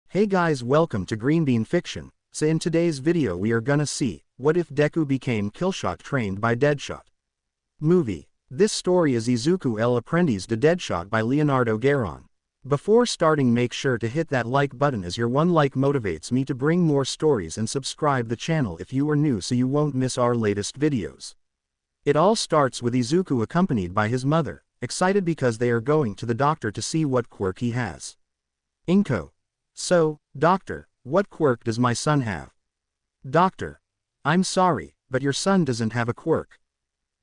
Hey guys, welcome to Green Bean Fiction. So in today's video we are gonna see, what if Deku became Killshot trained by Deadshot? Movie. This story is Izuku el aprendiz de Deadshot by LeonardoGeron. Before starting, make sure to hit that like button, as your one like motivates me to bring more stories, and subscribe the channel if you are new so you won't miss our latest videos. It all starts with Izuku accompanied by his mother, excited because they are going to the doctor to see what quirk he has. Inko. So, doctor, what quirk does my son have? Doctor. I'm sorry, but your son doesn't have a quirk.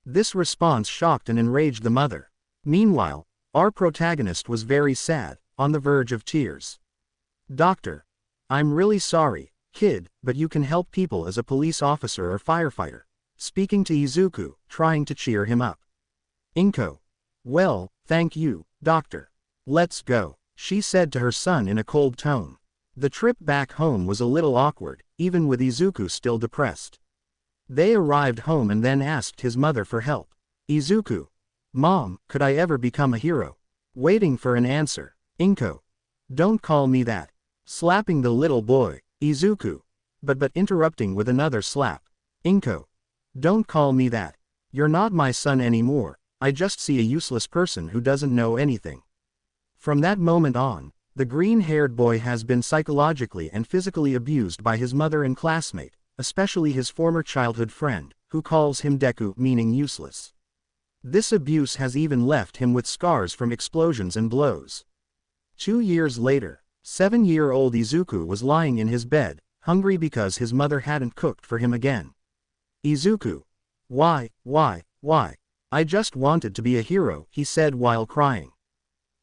This response shocked and enraged the mother. Meanwhile, our protagonist was very sad, on the verge of tears. Doctor. I'm really sorry, kid, but you can help people as a police officer or firefighter. Speaking to Izuku, trying to cheer him up. Inko. Well, thank you, doctor. Let's go, she said to her son in a cold tone. The trip back home was a little awkward, even with Izuku still depressed. They arrived home and then asked his mother for help. Izuku. Mom, could I ever become a hero? Waiting for an answer. Inko. Don't call me that. Slapping the little boy. Izuku. But interrupting with another slap. Inko. Don't call me that. You're not my son anymore. I just see a useless person who doesn't know anything. From that moment on, the green-haired boy has been psychologically and physically abused by his mother and classmate, especially his former childhood friend, who calls him Deku, meaning useless. This abuse has even left him with scars from explosions and blows. 2 years later, 7-year-old Izuku was lying in his bed, hungry because his mother hadn't cooked for him again. Izuku. Why? I just wanted to be a hero, he said while crying.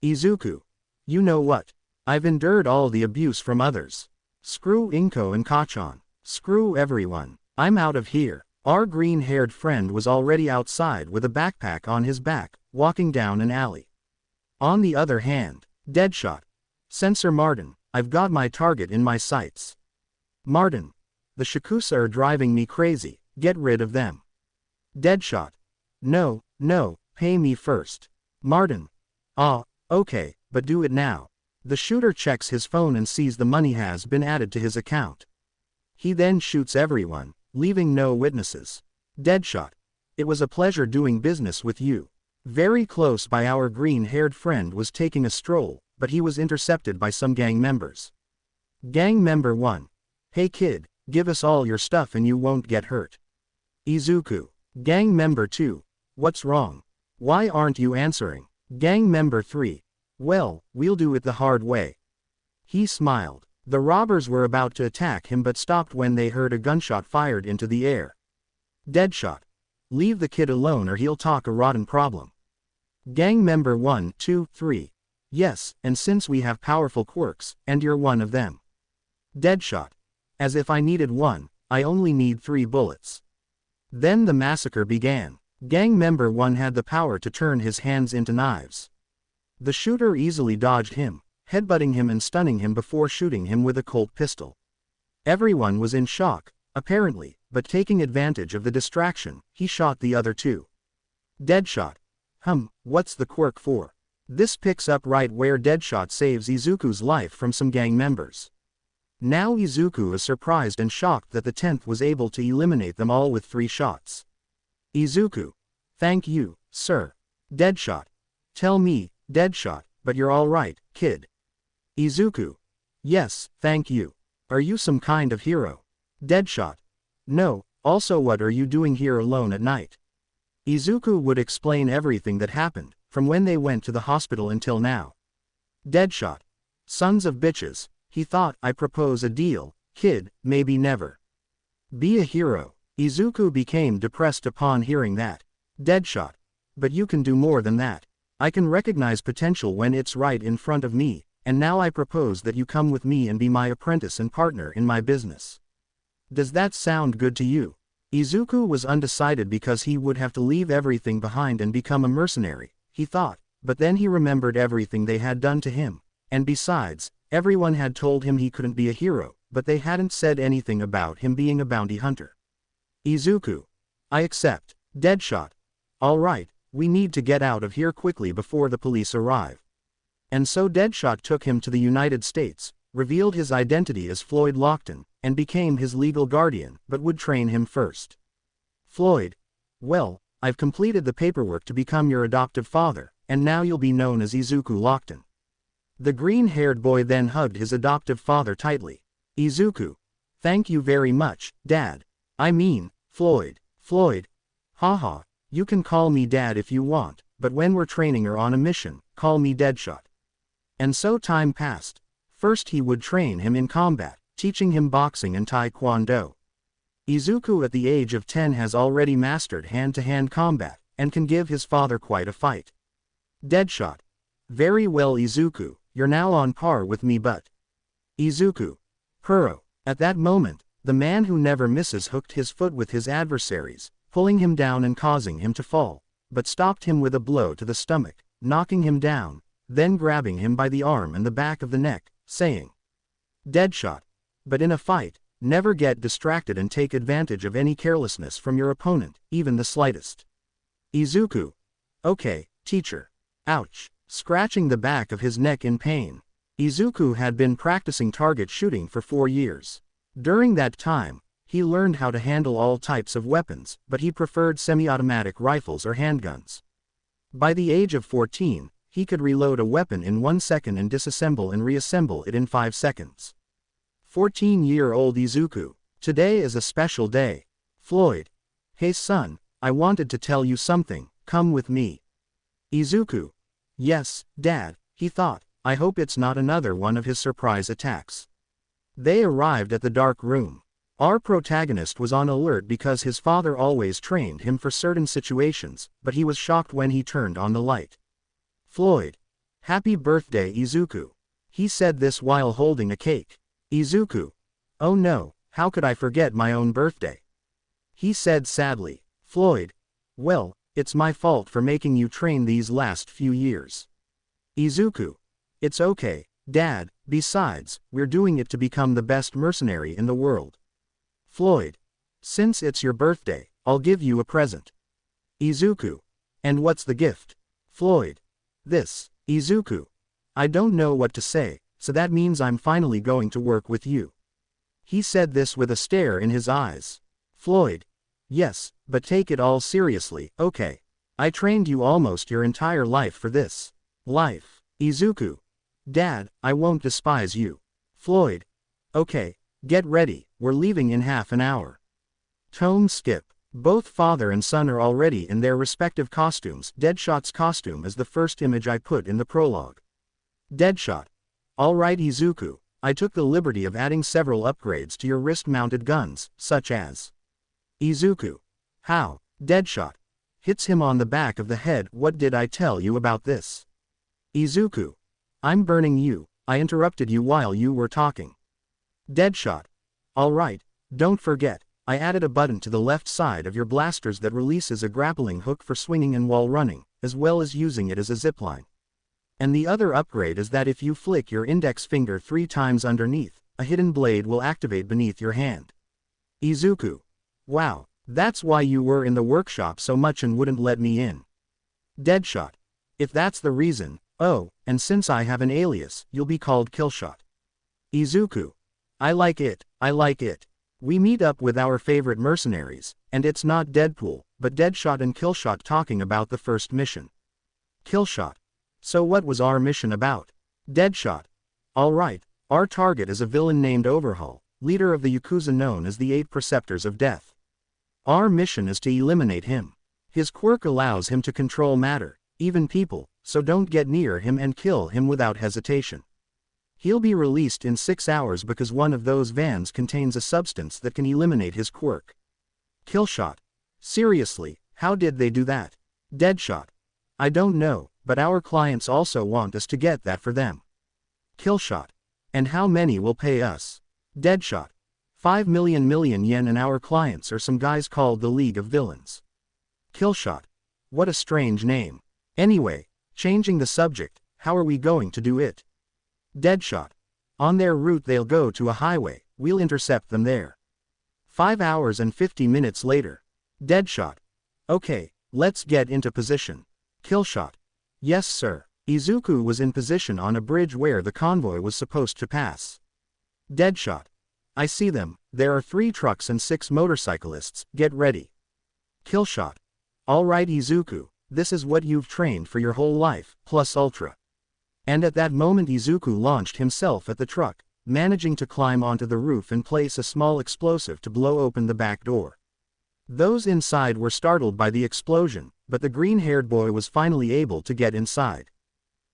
Izuku. You know what? I've endured all the abuse from others. Screw Inko and Kachan. Screw everyone. I'm out of here. Our green-haired friend was already outside with a backpack on his back, walking down an alley. On the other hand, Deadshot. Censor Martin, I've got my target in my sights. Martin. The Shakusa are driving me crazy, get rid of them. Deadshot. No, pay me first. Martin. Okay, but do it now. The shooter checks his phone and sees the money has been added to his account. He then shoots everyone, leaving no witnesses. Deadshot. It was a pleasure doing business with you. Very close by, our green-haired friend was taking a stroll, but he was intercepted by some gang members. Gang member 1. Hey kid, give us all your stuff and you won't get hurt. Izuku. Gang member 2. What's wrong? Why aren't you answering? Gang member 3. Well, we'll do it the hard way. He smiled. The robbers were about to attack him but stopped when they heard a gunshot fired into the air. Deadshot. Leave the kid alone or he'll talk a rotten problem. Gang member 1, 2, 3. Yes, and since we have powerful quirks, and you're one of them. Deadshot. As if I needed one, I only need 3 bullets. Then the massacre began. Gang member 1 had the power to turn his hands into knives. The shooter easily dodged him, headbutting him and stunning him before shooting him with a Colt pistol. Everyone was in shock, apparently, but taking advantage of the distraction, he shot the other 2. Deadshot. What's the quirk for? This picks up right where Deadshot saves Izuku's life from some gang members. Now Izuku is surprised and shocked that the 10th was able to eliminate them all with 3 shots. Izuku. Thank you, sir. Deadshot. Tell me, Deadshot, but you're alright, kid. Izuku. Yes, thank you. Are you some kind of hero? Deadshot. No, also what are you doing here alone at night? Izuku would explain everything that happened, from when they went to the hospital until now. Deadshot. Sons of bitches, he thought. I propose a deal, kid, maybe never. Be a hero. Izuku became depressed upon hearing that. Deadshot. But you can do more than that. I can recognize potential when it's right in front of me, and now I propose that you come with me and be my apprentice and partner in my business. Does that sound good to you? Izuku was undecided because he would have to leave everything behind and become a mercenary, he thought, but then he remembered everything they had done to him, and besides, everyone had told him he couldn't be a hero, but they hadn't said anything about him being a bounty hunter. Izuku. I accept. Deadshot. Alright, we need to get out of here quickly before the police arrive. And so Deadshot took him to the United States, revealed his identity as Floyd Lockton, and became his legal guardian, but would train him first. Floyd: well, I've completed the paperwork to become your adoptive father, and now you'll be known as Izuku Lockton. The green-haired boy then hugged his adoptive father tightly. Izuku: thank you very much, Dad. I mean, Floyd. Floyd: haha, you can call me Dad if you want, but when we're training or on a mission, call me Deadshot. And so time passed. First he would train him in combat, teaching him boxing and taekwondo. Izuku at the age of 10 has already mastered hand-to-hand combat, and can give his father quite a fight. Deadshot: very well Izuku, you're now on par with me but... Izuku: Kuro. At that moment, the man who never misses hooked his foot with his adversaries, pulling him down and causing him to fall, but stopped him with a blow to the stomach, knocking him down, then grabbing him by the arm and the back of the neck, saying, Deadshot. But in a fight, never get distracted and take advantage of any carelessness from your opponent, even the slightest. Izuku: okay, teacher. Ouch. Scratching the back of his neck in pain. Izuku had been practicing target shooting for 4 years. During that time, he learned how to handle all types of weapons, but he preferred semi-automatic rifles or handguns. By the age of 14, he could reload a weapon in 1 second and disassemble and reassemble it in 5 seconds. 14-year-old Izuku: today is a special day. Floyd: hey son, I wanted to tell you something, come with me. Izuku: yes, Dad, he thought, I hope it's not another one of his surprise attacks. They arrived at the dark room. Our protagonist was on alert because his father always trained him for certain situations, but he was shocked when he turned on the light. Floyd: happy birthday Izuku. He said this while holding a cake. Izuku: oh no, how could I forget my own birthday? He said sadly. Floyd: well, it's my fault for making you train these last few years. Izuku: it's okay, Dad, besides, we're doing it to become the best mercenary in the world. Floyd: since it's your birthday, I'll give you a present. Izuku: and what's the gift? Floyd: this. Izuku: I don't know what to say, so that means I'm finally going to work with you. He said this with a stare in his eyes. Floyd: yes, but take it all seriously, okay? I trained you almost your entire life for this. Life. Izuku: Dad, I won't despise you. Floyd: okay, get ready, we're leaving in half an hour. Tome skip. Both father and son are already in their respective costumes. Deadshot's costume is the first image I put in the prologue. Deadshot: alright Izuku, I took the liberty of adding several upgrades to your wrist-mounted guns, such as... Izuku: how? Deadshot: hits him on the back of the head. What did I tell you about this? Izuku: I'm burning you, I interrupted you while you were talking. Deadshot: alright, don't forget, I added a button to the left side of your blasters that releases a grappling hook for swinging and wall running, as well as using it as a zipline. And the other upgrade is that if you flick your index finger 3 times underneath, a hidden blade will activate beneath your hand. Izuku: wow, that's why you were in the workshop so much and wouldn't let me in. Deadshot: if that's the reason, oh, and since I have an alias, you'll be called Killshot. Izuku: I like it, I like it. We meet up with our favorite mercenaries, and it's not Deadpool, but Deadshot and Killshot talking about the first mission. Killshot: so what was our mission about? Deadshot: alright, our target is a villain named Overhaul, leader of the Yakuza known as the 8 Preceptors of Death. Our mission is to eliminate him. His quirk allows him to control matter, even people, so don't get near him and kill him without hesitation. He'll be released in 6 hours because one of those vans contains a substance that can eliminate his quirk. Killshot: seriously, how did they do that? Deadshot: I don't know, but our clients also want us to get that for them. Killshot: and how many will pay us? Deadshot: 5 million yen, and our clients are some guys called the League of Villains. Killshot: what a strange name. Anyway, changing the subject, how are we going to do it? Deadshot: on their route they'll go to a highway, we'll intercept them there. 5 hours and 50 minutes later. Deadshot: okay, let's get into position. Killshot: yes sir. Izuku was in position on a bridge where the convoy was supposed to pass. Deadshot. I see them, there are 3 trucks and 6 motorcyclists, get ready. Killshot. Alright Izuku, this is what you've trained for your whole life, plus ultra. And at that moment Izuku launched himself at the truck, managing to climb onto the roof and place a small explosive to blow open the back door. Those inside were startled by the explosion, but the green-haired boy was finally able to get inside.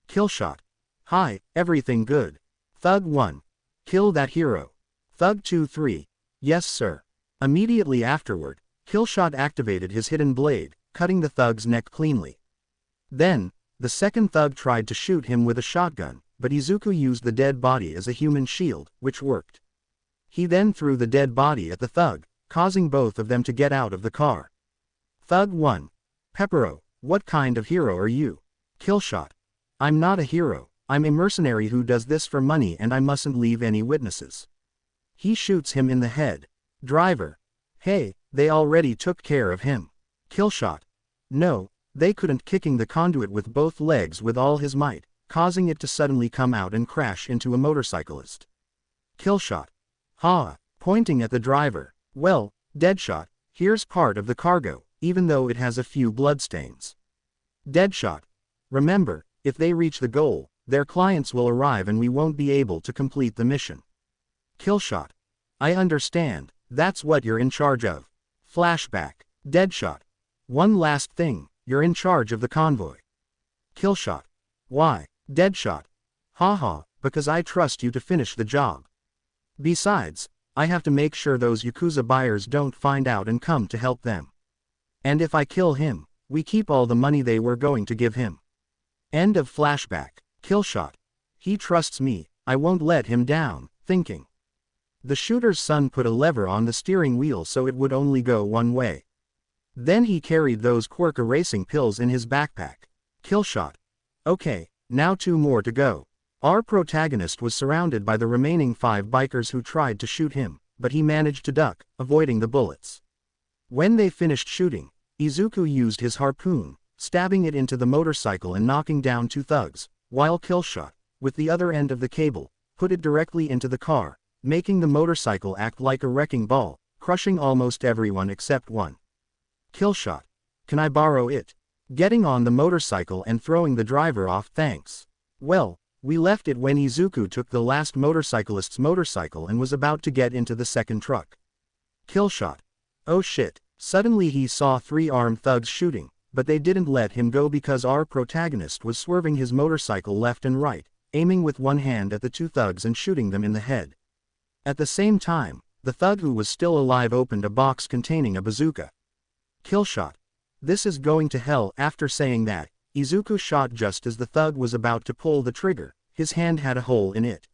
Killshot. Hi, everything good? Thug 1. Kill that hero. Thug 2-3. Yes sir. Immediately afterward, Killshot activated his hidden blade, cutting the thug's neck cleanly. Then, the second thug tried to shoot him with a shotgun, but Izuku used the dead body as a human shield, which worked. He then threw the dead body at the thug, causing both of them to get out of the car. Thug 1. Peppero, what kind of hero are you? Killshot. I'm not a hero, I'm a mercenary who does this for money and I mustn't leave any witnesses. He shoots him in the head. Driver. Hey, they already took care of him. Killshot. No, they couldn't, kicking the conduit with both legs with all his might, causing it to suddenly come out and crash into a motorcyclist. Killshot. Ha, pointing at the driver. Well, Deadshot, here's part of the cargo, even though it has a few bloodstains. Deadshot. Remember, if they reach the goal, their clients will arrive and we won't be able to complete the mission. Killshot. I understand, that's what you're in charge of. Flashback. Deadshot. One last thing, you're in charge of the convoy. Killshot. Why, Deadshot? Haha, because I trust you to finish the job. Besides, I have to make sure those Yakuza buyers don't find out and come to help them. And if I kill him, we keep all the money they were going to give him. End of flashback. Killshot. He trusts me, I won't let him down, thinking. The shooter's son put a lever on the steering wheel so it would only go one way. Then he carried those quirk erasing pills in his backpack. Killshot. Okay, now 2 more to go. Our protagonist was surrounded by the remaining 5 bikers who tried to shoot him, but he managed to duck, avoiding the bullets. When they finished shooting, Izuku used his harpoon, stabbing it into the motorcycle and knocking down 2 thugs, while Killshot, with the other end of the cable, put it directly into the car, making the motorcycle act like a wrecking ball, crushing almost everyone except one. Killshot. Can I borrow it? Getting on the motorcycle and throwing the driver off, thanks. Well, we left it when Izuku took the last motorcyclist's motorcycle and was about to get into the second truck. Killshot. Oh shit. Suddenly he saw 3 armed thugs shooting, but they didn't let him go because our protagonist was swerving his motorcycle left and right, aiming with one hand at the 2 thugs and shooting them in the head. At the same time, the thug who was still alive opened a box containing a bazooka. Killshot. This is going to hell. After saying that, Izuku shot just as the thug was about to pull the trigger, his hand had a hole in it.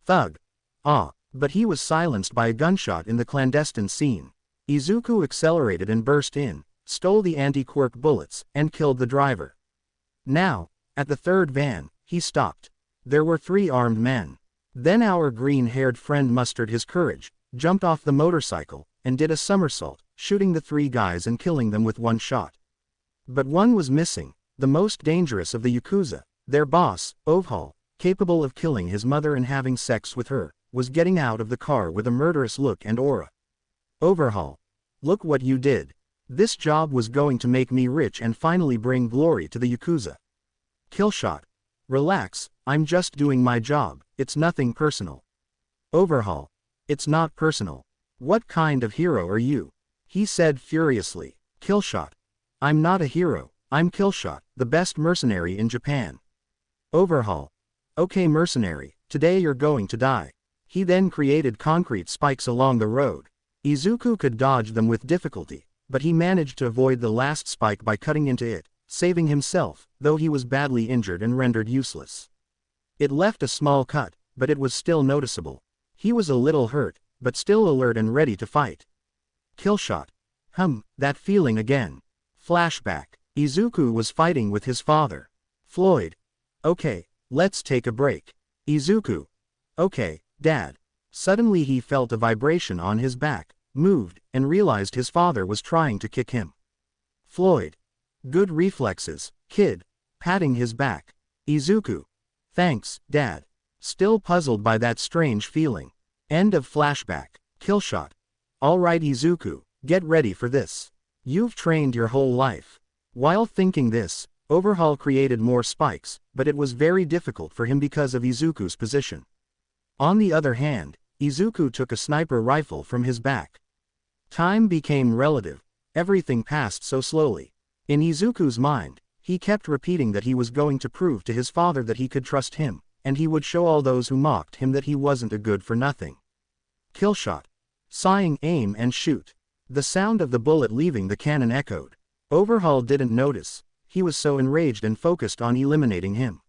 Thug. Ah, but he was silenced by a gunshot in the clandestine scene. Izuku accelerated and burst in, stole the anti-quirk bullets, and killed the driver. Now, at the third van, he stopped. There were 3 armed men. Then our green-haired friend mustered his courage, jumped off the motorcycle, and did a somersault, shooting the 3 guys and killing them with 1 shot. But one was missing, the most dangerous of the Yakuza, their boss, Overhaul, capable of killing his mother and having sex with her, was getting out of the car with a murderous look and aura. Overhaul. Look what you did. This job was going to make me rich and finally bring glory to the Yakuza. Killshot. Relax, I'm just doing my job, it's nothing personal. Overhaul. It's not personal. What kind of hero are you? He said furiously. Killshot. I'm not a hero, I'm Killshot, the best mercenary in Japan. Overhaul. Okay mercenary, today you're going to die. He then created concrete spikes along the road. Izuku could dodge them with difficulty, but he managed to avoid the last spike by cutting into it, saving himself, though he was badly injured and rendered useless. It left a small cut, but it was still noticeable. He was a little hurt, but still alert and ready to fight. Killshot. That feeling again. Flashback. Izuku was fighting with his father. Floyd. Okay, let's take a break. Izuku. Okay, Dad. Suddenly he felt a vibration on his back, moved, and realized his father was trying to kick him. Floyd. Good reflexes, kid. Patting his back. Izuku. Thanks, Dad. Still puzzled by that strange feeling. End of flashback. Killshot. Alright Izuku, get ready for this. You've trained your whole life. While thinking this, Overhaul created more spikes, but it was very difficult for him because of Izuku's position. On the other hand, Izuku took a sniper rifle from his back. Time became relative. Everything passed so slowly. In Izuku's mind, he kept repeating that he was going to prove to his father that he could trust him, and he would show all those who mocked him that he wasn't a good-for-nothing. Killshot. Sighing, aim and shoot. The sound of the bullet leaving the cannon echoed. Overhaul didn't notice. He was so enraged and focused on eliminating him.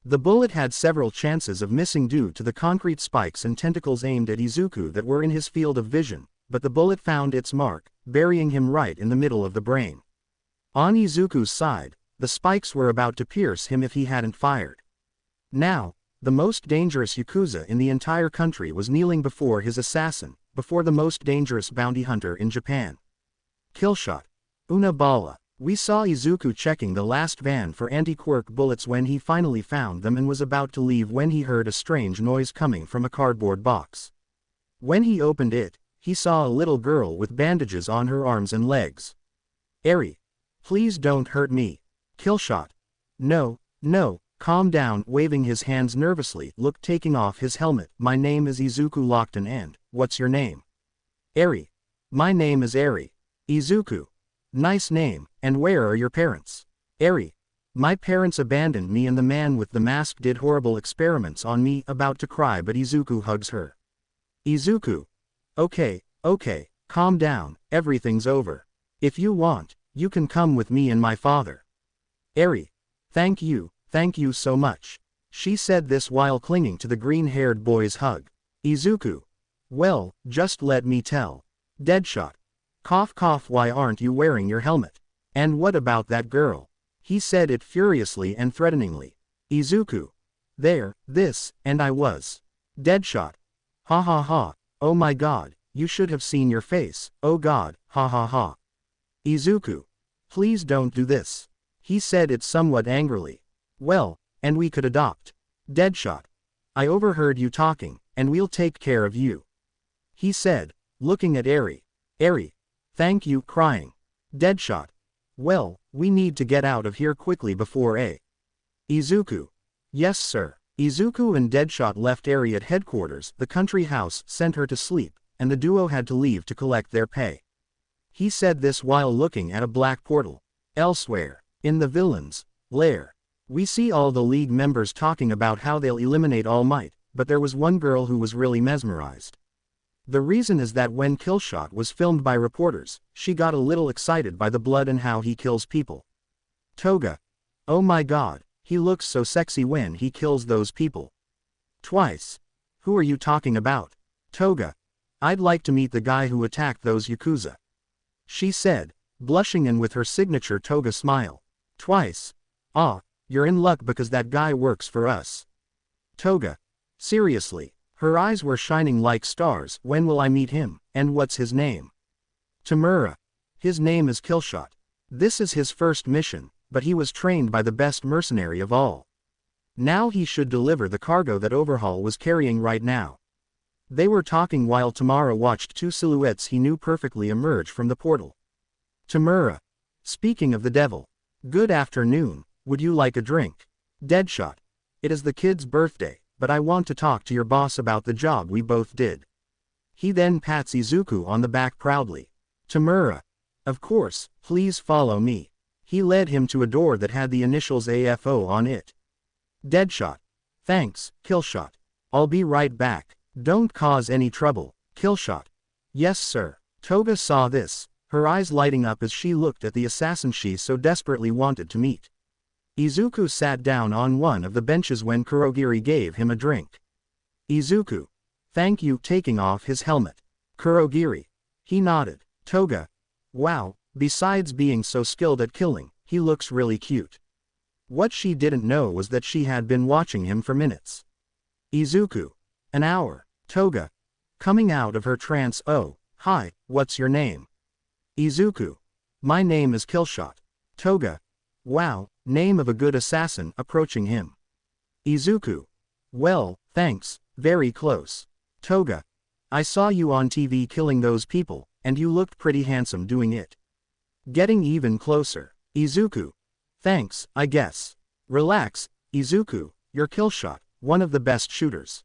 The bullet had several chances of missing due to the concrete spikes and tentacles aimed at Izuku that were in his field of vision, but the bullet found its mark, burying him right in the middle of the brain. On Izuku's side, the spikes were about to pierce him if he hadn't fired. Now, the most dangerous Yakuza in the entire country was kneeling before his assassin, before the most dangerous bounty hunter in Japan. Killshot. Una bala. We saw Izuku checking the last van for anti-quirk bullets when he finally found them and was about to leave when he heard a strange noise coming from a cardboard box. When he opened it, he saw a little girl with bandages on her arms and legs. Eri. Please don't hurt me. Killshot. No, no, calm down, waving his hands nervously, looked taking off his helmet. My name is Izuku Lockton and, what's your name? Eri. My name is Eri. Izuku. Nice name, and where are your parents? Eri. My parents abandoned me and the man with the mask did horrible experiments on me, about to cry but Izuku hugs her. Izuku. Okay, calm down, everything's over. If you want, you can come with me and my father. Eri. Thank you so much. She said this while clinging to the green-haired boy's hug. Izuku. Well, just let me tell. Deadshot. Cough cough, why aren't you wearing your helmet? And what about that girl? He said it furiously and threateningly. Izuku. There, this, and I was. Deadshot. Ha ha ha, oh my god, you should have seen your face, oh god, ha ha ha. Izuku. Please don't do this. He said it somewhat angrily. Well, and we could adopt. Deadshot. I overheard you talking, and we'll take care of you. He said, looking at Eri. Eri. Thank you, crying. Deadshot. Well, we need to get out of here quickly before Izuku. Yes sir. Izuku and Deadshot left Eri at headquarters. The country house sent her to sleep, and the duo had to leave to collect their pay. He said this while looking at a black portal. Elsewhere, in the villain's lair, we see all the League members talking about how they'll eliminate All Might, but there was one girl who was really mesmerized. The reason is that when Killshot was filmed by reporters, she got a little excited by the blood and how he kills people. Toga. Oh my god, he looks so sexy when he kills those people. Twice. Who are you talking about? Toga. I'd like to meet the guy who attacked those Yakuza. She said, blushing and with her signature Toga smile. Twice. Ah, you're in luck because that guy works for us. Toga. Seriously. Her eyes were shining like stars. When will I meet him, and what's his name? Tamura. His name is Killshot. This is his first mission, but he was trained by the best mercenary of all. Now he should deliver the cargo that Overhaul was carrying right now. They were talking while Tamura watched two silhouettes he knew perfectly emerge from the portal. Tamura. Speaking of the devil. Good afternoon, would you like a drink? Deadshot. It is the kid's birthday, but I want to talk to your boss about the job we both did. He then pats Izuku on the back proudly. Tamura. Of course, please follow me. He led him to a door that had the initials AFO on it. Deadshot. Thanks, Killshot. I'll be right back. Don't cause any trouble, Killshot. Yes sir. Toga saw this, her eyes lighting up as she looked at the assassin she so desperately wanted to meet. Izuku sat down on one of the benches when Kurogiri gave him a drink. Izuku. Thank you, taking off his helmet. Kurogiri. He nodded. Toga. Wow, besides being so skilled at killing, he looks really cute. What she didn't know was that she had been watching him for minutes. Izuku. An hour. Toga. Coming out of her trance. Oh, hi, what's your name? Izuku. My name is Killshot. Toga. Wow, name of a good assassin. Approaching him. Izuku. Well, thanks, very close. Toga. I saw you on TV killing those people, and you looked pretty handsome doing it. Getting even closer. Izuku. Thanks, I guess. Relax, Izuku, you're Killshot, one of the best shooters.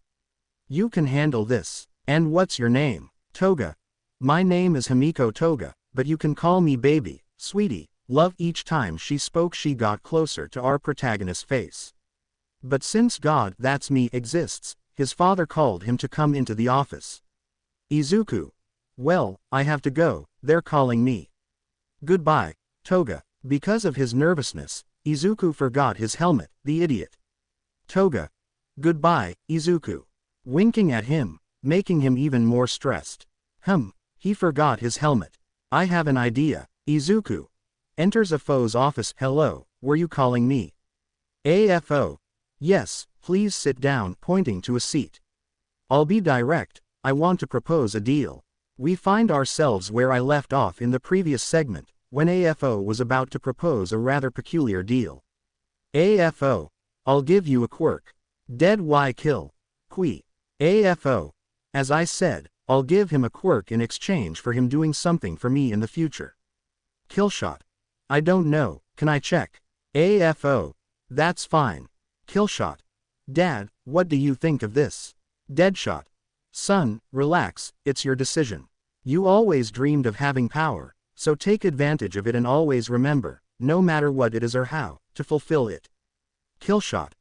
You can handle this. And what's your name? Toga. My name is Himiko Toga, but you can call me baby, sweetie. Love. Each time she spoke she got closer to our protagonist's face. But since God, that's me, exists, his father called him to come into the office. Izuku. Well, I have to go, they're calling me. Goodbye, Toga. Because of his nervousness, Izuku forgot his helmet, the idiot. Toga. Goodbye, Izuku. Winking at him, making him even more stressed. He forgot his helmet. I have an idea. Izuku. Enters a foe's office. Hello, were you calling me? AFO. Yes, please sit down, pointing to a seat. I'll be direct, I want to propose a deal. We find ourselves where I left off in the previous segment, when AFO was about to propose a rather peculiar deal. AFO. I'll give you a quirk. Dead why kill? Qui. AFO. As I said, I'll give him a quirk in exchange for him doing something for me in the future. Killshot. I don't know, can I check? AFO. That's fine. Killshot. Dad, what do you think of this? Deadshot. Son, relax, it's your decision. You always dreamed of having power, so take advantage of it and always remember, no matter what it is or how, to fulfill it. Killshot.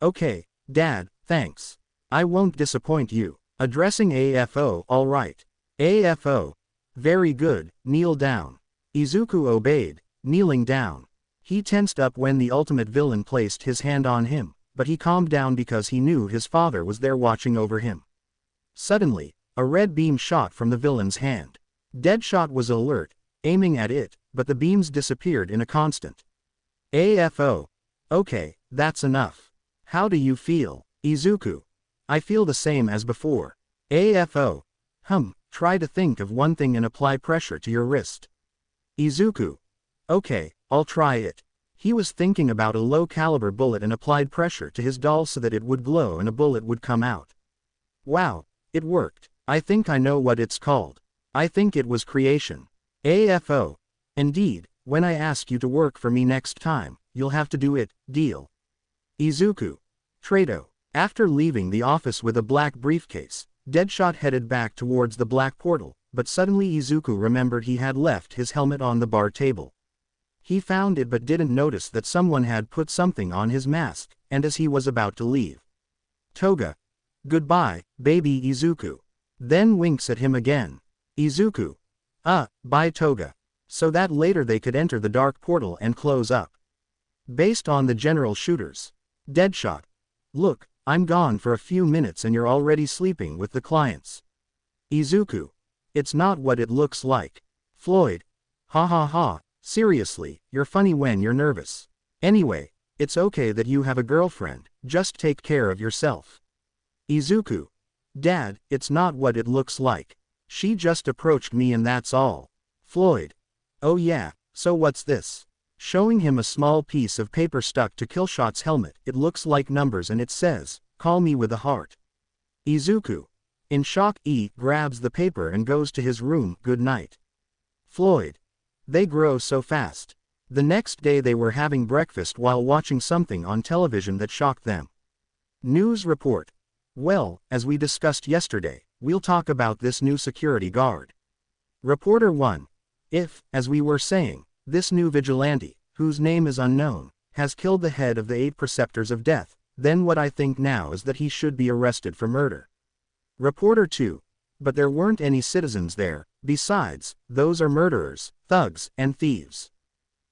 Okay, Dad, thanks. I won't disappoint you. Addressing AFO. Alright. AFO. Very good, kneel down. Izuku obeyed, kneeling down. He tensed up when the ultimate villain placed his hand on him, but he calmed down because he knew his father was there watching over him. Suddenly, a red beam shot from the villain's hand. Deadshot was alert, aiming at it, but the beams disappeared in a constant. AFO. Okay, that's enough. How do you feel, Izuku? I feel the same as before. AFO. Try to think of one thing and apply pressure to your wrist. Izuku. Okay, I'll try it. He was thinking about a low-caliber bullet and applied pressure to his doll so that it would glow and a bullet would come out. Wow, it worked. I think I know what it's called. I think it was creation. AFO. Indeed, when I ask you to work for me next time, you'll have to do it, deal. Izuku. Trado. After leaving the office with a black briefcase, Deadshot headed back towards the black portal, but suddenly Izuku remembered he had left his helmet on the bar table. He found it but didn't notice that someone had put something on his mask, and as he was about to leave. Toga. Goodbye, baby Izuku. Then winks at him again. Izuku. Bye Toga. So that later they could enter the dark portal and close up. Based on the general shooters. Deadshot. Look, I'm gone for a few minutes and you're already sleeping with the clients. Izuku. It's not what it looks like. Floyd. Ha ha ha, seriously, you're funny when you're nervous. Anyway, it's okay that you have a girlfriend, just take care of yourself. Izuku. Dad, it's not what it looks like. She just approached me and that's all. Floyd. Oh yeah, so what's this? Showing him a small piece of paper stuck to Killshot's helmet. It looks like numbers and it says, call me with a heart. Izuku. In shock, grabs the paper and goes to his room. Good night. Floyd. They grow so fast. The next day they were having breakfast while watching something on television that shocked them. News report. Well, as we discussed yesterday, we'll talk about this new security guard. Reporter 1. If, as we were saying, this new vigilante, whose name is unknown, has killed the head of the 8 preceptors of death, then what I think now is that he should be arrested for murder. Reporter 2. But there weren't any citizens there, besides, those are murderers, thugs, and thieves.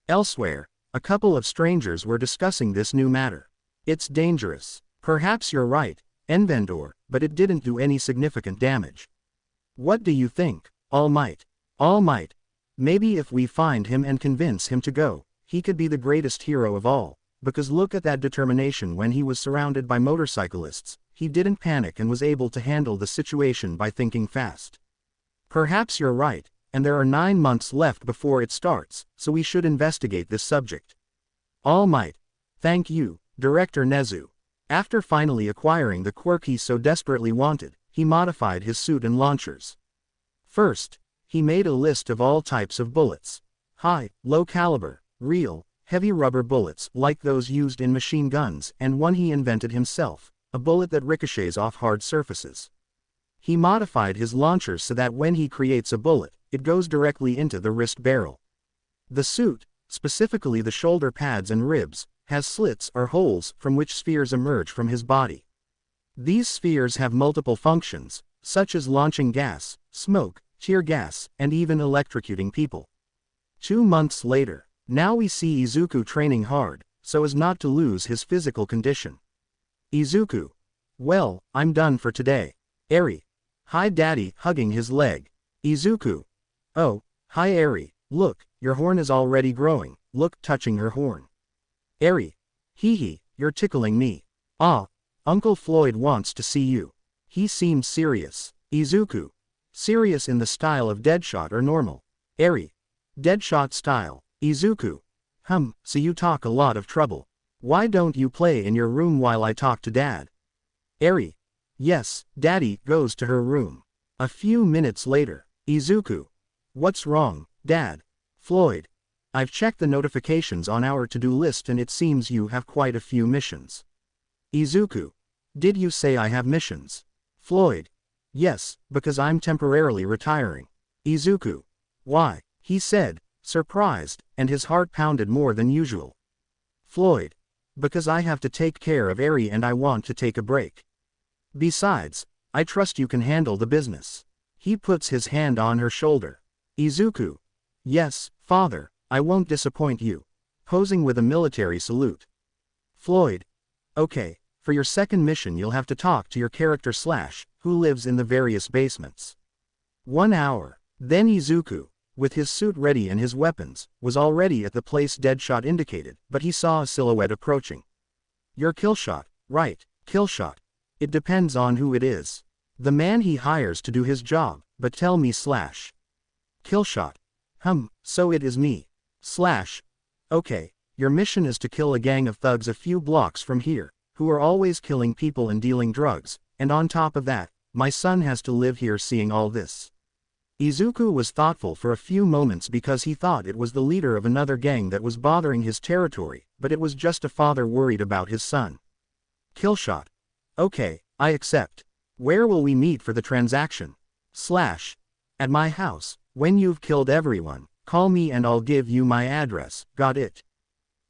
Elsewhere, a couple of strangers were discussing this new matter. It's dangerous. Perhaps you're right, Envendor, but it didn't do any significant damage. What do you think, All Might? All Might. Maybe if we find him and convince him to go, he could be the greatest hero of all, because look at that determination when he was surrounded by motorcyclists, he didn't panic and was able to handle the situation by thinking fast. Perhaps you're right, and there are 9 months left before it starts, so we should investigate this subject. All Might. Thank you, Director Nezu. After finally acquiring the quirk he so desperately wanted, he modified his suit and launchers. First, he made a list of all types of bullets. High, low caliber, real, heavy rubber bullets like those used in machine guns, and one he invented himself, a bullet that ricochets off hard surfaces. He modified his launchers so that when he creates a bullet, it goes directly into the wrist barrel. The suit, specifically the shoulder pads and ribs, has slits or holes from which spheres emerge from his body. These spheres have multiple functions, such as launching gas, smoke, tear gas, and even electrocuting people. 2 months later, now we see Izuku training hard, so as not to lose his physical condition. Izuku. Well, I'm done for today. Eri. Hi Daddy, hugging his leg. Izuku. Oh, hi Eri, look, your horn is already growing, look, touching her horn. Eri. Hee hee, you're tickling me. Ah, Uncle Floyd wants to see you. He seems serious. Izuku. Serious in the style of Deadshot or normal? Eri. Deadshot style. Izuku. So you talk a lot of trouble. Why don't you play in your room while I talk to Dad? Eri. Yes, Daddy goes to her room. A few minutes later. Izuku. What's wrong, Dad? Floyd. I've checked the notifications on our to-do list and it seems you have quite a few missions. Izuku. Did you say I have missions? Floyd. Yes, because I'm temporarily retiring. Izuku. Why? He said, surprised, and his heart pounded more than usual. Floyd. Because I have to take care of Eri and I want to take a break. Besides, I trust you can handle the business. He puts his hand on her shoulder. Izuku. Yes, Father, I won't disappoint you. Posing with a military salute. Floyd. Okay, for your second mission you'll have to talk to your character / who lives in the various basements. 1 hour. Then Izuku, with his suit ready and his weapons, was already at the place Deadshot indicated, but he saw a silhouette approaching. You're Killshot, right? Killshot. It depends on who it is. The man he hires to do his job, but tell me / Killshot. So it is me. / Okay, your mission is to kill a gang of thugs a few blocks from here, who are always killing people and dealing drugs, and on top of that, my son has to live here seeing all this. Izuku was thoughtful for a few moments because he thought it was the leader of another gang that was bothering his territory, but it was just a father worried about his son. Killshot. Okay, I accept. Where will we meet for the transaction? / At my house. When you've killed everyone, call me and I'll give you my address, got it?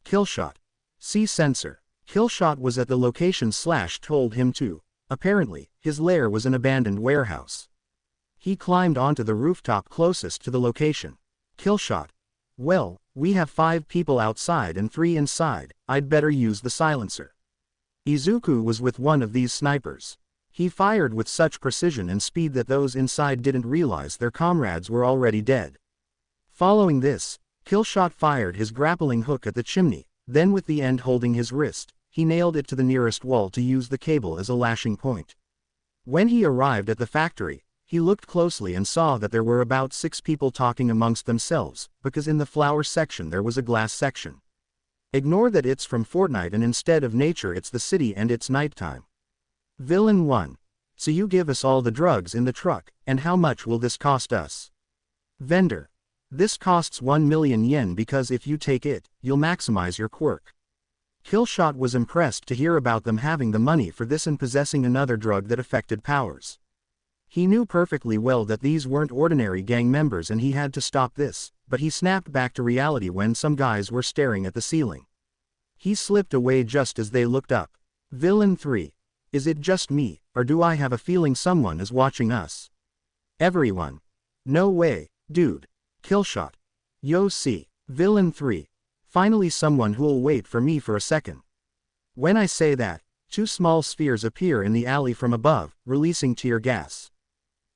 Killshot. See censor. Killshot was at the location / told him to. Apparently, his lair was an abandoned warehouse. He climbed onto the rooftop closest to the location. Killshot. Well, we have 5 people outside and 3 inside, I'd better use the silencer. Izuku was with one of these snipers. He fired with such precision and speed that those inside didn't realize their comrades were already dead. Following this, Killshot fired his grappling hook at the chimney, then with the end holding his wrist, he nailed it to the nearest wall to use the cable as a lashing point. When he arrived at the factory, he looked closely and saw that there were about 6 people talking amongst themselves, because in the flower section there was a glass section. Ignore that it's from Fortnite and instead of nature it's the city and it's nighttime. Villain 1. So you give us all the drugs in the truck, and how much will this cost us? Vendor. This costs 1 million yen because if you take it, you'll maximize your quirk. Killshot was impressed to hear about them having the money for this and possessing another drug that affected powers. He knew perfectly well that these weren't ordinary gang members and he had to stop this, but he snapped back to reality when some guys were staring at the ceiling. He slipped away just as they looked up. Villain 3. Is it just me, or do I have a feeling someone is watching us? Everyone. No way, dude. Killshot. Yo see. Villain 3. Finally someone who'll wait for me for a second. When I say that, 2 small spheres appear in the alley from above, releasing tear gas.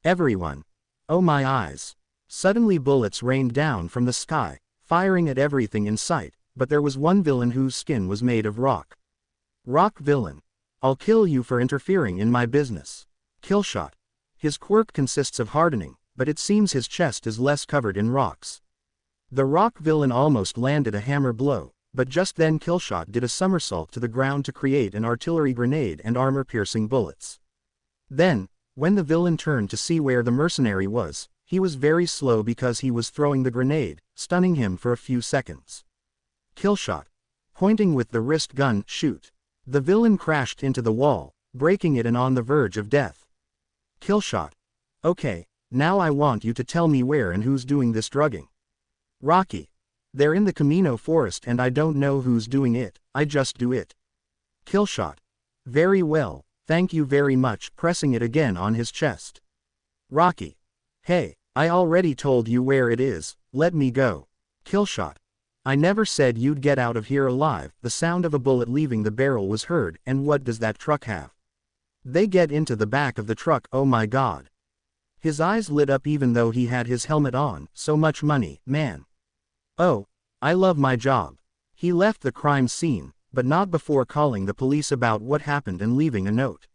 Everyone. Oh my eyes. Suddenly bullets rained down from the sky, firing at everything in sight, but there was one villain whose skin was made of rock. Rock villain. I'll kill you for interfering in my business. Killshot. His quirk consists of hardening, but it seems his chest is less covered in rocks. The rock villain almost landed a hammer blow, but just then Killshot did a somersault to the ground to create an artillery grenade and armor-piercing bullets. Then, When the villain turned to see where the mercenary was, he was very slow because he was throwing the grenade, stunning him for a few seconds. Killshot. Pointing with the wrist gun, shoot. The villain crashed into the wall, breaking it and on the verge of death. Killshot. Okay, now I want you to tell me where and who's doing this drugging. Rocky. They're in the Camino forest and I don't know who's doing it, I just do it. Killshot. Very well, thank you very much, pressing it again on his chest. Rocky. Hey, I already told you where it is, let me go. Killshot. I never said you'd get out of here alive. The sound of a bullet leaving the barrel was heard, and what does that truck have? They get into the back of the truck, oh my god. His eyes lit up even though he had his helmet on, so much money, man. Oh, I love my job. He left the crime scene, but not before calling the police about what happened and leaving a note.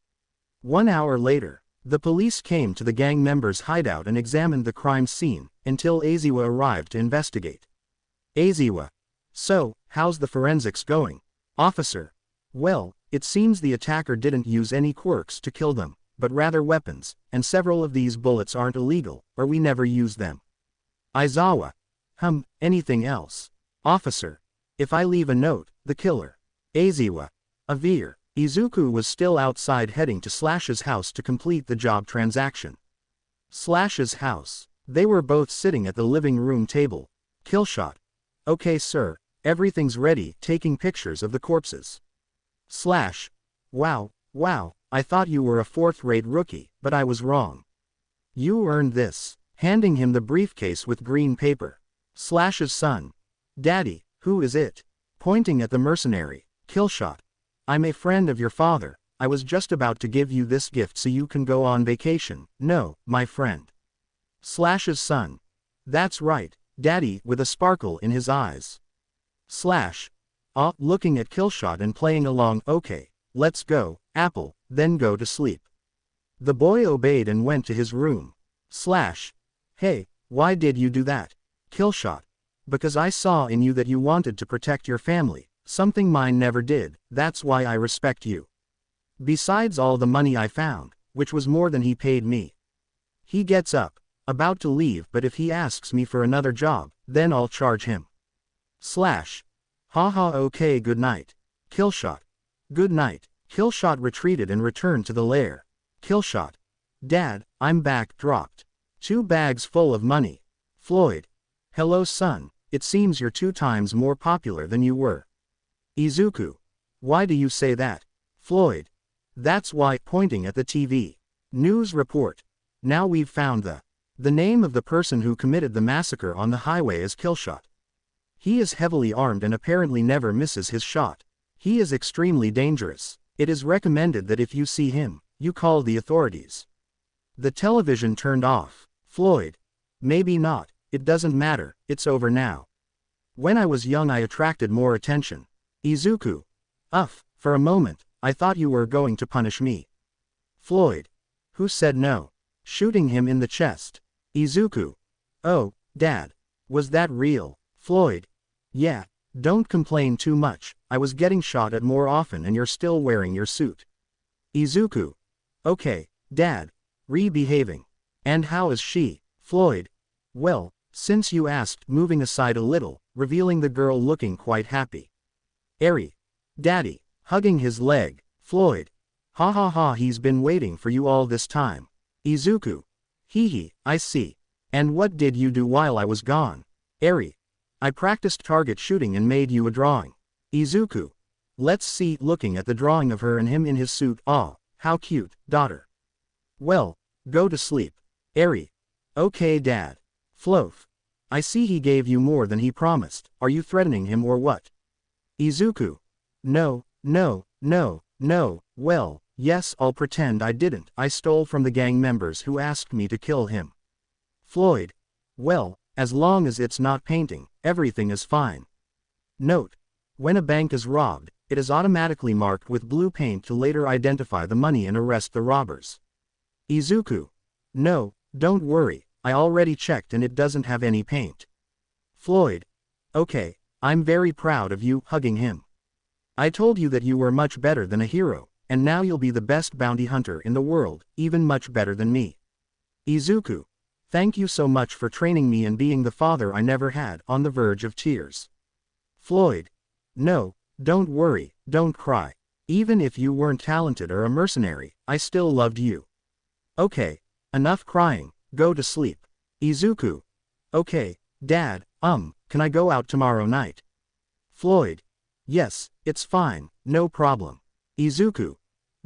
1 hour later, the police came to the gang members' hideout and examined the crime scene, until Aizawa arrived to investigate. Aizawa. So, how's the forensics going? Officer. Well, it seems the attacker didn't use any quirks to kill them, but rather weapons, and several of these bullets aren't illegal, or we never use them. Aizawa. Anything else? Officer. If I leave a note, the killer. Aizawa. Avir. Izuku was still outside heading to Slash's house to complete the job transaction. Slash's house. They were both sitting at the living room table. Killshot. Okay sir, everything's ready, taking pictures of the corpses. Slash. Wow, I thought you were a fourth-rate rookie, but I was wrong. You earned this. Handing him the briefcase with green paper. Slash's son. Daddy, who is it? Pointing at the mercenary. Killshot. I'm a friend of your father, I was just about to give you this gift so you can go on vacation. No, my friend. Slash's son. That's right, Daddy, with a sparkle in his eyes. Slash. Looking at Killshot and playing along. Okay, let's go, Apple, then go to sleep. The boy obeyed and went to his room. Slash. Hey, why did you do that? Killshot. Because I saw in you that you wanted to protect your family, something mine never did, that's why I respect you. Besides all the money I found, which was more than he paid me. He gets up, about to leave, but if he asks me for another job, then I'll charge him. Slash. Haha, okay, good night. Killshot. Good night. Killshot retreated and returned to the lair. Killshot. Dad, I'm back, dropped 2 bags full of money. Floyd. Hello son, it seems you're 2 times more popular than you were. Izuku. Why do you say that? Floyd. That's why, pointing at the TV. News report. Now we've found the name of the person who committed the massacre on the highway is Killshot. He is heavily armed and apparently never misses his shot. He is extremely dangerous. It is recommended that if you see him, you call the authorities. The television turned off. Floyd. Maybe not, it doesn't matter, it's over now. When I was young I attracted more attention. Izuku. For a moment, I thought you were going to punish me. Floyd. Who said no? Shooting him in the chest. Izuku. Oh, Dad. Was that real? Floyd. Yeah, don't complain too much, I was getting shot at more often and you're still wearing your suit. Izuku. Okay, Dad. Behaving. And how is she? Floyd. Well, since you asked, moving aside a little, revealing the girl looking quite happy. Eri. Daddy. Hugging his leg. Floyd. Ha ha ha, he's been waiting for you all this time. Izuku. Hee, I see. And what did you do while I was gone? Eri. I practiced target shooting and made you a drawing. Izuku. Let's see, looking at the drawing of her and him in his suit. Aw, how cute, daughter. Well, go to sleep. Eri. Okay Dad. Floaf. I see he gave you more than he promised, are you threatening him or what? Izuku. No, well, yes, I'll pretend I didn't. I stole from the gang members who asked me to kill him. Floyd. Well, as long as it's not painting, everything is fine. Note. When a bank is robbed, it is automatically marked with blue paint to later identify the money and arrest the robbers. Izuku. No, don't worry, I already checked and it doesn't have any paint. Floyd. Okay, I'm very proud of you, hugging him. I told you that you were much better than a hero, and now you'll be the best bounty hunter in the world, even much better than me. Izuku. Thank you so much for training me and being the father I never had, on the verge of tears. Floyd. No, don't worry, don't cry. Even if you weren't talented or a mercenary, I still loved you. Okay, enough crying, go to sleep. Izuku. Okay, Dad, can I go out tomorrow night? Floyd. Yes, it's fine, no problem. Izuku.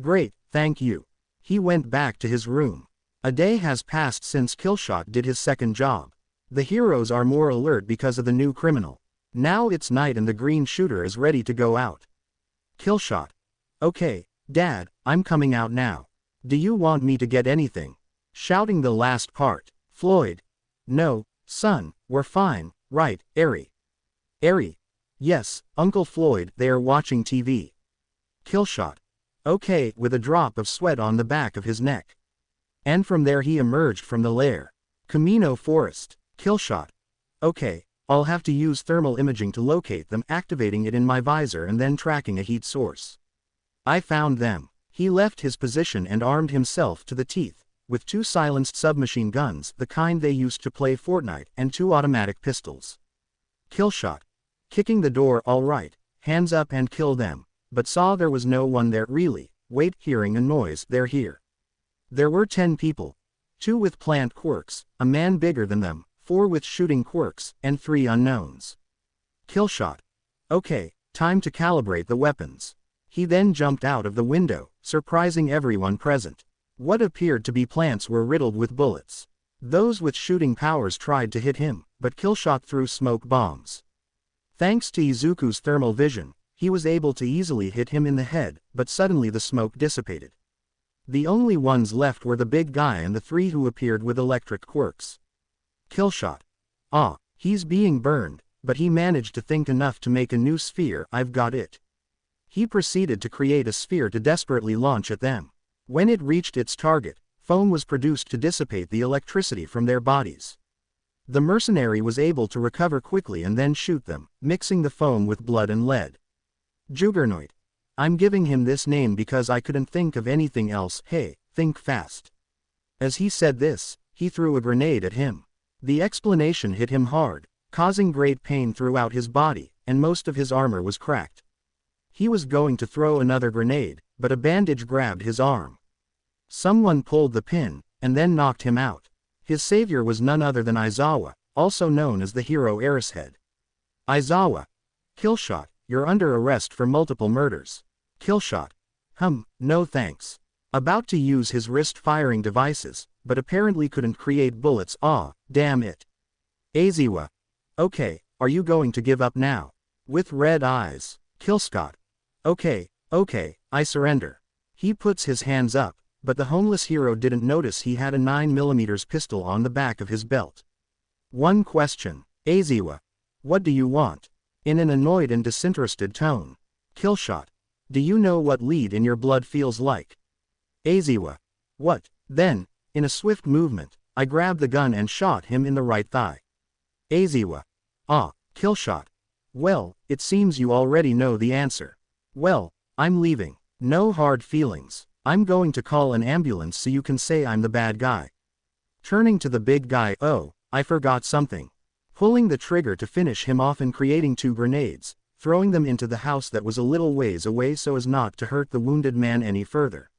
Great, thank you. He went back to his room. A day has passed since Killshot did his second job. The heroes are more alert because of the new criminal. Now it's night and the green shooter is ready to go out. Killshot. Okay, Dad, I'm coming out now. Do you want me to get anything? Shouting the last part. Floyd. No, son, we're fine, right, Eri? Eri. Yes, Uncle Floyd, they are watching TV. Killshot. Okay, with a drop of sweat on the back of his neck. And from there he emerged from the lair. Camino Forest. Killshot. Okay, I'll have to use thermal imaging to locate them, activating it in my visor and then tracking a heat source. I found them. He left his position and armed himself to the teeth, with 2 silenced submachine guns, the kind they used to play Fortnite, and 2 automatic pistols. Killshot. Kicking the door, all right, hands up and kill them, but saw there was no one there really. Wait, hearing a noise, they're here. There were 10 people. 2 with plant quirks, a man bigger than them, 4 with shooting quirks, and 3 unknowns. Killshot. Okay, time to calibrate the weapons. He then jumped out of the window, surprising everyone present. What appeared to be plants were riddled with bullets. Those with shooting powers tried to hit him, but Killshot threw smoke bombs. Thanks to Izuku's thermal vision, he was able to easily hit him in the head, but suddenly the smoke dissipated. The only ones left were the big guy and the 3 who appeared with electric quirks. Killshot. Ah, he's being burned, but he managed to think enough to make a new sphere. I've got it. He proceeded to create a sphere to desperately launch at them. When it reached its target, foam was produced to dissipate the electricity from their bodies. The mercenary was able to recover quickly and then shoot them, mixing the foam with blood and lead. Juggernaut. I'm giving him this name because I couldn't think of anything else. Hey, think fast. As he said this, he threw a grenade at him. The explanation hit him hard, causing great pain throughout his body, and most of his armor was cracked. He was going to throw another grenade, but a bandage grabbed his arm. Someone pulled the pin, and then knocked him out. His savior was none other than Aizawa, also known as the hero Erishead. Aizawa. Killshot, you're under arrest for multiple murders. Killshot. No thanks. About to use his wrist-firing devices, but apparently couldn't create bullets. Ah, damn it. Aizawa. Okay, are you going to give up now? With red eyes. Killshot. Okay, I surrender. He puts his hands up, but the homeless hero didn't notice he had a 9mm pistol on the back of his belt. One question. Aizawa. What do you want? In an annoyed and disinterested tone. Killshot. Do you know what lead in your blood feels like? Aizawa. What? Then, in a swift movement, I grabbed the gun and shot him in the right thigh. Aizawa. Ah, Killshot. Well, it seems you already know the answer. Well, I'm leaving. No hard feelings. I'm going to call an ambulance so you can say I'm the bad guy. Turning to the big guy. Oh, I forgot something. Pulling the trigger to finish him off and creating 2 grenades, throwing them into the house that was a little ways away so as not to hurt the wounded man any further.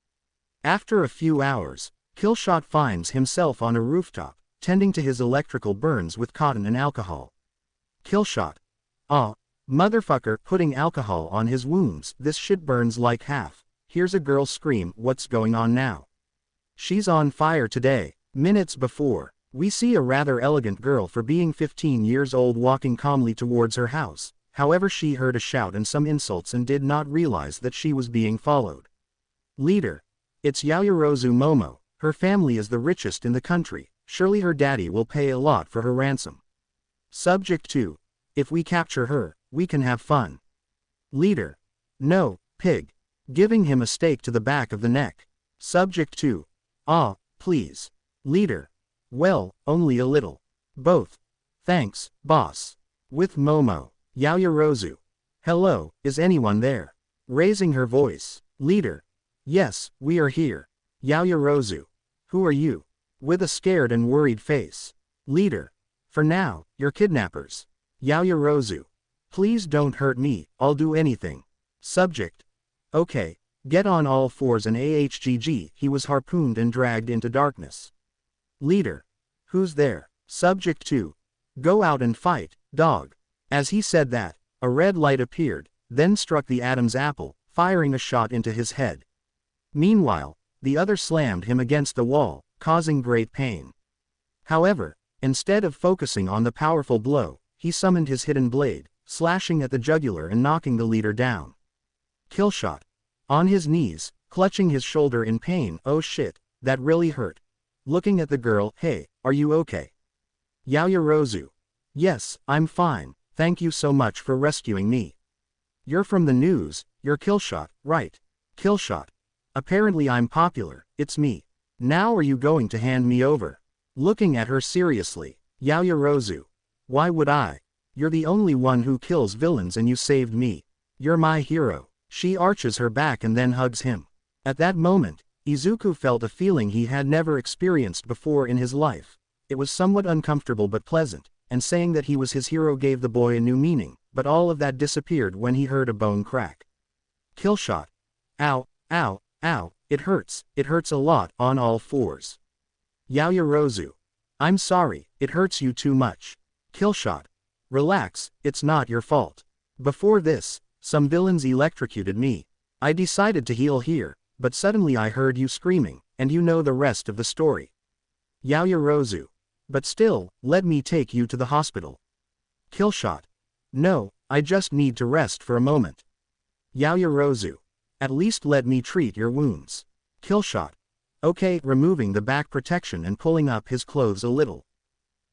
After a few hours, Killshot finds himself on a rooftop, tending to his electrical burns with cotton and alcohol. Killshot. Ah, motherfucker, putting alcohol on his wounds. This shit burns like half. Here's a girl scream. What's going on now? She's on fire today. Minutes before, we see a rather elegant girl for being 15 years old walking calmly towards her house. However, she heard a shout and some insults and did not realize that she was being followed. Leader. It's Yaoyorozu Momo. Her family is the richest in the country. Surely her daddy will pay a lot for her ransom. Subject 2. If we capture her, we can have fun. Leader. No, pig. Giving him a stake to the back of the neck. Subject 2. Ah, please. Leader. Well, only a little. Both. Thanks, boss. With Momo. Yaoyorozu. Hello, is anyone there? Raising her voice. Leader. Yes, we are here. Yaoyorozu. Who are you? With a scared and worried face. Leader. For now, you're kidnappers. Yaoyorozu. Please don't hurt me, I'll do anything. Subject. Okay, get on all fours and ahgg. He was harpooned and dragged into darkness. Leader. Who's there? Subject 2. Go out and fight, dog. As he said that, a red light appeared, then struck the Adam's apple, firing a shot into his head. Meanwhile, the other slammed him against the wall, causing great pain. However, instead of focusing on the powerful blow, he summoned his hidden blade, slashing at the jugular and knocking the leader down. Killshot. On his knees, clutching his shoulder in pain. Oh shit, that really hurt. Looking at the girl. Hey, are you okay? Yaoyorozu. Yes, I'm fine, thank you so much for rescuing me. You're from the news, you're Killshot, right? Killshot. Apparently I'm popular, it's me. Now are you going to hand me over? Looking at her seriously. Yaoyorozu. Why would I? You're the only one who kills villains and you saved me. You're my hero. She arches her back and then hugs him. At that moment, Izuku felt a feeling he had never experienced before in his life. It was somewhat uncomfortable but pleasant, and saying that he was his hero gave the boy a new meaning, but all of that disappeared when he heard a bone crack. Killshot. Ow, ow, ow, it hurts a lot, on all fours. Yaoyorozu. I'm sorry, it hurts you too much. Killshot. Relax, it's not your fault. Before this, some villains electrocuted me. I decided to heal here, but suddenly I heard you screaming, and you know the rest of the story. Yaoyorozu. But still, let me take you to the hospital. Killshot. No, I just need to rest for a moment. Yaoyorozu. At least let me treat your wounds. Killshot. Okay, removing the back protection and pulling up his clothes a little.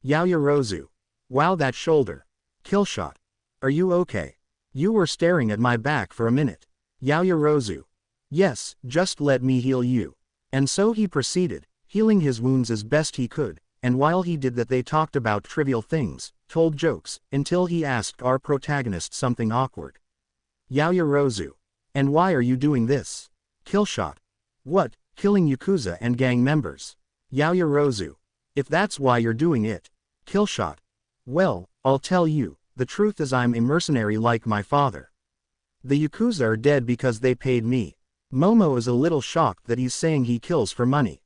Yaoyorozu. Wow, that shoulder. Killshot. Are you okay? You were staring at my back for a minute. Yaoyorozu. Yes, just let me heal you. And so he proceeded, healing his wounds as best he could, and while he did that they talked about trivial things, told jokes, until he asked our protagonist something awkward. Yaoyorozu. And why are you doing this? Killshot. What, killing Yakuza and gang members? Yaoyorozu. If that's why you're doing it. Killshot. Well, I'll tell you, the truth is I'm a mercenary like my father. The Yakuza are dead because they paid me. Momo is a little shocked that he's saying he kills for money.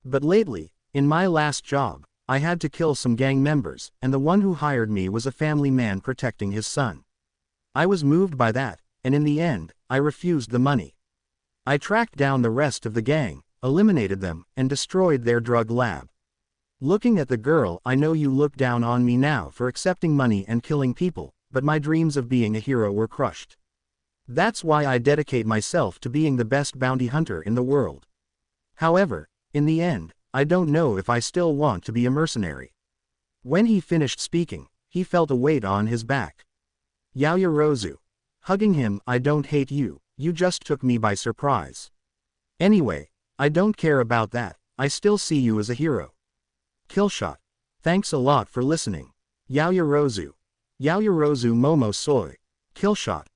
But lately, in my last job, I had to kill some gang members, and the one who hired me was a family man protecting his son. I was moved by that, and in the end, I refused the money. I tracked down the rest of the gang, eliminated them, and destroyed their drug lab. Looking at the girl, I know you look down on me now for accepting money and killing people, but my dreams of being a hero were crushed. That's why I dedicate myself to being the best bounty hunter in the world. However, in the end, I don't know if I still want to be a mercenary. When he finished speaking, he felt a weight on his back. Yaoyorozu. Hugging him. I don't hate you, you just took me by surprise. Anyway, I don't care about that, I still see you as a hero. Killshot. Thanks a lot for listening. Yaoyorozu. Yaoyorozu Momo Soy. Killshot.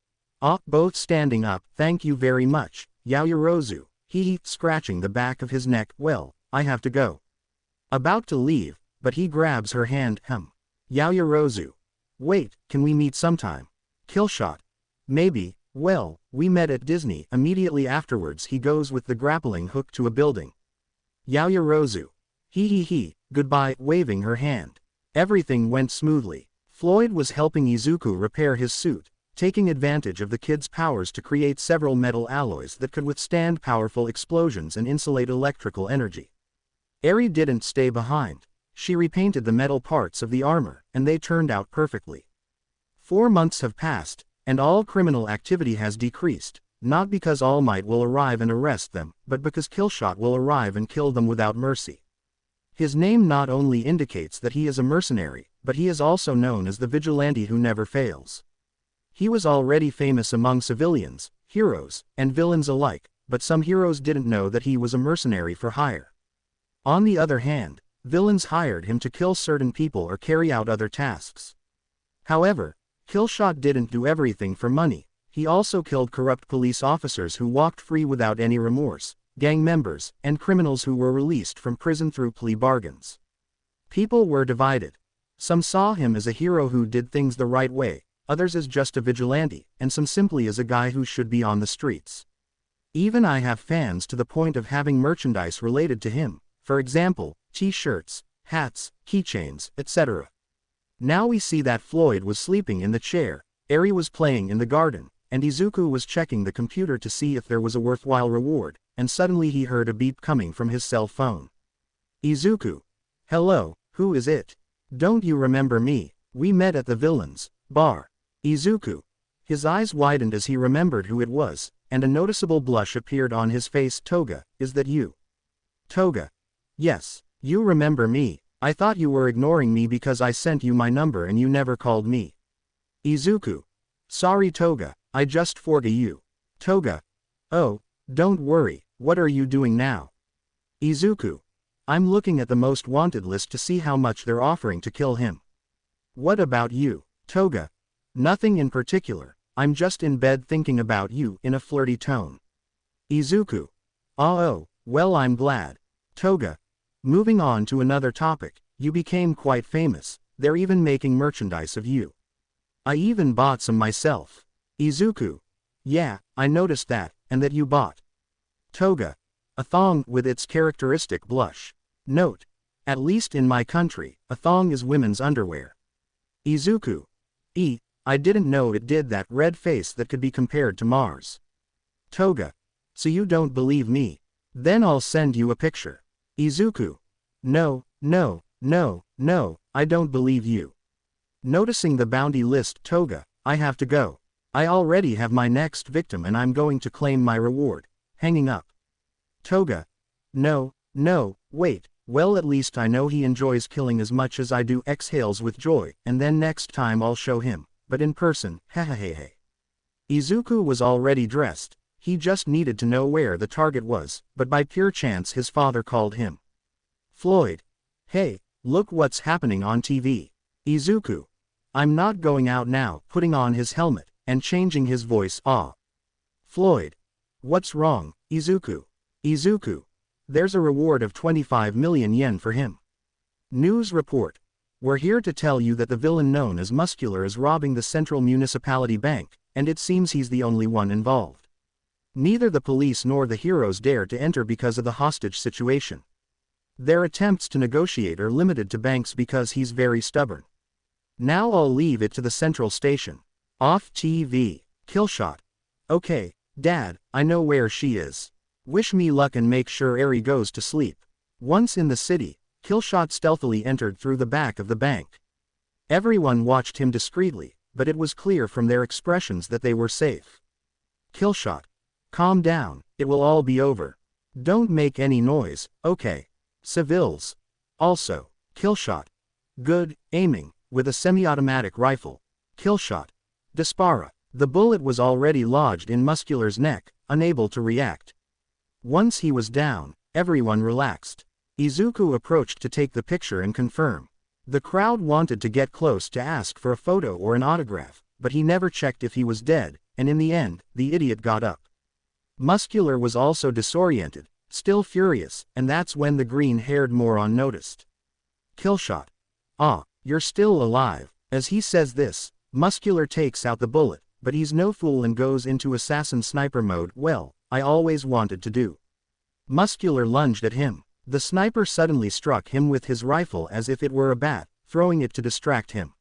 Ah, both standing up. Thank you very much, Yaoyorozu. He scratching the back of his neck. Well, I have to go. About to leave, but he grabs her hand. Yaoyorozu. Wait, can we meet sometime? Killshot. Maybe. Well, we met at Disney. Immediately afterwards he goes with the grappling hook to a building. Yaoyorozu. Goodbye, waving her hand. Everything went smoothly. Floyd was helping Izuku repair his suit, taking advantage of the kid's powers to create several metal alloys that could withstand powerful explosions and insulate electrical energy. Eri didn't stay behind. She repainted the metal parts of the armor, and they turned out perfectly. 4 months have passed, and all criminal activity has decreased, not because All Might will arrive and arrest them, but because Killshot will arrive and kill them without mercy. His name not only indicates that he is a mercenary, but he is also known as the vigilante who never fails. He was already famous among civilians, heroes, and villains alike, but some heroes didn't know that he was a mercenary for hire. On the other hand, villains hired him to kill certain people or carry out other tasks. However, Killshot didn't do everything for money, He also killed corrupt police officers who walked free without any remorse, gang members, and criminals who were released from prison through plea bargains. People were divided. Some saw him as a hero who did things the right way, others as just a vigilante, and some simply as a guy who should be on the streets. Even I have fans to the point of having merchandise related to him, for example, t-shirts, hats, keychains, etc. Now we see that Floyd was sleeping in the chair, Eri was playing in the garden, and Izuku was checking the computer to see if there was a worthwhile reward, and suddenly he heard a beep coming from his cell phone. Izuku. Hello, who is it? Don't you remember me? We met at the villain's bar. Izuku. His eyes widened as he remembered who it was, and a noticeable blush appeared on his face. Toga, is that you? Toga. Yes, you remember me. I thought you were ignoring me because I sent you my number and you never called me. Izuku. Sorry Toga, I just forgot you. Toga. Oh, don't worry, what are you doing now? Izuku. I'm looking at the most wanted list to see how much they're offering to kill him. What about you? Toga. Nothing in particular, I'm just in bed thinking about you in a flirty tone. Izuku. Oh, well I'm glad. Toga. Moving on to another topic, you became quite famous, they're even making merchandise of you. I even bought some myself. Izuku. Yeah, I noticed that, and that you bought. Toga. A thong with its characteristic blush. Note. At least in my country, a thong is women's underwear. Izuku. I didn't know it did that. Red face that could be compared to Mars. Toga. So you don't believe me? Then I'll send you a picture. Izuku. No, I don't believe you. Noticing the bounty list. Toga, I have to go. I already have my next victim and I'm going to claim my reward. Hanging up. Toga. No, wait, well at least I know he enjoys killing as much as I do. Exhales with joy, and then next time I'll show him, but in person, hehehehe. Izuku was already dressed, he just needed to know where the target was, but by pure chance his father called him. Floyd. Hey, look what's happening on TV. Izuku. I'm not going out now. Putting on his helmet, and changing his voice. Floyd. What's wrong, Izuku? Izuku. There's a reward of 25 million yen for him. News report. We're here to tell you that the villain known as Muscular is robbing the Central Municipality Bank, and it seems he's the only one involved. Neither the police nor the heroes dare to enter because of the hostage situation. Their attempts to negotiate are limited to Banks because he's very stubborn. Now I'll leave it to the central station. Off TV. Killshot. Okay, Dad, I know where she is. Wish me luck and make sure Eri goes to sleep. Once in the city, Killshot stealthily entered through the back of the bank. Everyone watched him discreetly, but it was clear from their expressions that they were safe. Killshot. Calm down, it will all be over. Don't make any noise, okay? Civils. Also, Killshot. Good, aiming, with a semi-automatic rifle. Killshot. Dispara. The bullet was already lodged in Muscular's neck, unable to react. Once he was down, everyone relaxed. Izuku approached to take the picture and confirm. The crowd wanted to get close to ask for a photo or an autograph, but he never checked if he was dead, and in the end, the idiot got up. Muscular was also disoriented, still furious, and that's when the green-haired moron noticed. Killshot. You're still alive. As he says this, Muscular takes out the bullet, but he's no fool and goes into assassin sniper mode. Well, I always wanted to do. Muscular lunged at him. The sniper suddenly struck him with his rifle as if it were a bat, throwing it to distract him.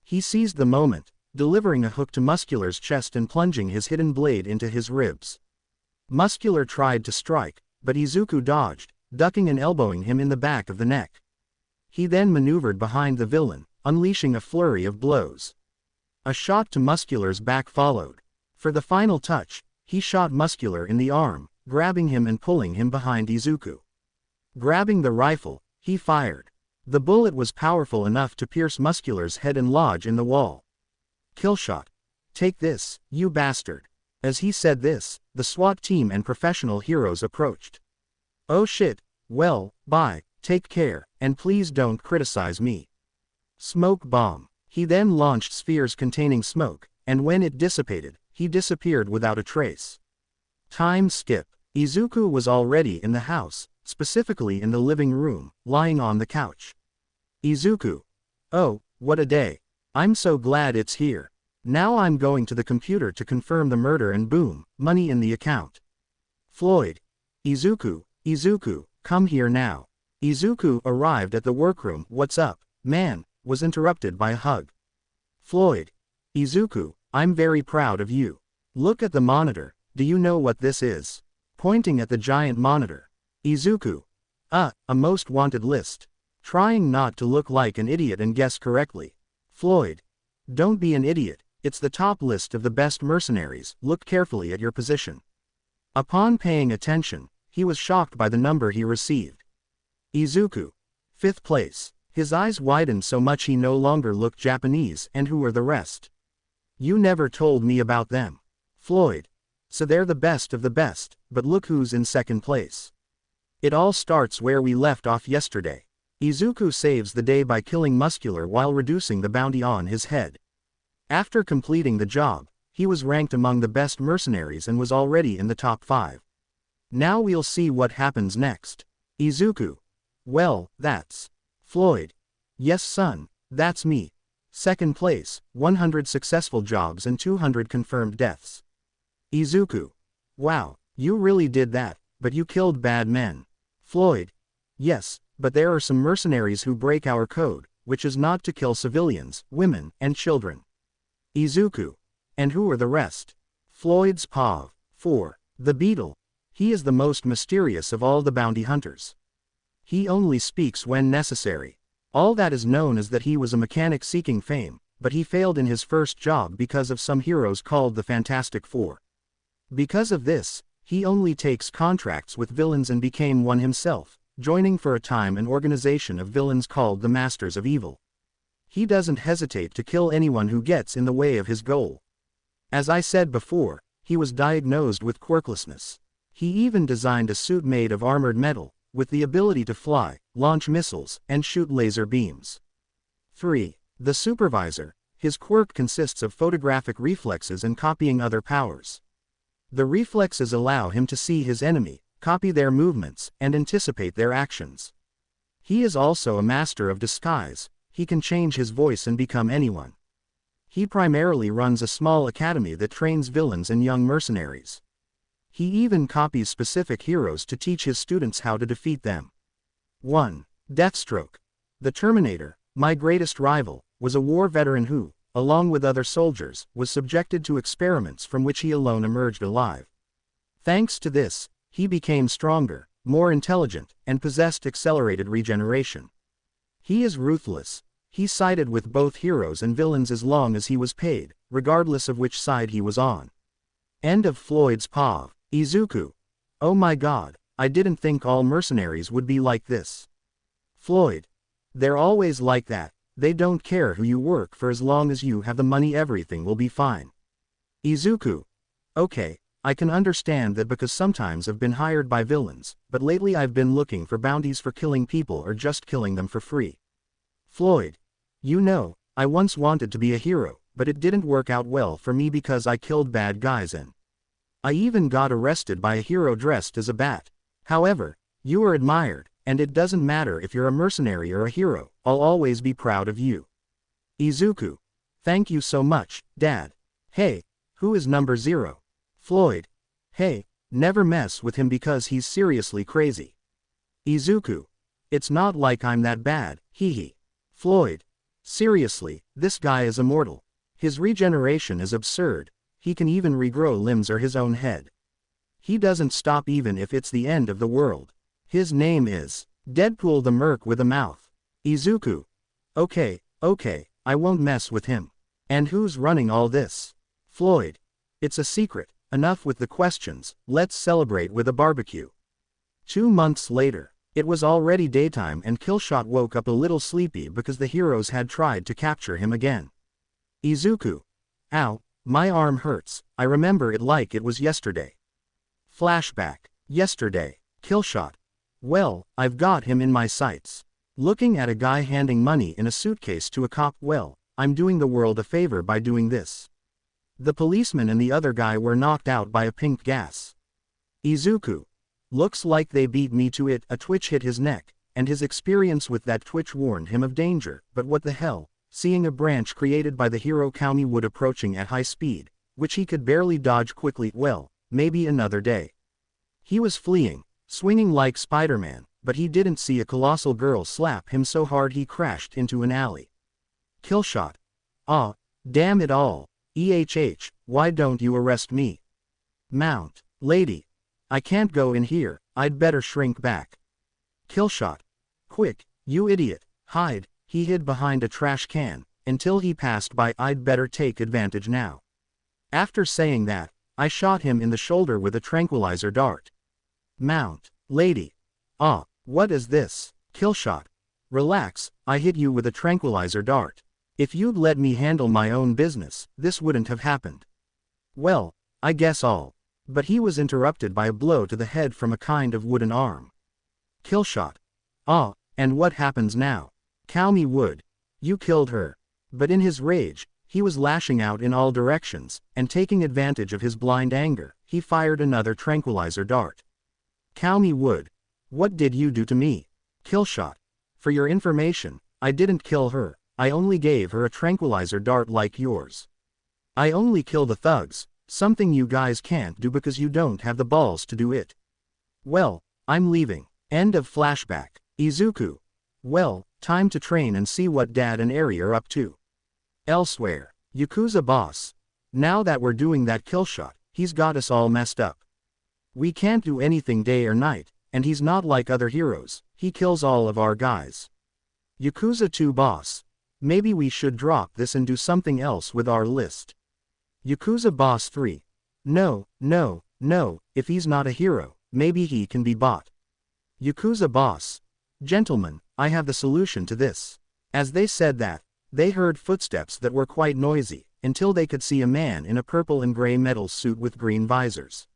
He seized the moment, delivering a hook to Muscular's chest and plunging his hidden blade into his ribs. Muscular tried to strike, but Izuku dodged, ducking and elbowing him in the back of the neck. He then maneuvered behind the villain, unleashing a flurry of blows. A shot to Muscular's back followed. For the final touch, he shot Muscular in the arm, grabbing him and pulling him behind Izuku. Grabbing the rifle, he fired. The bullet was powerful enough to pierce Muscular's head and lodge in the wall. Killshot. Take this, you bastard. As he said this, the SWAT team and professional heroes approached. Oh shit, well, bye, take care, and please don't criticize me. Smoke bomb. He then launched spheres containing smoke, and when it dissipated, he disappeared without a trace. Time skip. Izuku was already in the house, specifically in the living room, lying on the couch. Izuku. Oh, what a day. I'm so glad it's here. Now I'm going to the computer to confirm the murder and boom, money in the account. Floyd. Izuku, Izuku, come here now. Izuku arrived at the workroom. What's up, man? Was interrupted by a hug. Floyd. Izuku, I'm very proud of you. Look at the monitor, do you know what this is? Pointing at the giant monitor. Izuku. A most wanted list. Trying not to look like an idiot and guess correctly. Floyd. Don't be an idiot, it's the top list of the best mercenaries, look carefully at your position. Upon paying attention, he was shocked by the number he received. Izuku. 5th place. His eyes widened so much he no longer looked Japanese. And who are the rest? You never told me about them. Floyd. So they're the best of the best, but look who's in 2nd place. It all starts where we left off yesterday. Izuku saves the day by killing Muscular while reducing the bounty on his head. After completing the job, he was ranked among the best mercenaries and was already in the top 5. Now we'll see what happens next. Izuku. Well, that's Floyd. Yes son, that's me. 2nd place, 100 successful jobs and 200 confirmed deaths. Izuku. Wow, you really did that, but you killed bad men. Floyd. Yes, but there are some mercenaries who break our code, which is not to kill civilians, women, and children. Izuku. And who are the rest? Floyd's Pav. 4. The Beetle. He is the most mysterious of all the bounty hunters. He only speaks when necessary. All that is known is that he was a mechanic seeking fame, but he failed in his first job because of some heroes called the Fantastic Four. Because of this, he only takes contracts with villains and became one himself, joining for a time an organization of villains called the Masters of Evil. He doesn't hesitate to kill anyone who gets in the way of his goal. As I said before, he was diagnosed with quirklessness. He even designed a suit made of armored metal, with the ability to fly, launch missiles, and shoot laser beams. 3. The Supervisor. His quirk consists of photographic reflexes and copying other powers. The reflexes allow him to see his enemy, copy their movements, and anticipate their actions. He is also a master of disguise. He can change his voice and become anyone. He primarily runs a small academy that trains villains and young mercenaries. He even copies specific heroes to teach his students how to defeat them. 1. Deathstroke. The Terminator, my greatest rival, was a war veteran who, along with other soldiers, was subjected to experiments from which he alone emerged alive. Thanks to this, he became stronger, more intelligent, and possessed accelerated regeneration. He is ruthless. He sided with both heroes and villains as long as he was paid, regardless of which side he was on. End of Floyd's Pav. Izuku. Oh my god, I didn't think all mercenaries would be like this. Floyd. They're always like that, they don't care who you work for as long as you have the money, everything will be fine. Izuku. Okay, I can understand that because sometimes I've been hired by villains, but lately I've been looking for bounties for killing people or just killing them for free. Floyd. You know, I once wanted to be a hero, but it didn't work out well for me because I killed bad guys and I even got arrested by a hero dressed as a bat. However, you are admired, and it doesn't matter if you're a mercenary or a hero, I'll always be proud of you. Izuku. Thank you so much, Dad. Hey, who is number 0? Floyd. Hey, never mess with him because he's seriously crazy. Izuku. It's not like I'm that bad, hee. Floyd. Seriously, this guy is immortal. His regeneration is absurd. He can even regrow limbs or his own head. He doesn't stop even if it's the end of the world. His name is Deadpool the Merc with a mouth. Izuku. Okay, I won't mess with him. And who's running all this? Floyd. It's a secret. Enough with the questions, let's celebrate with a barbecue. 2 months later. It was already daytime and Killshot woke up a little sleepy because the heroes had tried to capture him again. Izuku. Ow, my arm hurts, I remember it like it was yesterday. Flashback. Yesterday. Killshot. Well, I've got him in my sights. Looking at a guy handing money in a suitcase to a cop. Well, I'm doing the world a favor by doing this. The policeman and the other guy were knocked out by a pink gas. Izuku. Looks like they beat me to it. A twitch hit his neck, and his experience with that twitch warned him of danger. But what the hell? Seeing a branch created by the hero Kami Wood approaching at high speed, which he could barely dodge quickly, well, maybe another day. He was fleeing, swinging like Spider-Man, but he didn't see a colossal girl slap him so hard he crashed into an alley. Killshot. Ah, damn it all. Why don't you arrest me? Mount. Lady. I can't go in here, I'd better shrink back. Killshot. Quick, you idiot, hide. He hid behind a trash can, until he passed by. I'd better take advantage now. After saying that, I shot him in the shoulder with a tranquilizer dart. Mount. Lady. Ah, what is this? Killshot. Relax, I hit you with a tranquilizer dart. If you'd let me handle my own business, this wouldn't have happened. Well, I guess all. But he was interrupted by a blow to the head from a kind of wooden arm. Killshot. Ah, and what happens now? Kami Wood. You killed her. But in his rage, he was lashing out in all directions, and taking advantage of his blind anger, he fired another tranquilizer dart. Kami Wood. What did you do to me? Killshot. For your information, I didn't kill her, I only gave her a tranquilizer dart like yours. I only kill the thugs, something you guys can't do because you don't have the balls to do it. Well, I'm leaving. End of flashback. Izuku. Well, time to train and see what Dad and Eri are up to. Elsewhere. Yakuza boss. Now that we're doing that Killshot, he's got us all messed up. We can't do anything day or night, and he's not like other heroes, he kills all of our guys. Yakuza 2 boss. Maybe we should drop this and do something else with our list. Yakuza boss 3. No, if he's not a hero, maybe he can be bought. Yakuza boss. Gentlemen, I have the solution to this. As they said that, they heard footsteps that were quite noisy, until they could see a man in a purple and gray metal suit with green visors.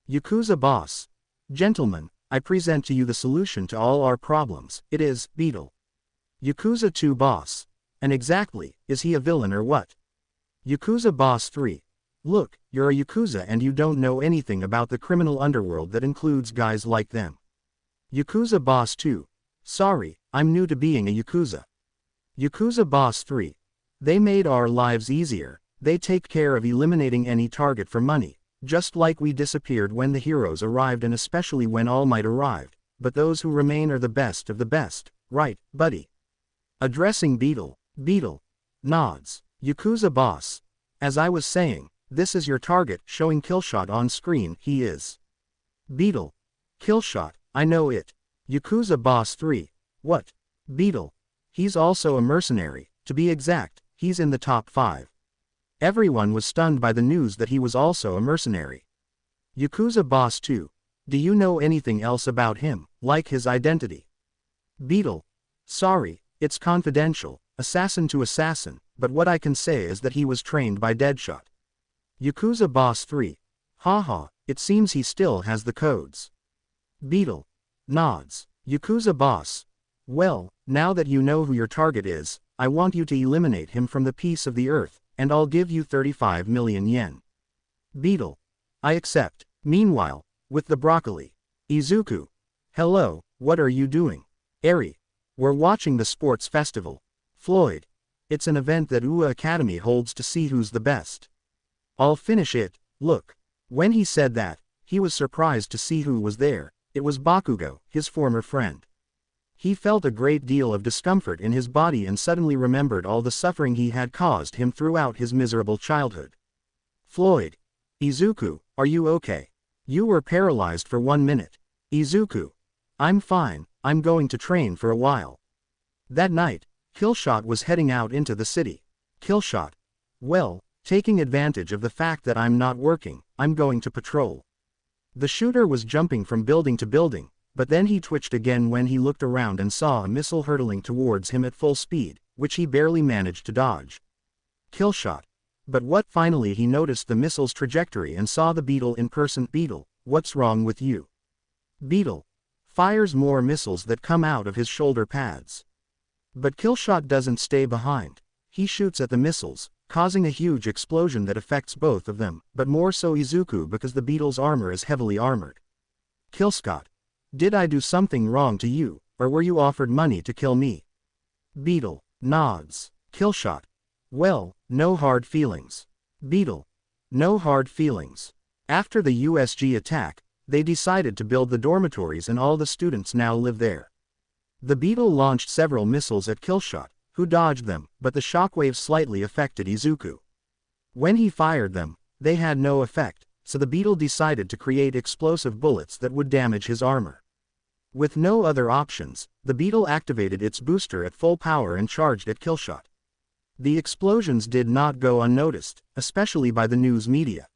Yakuza boss. Gentlemen, I present to you the solution to all our problems. It is Beetle. Yakuza 2 boss. And exactly, is he a villain or what? Yakuza boss 3. Look, you're a Yakuza and you don't know anything about the criminal underworld that includes guys like them. Yakuza boss 2. Sorry, I'm new to being a Yakuza. Yakuza boss 3. They made our lives easier, they take care of eliminating any target for money, just like we disappeared when the heroes arrived and especially when All Might arrived, but those who remain are the best of the best, right, buddy? Addressing Beetle. Beetle. Nods. Yakuza boss. As I was saying, this is your target, showing Killshot on screen. He is. Beetle. Killshot, I know it. Yakuza boss 3. What? Beetle. He's also a mercenary, to be exact, he's in the top 5. Everyone was stunned by the news that he was also a mercenary. Yakuza boss 2. Do you know anything else about him, like his identity? Beetle. Sorry, it's confidential, assassin to assassin, but what I can say is that he was trained by Deadshot. Yakuza boss 3. Haha, it seems he still has the codes. Beetle. Nods. Yakuza boss. Well, now that you know who your target is, I want you to eliminate him from the piece of the earth, and I'll give you 35 million yen. Beetle. I accept. Meanwhile, with the broccoli. Izuku. Hello, what are you doing? Eri. We're watching the sports festival. Floyd. It's an event that UA Academy holds to see who's the best. I'll finish it. Look. When he said that, he was surprised to see who was there. It was Bakugo, his former friend. He felt a great deal of discomfort in his body and suddenly remembered all the suffering he had caused him throughout his miserable childhood. Floyd. Izuku, are you okay? You were paralyzed for 1 minute. Izuku. I'm fine, I'm going to train for a while. That night, Killshot was heading out into the city. Killshot. Well, taking advantage of the fact that I'm not working, I'm going to patrol. The shooter was jumping from building to building, but then he twitched again when he looked around and saw a missile hurtling towards him at full speed, which he barely managed to dodge. Killshot. But what finally he noticed the missile's trajectory and saw the Beetle in person. Beetle, what's wrong with you? Beetle. Fires more missiles that come out of his shoulder pads. But Killshot doesn't stay behind. He shoots at the missiles, causing a huge explosion that affects both of them, but more so Izuku because the beetle's armor is heavily armored. Killshot. Did I do something wrong to you, or were you offered money to kill me? Beetle. Nods. Killshot. Well, no hard feelings. Beetle. No hard feelings. After the USG attack, they decided to build the dormitories and all the students now live there. The beetle launched several missiles at Killshot, who dodged them, but the shockwaves slightly affected Izuku. When he fired them, they had no effect, so the beetle decided to create explosive bullets that would damage his armor. With no other options, the beetle activated its booster at full power and charged at Killshot. The explosions did not go unnoticed, especially by the news media.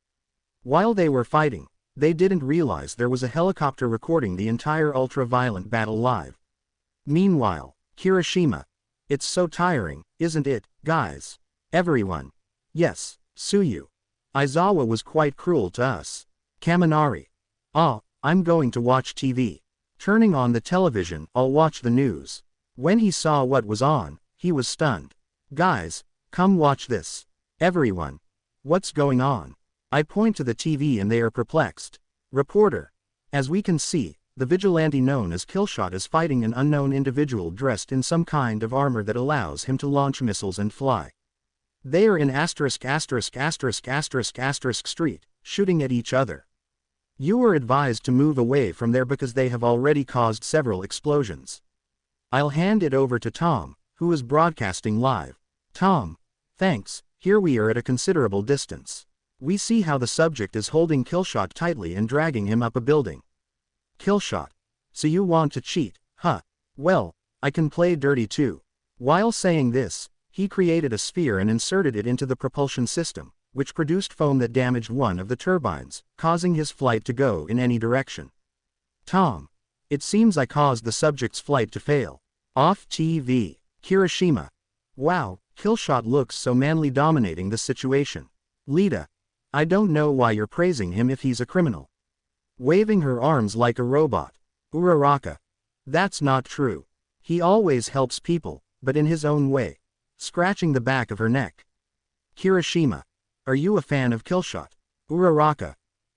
While they were fighting, they didn't realize there was a helicopter recording the entire ultra-violent battle live. Meanwhile, Kirishima. It's so tiring, isn't it, guys? Everyone. Yes, Tsuyu. Aizawa was quite cruel to us. Kaminari. I'm going to watch TV. Turning on the television, I'll watch the news. When he saw what was on, he was stunned. Guys, come watch this. Everyone. What's going on? I point to the TV and they are perplexed. Reporter. As we can see, the vigilante known as Killshot is fighting an unknown individual dressed in some kind of armor that allows him to launch missiles and fly. They are in ******* street, shooting at each other. You are advised to move away from there because they have already caused several explosions. I'll hand it over to Tom, who is broadcasting live. Tom. Thanks, here we are at a considerable distance. We see how the subject is holding Killshot tightly and dragging him up a building. Killshot. So you want to cheat, huh? Well, I can play dirty too. While saying this, he created a sphere and inserted it into the propulsion system, which produced foam that damaged one of the turbines, causing his flight to go in any direction. Tom. It seems I caused the subject's flight to fail. Off TV. Kirishima. Wow, Killshot looks so manly, dominating the situation. Lita. I don't know why you're praising him if he's a criminal. Waving her arms like a robot. Uraraka. That's not true. He always helps people, but in his own way. Scratching the back of her neck. Kirishima. Are you a fan of Killshot? Uraraka.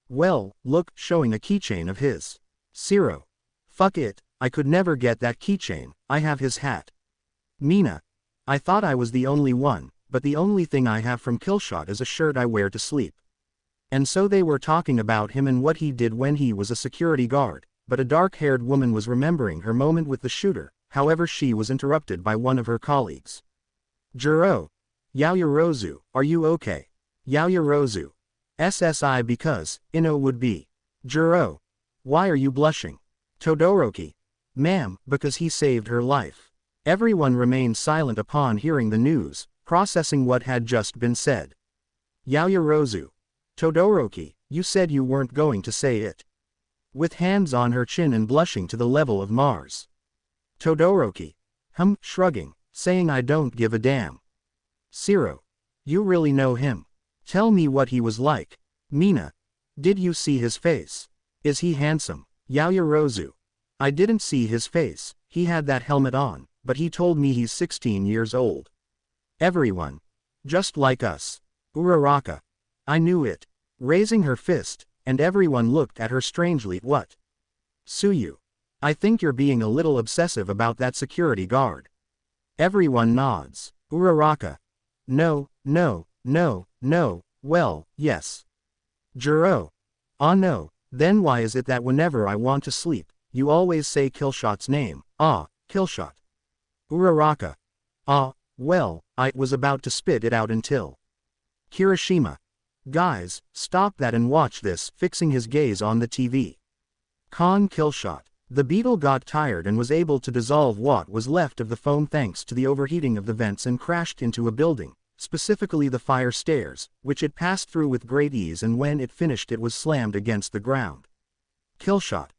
Well, look, showing a keychain of his. Zero. Fuck it, I could never get that keychain, I have his hat. Mina. I thought I was the only one, but the only thing I have from Killshot is a shirt I wear to sleep. And so they were talking about him and what he did when he was a security guard, but a dark-haired woman was remembering her moment with the shooter, however she was interrupted by one of her colleagues. Juro. Yaoyorozu, are you okay? Yaoyorozu. SSI because, Ino would be. Juro. Why are you blushing? Todoroki. Ma'am, because he saved her life. Everyone remained silent upon hearing the news, processing what had just been said. Yaoyorozu. Todoroki, you said you weren't going to say it. With hands on her chin and blushing to the level of Mars. Todoroki. Shrugging, saying I don't give a damn. Zero. You really know him. Tell me what he was like. Mina. Did you see his face? Is he handsome? Yaoyorozu. I didn't see his face, he had that helmet on, but he told me he's 16 years old. Everyone. Just like us. Uraraka. I knew it. Raising her fist, and everyone looked at her strangely. What? Tsuyu. I think you're being a little obsessive about that security guard. Everyone nods. Uraraka. No, well, yes. Juro. Ah no, then why is it that whenever I want to sleep, you always say Killshot's name? Killshot. Uraraka. Well, I was about to spit it out until. Kirishima. Guys, stop that and watch this, fixing his gaze on the TV. Killshot. The beetle got tired and was able to dissolve what was left of the foam thanks to the overheating of the vents and crashed into a building, specifically the fire stairs, which it passed through with great ease, and when it finished it was slammed against the ground. Killshot.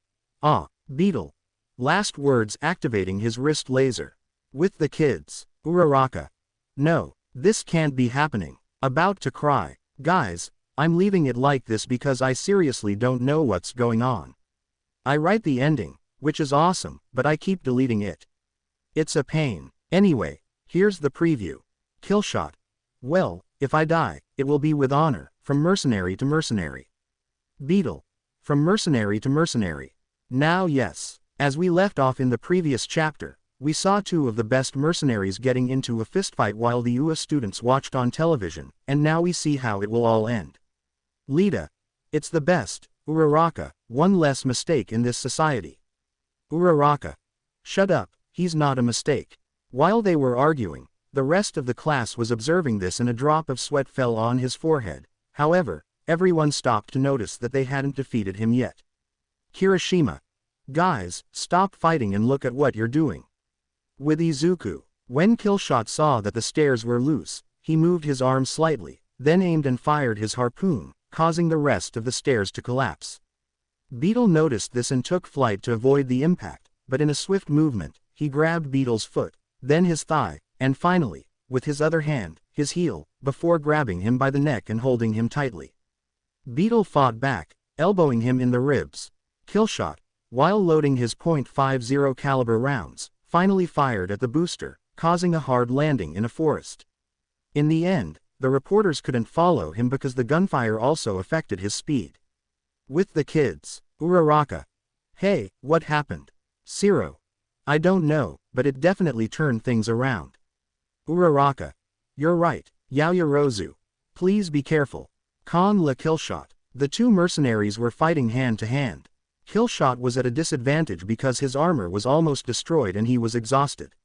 Beetle. Last words activating his wrist laser. With the kids. Uraraka. No, this can't be happening. About to cry. Guys, I'm leaving it like this because I seriously don't know what's going on. I write the ending, which is awesome, but I keep deleting it. It's a pain. Anyway, here's the preview. Killshot. Well, If I die, it will be with honor, from mercenary to mercenary. Beetle. From mercenary to mercenary. Now yes. As we left off in the previous chapter, we saw two of the best mercenaries getting into a fistfight while the UA students watched on television, and now we see how it will all end. Lita. It's the best. Uraraka, one less mistake in this society. Uraraka. Shut up, he's not a mistake. While they were arguing, the rest of the class was observing this and a drop of sweat fell on his forehead. However, everyone stopped to notice that they hadn't defeated him yet. Kirishima. Guys, stop fighting and look at what you're doing. With Izuku. When Killshot saw that the stairs were loose, he moved his arm slightly, then aimed and fired his harpoon, causing the rest of the stairs to collapse. Beetle noticed this and took flight to avoid the impact, but in a swift movement, he grabbed Beetle's foot, then his thigh, and finally, with his other hand, his heel, before grabbing him by the neck and holding him tightly. Beetle fought back, elbowing him in the ribs. Killshot, while loading his .50 caliber rounds, finally fired at the booster, causing a hard landing in a forest. In the end, the reporters couldn't follow him because the gunfire also affected his speed. With the kids. Uraraka. Hey, what happened? Zero. I don't know, but it definitely turned things around. Uraraka. You're right, Yaoyorozu. Please be careful. Con la Killshot. The two mercenaries were fighting hand to hand. Killshot was at a disadvantage because his armor was almost destroyed and he was exhausted.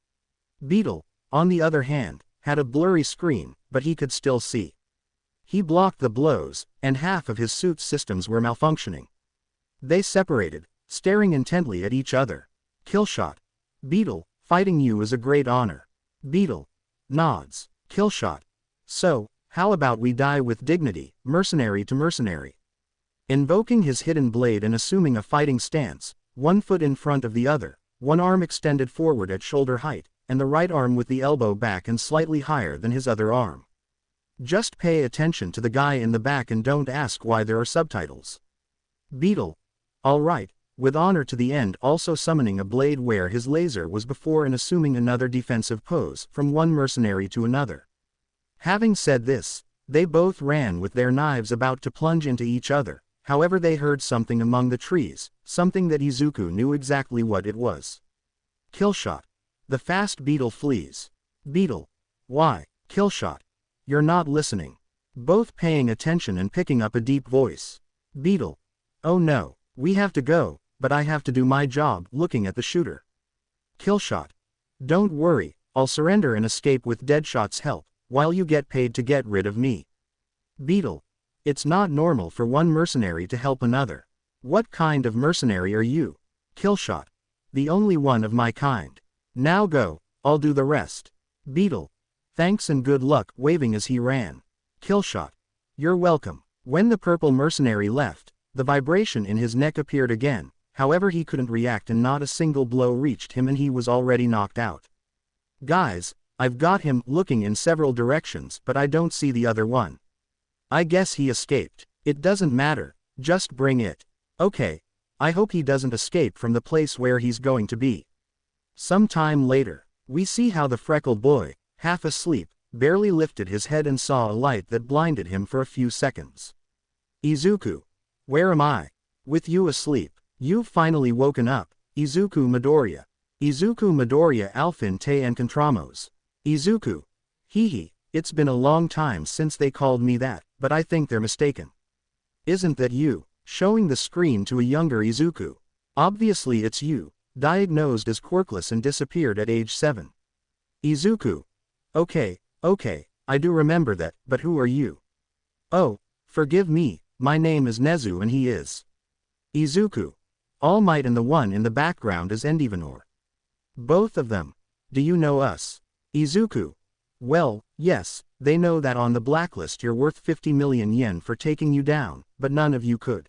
Beetle, on the other hand, had a blurry screen, but he could still see. He blocked the blows, and half of his suit's systems were malfunctioning. They separated, staring intently at each other. Killshot. Beetle, fighting you is a great honor. Beetle. Nods. Killshot. So, how about we die with dignity, mercenary to mercenary? Invoking his hidden blade and assuming a fighting stance, one foot in front of the other, one arm extended forward at shoulder height, and the right arm with the elbow back and slightly higher than his other arm. Just pay attention to the guy in the back and don't ask why there are subtitles. Beetle. Alright, with honor to the end, also summoning a blade where his laser was before and assuming another defensive pose from one mercenary to another. Having said this, they both ran with their knives about to plunge into each other. However, they heard something among the trees, something that Izuku knew exactly what it was. Killshot. The fast Beetle flees. Beetle. Why, Killshot? You're not listening. Both paying attention and picking up a deep voice. Beetle. Oh no, we have to go, but I have to do my job, looking at the shooter. Killshot. Don't worry, I'll surrender and escape with Deadshot's help, while you get paid to get rid of me. Beetle. It's not normal for one mercenary to help another. What kind of mercenary are you? Killshot. The only one of my kind. Now go, I'll do the rest. Beetle. Thanks and good luck, waving as he ran. Killshot. You're welcome. When the purple mercenary left, the vibration in his neck appeared again, however he couldn't react and not a single blow reached him and he was already knocked out. Guys, I've got him, looking in several directions, but I don't see the other one. I guess he escaped. It doesn't matter, just bring it. Okay. I hope he doesn't escape from the place where he's going to be. Some time later, we see how the freckled boy, half asleep, barely lifted his head and saw a light that blinded him for a few seconds. Izuku. Where am I? With you asleep. You've finally woken up. Izuku Midoriya. Izuku Midoriya Alphin Te and Contramos. Izuku. Hehe, it's been a long time since they called me that, but I think they're mistaken. Isn't that you? Showing the screen to a younger Izuku. Obviously it's you, diagnosed as quirkless and disappeared at age 7. Izuku. Okay, I do remember that, but who are you? Oh, forgive me, my name is Nezu and he is. Izuku. All Might and the one in the background is Endivanor. Both of them. Do you know us? Izuku. Well, yes, they know that on the blacklist you're worth 50 million yen for taking you down, but none of you could.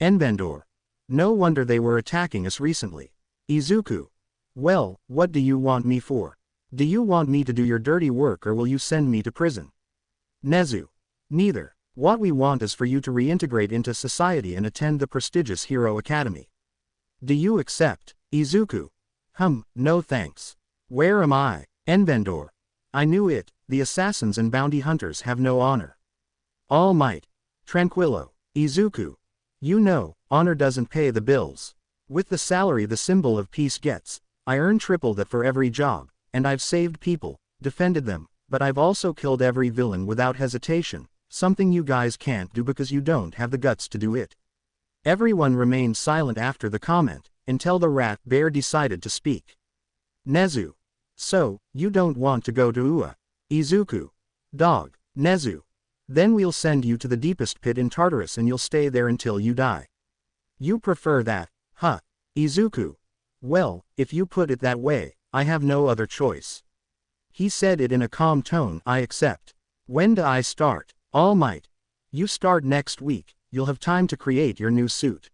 Enbendor. No wonder they were attacking us recently. Izuku. Well, what do you want me for? Do you want me to do your dirty work or will you send me to prison? Nezu. Neither. What we want is for you to reintegrate into society and attend the prestigious Hero Academy. Do you accept? Izuku. No thanks. Where am I? Enbendor. I knew it, the assassins and bounty hunters have no honor. All Might. Tranquillo. Izuku. You know, honor doesn't pay the bills. With the salary the symbol of peace gets, I earn triple that for every job, and I've saved people, defended them, but I've also killed every villain without hesitation, something you guys can't do because you don't have the guts to do it. Everyone remained silent after the comment, until the rat bear decided to speak. Nezu. So, you don't want to go to Ua. Izuku. Dog. Nezu. Then we'll send you to the deepest pit in Tartarus and you'll stay there until you die. You prefer that, huh? Izuku. Well, if you put it that way, I have no other choice. He said it in a calm tone. I accept. When do I start? All Might. You start next week, you'll have time to create your new suit.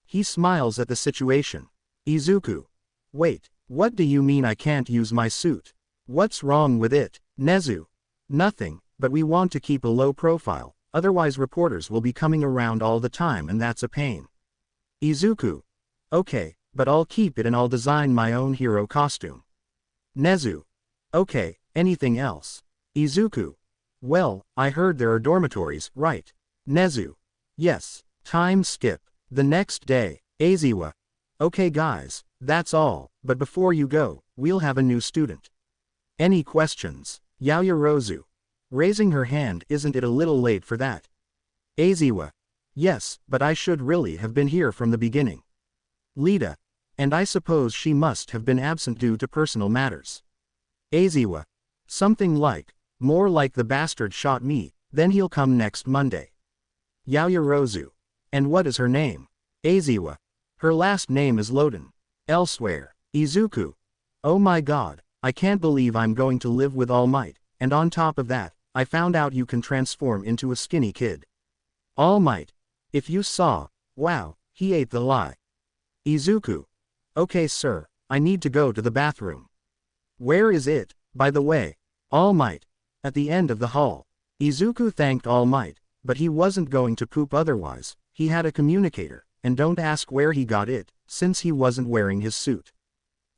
He smiles at the situation. Izuku. Wait, what do you mean I can't use my suit? What's wrong with it? Nezu. Nothing, but we want to keep a low profile, otherwise reporters will be coming around all the time and that's a pain. Izuku. Okay, but I'll keep it and I'll design my own hero costume. Nezu. Okay, anything else? Izuku. Well, I heard there are dormitories, right? Nezu. Yes. Time skip. The next day. Aizawa. Okay guys, that's all, but before you go, we'll have a new student. Any questions? Yaoyorozu. Raising her hand. Isn't it a little late for that? Aizawa. Yes, but I should really have been here from the beginning. Lita. And I suppose she must have been absent due to personal matters. Aizawa. Something like, more like the bastard shot me, then he'll come next Monday. Yaoyorozu. And what is her name? Aizawa. Her last name is Loden. Elsewhere. Izuku. Oh my god, I can't believe I'm going to live with All Might, and on top of that, I found out you can transform into a skinny kid. All Might. If you saw, wow, he ate the lie. Izuku. Okay sir, I need to go to the bathroom. Where is it, by the way? All Might. At the end of the hall. Izuku thanked All Might, but he wasn't going to poop otherwise, he had a communicator, and don't ask where he got it, since he wasn't wearing his suit.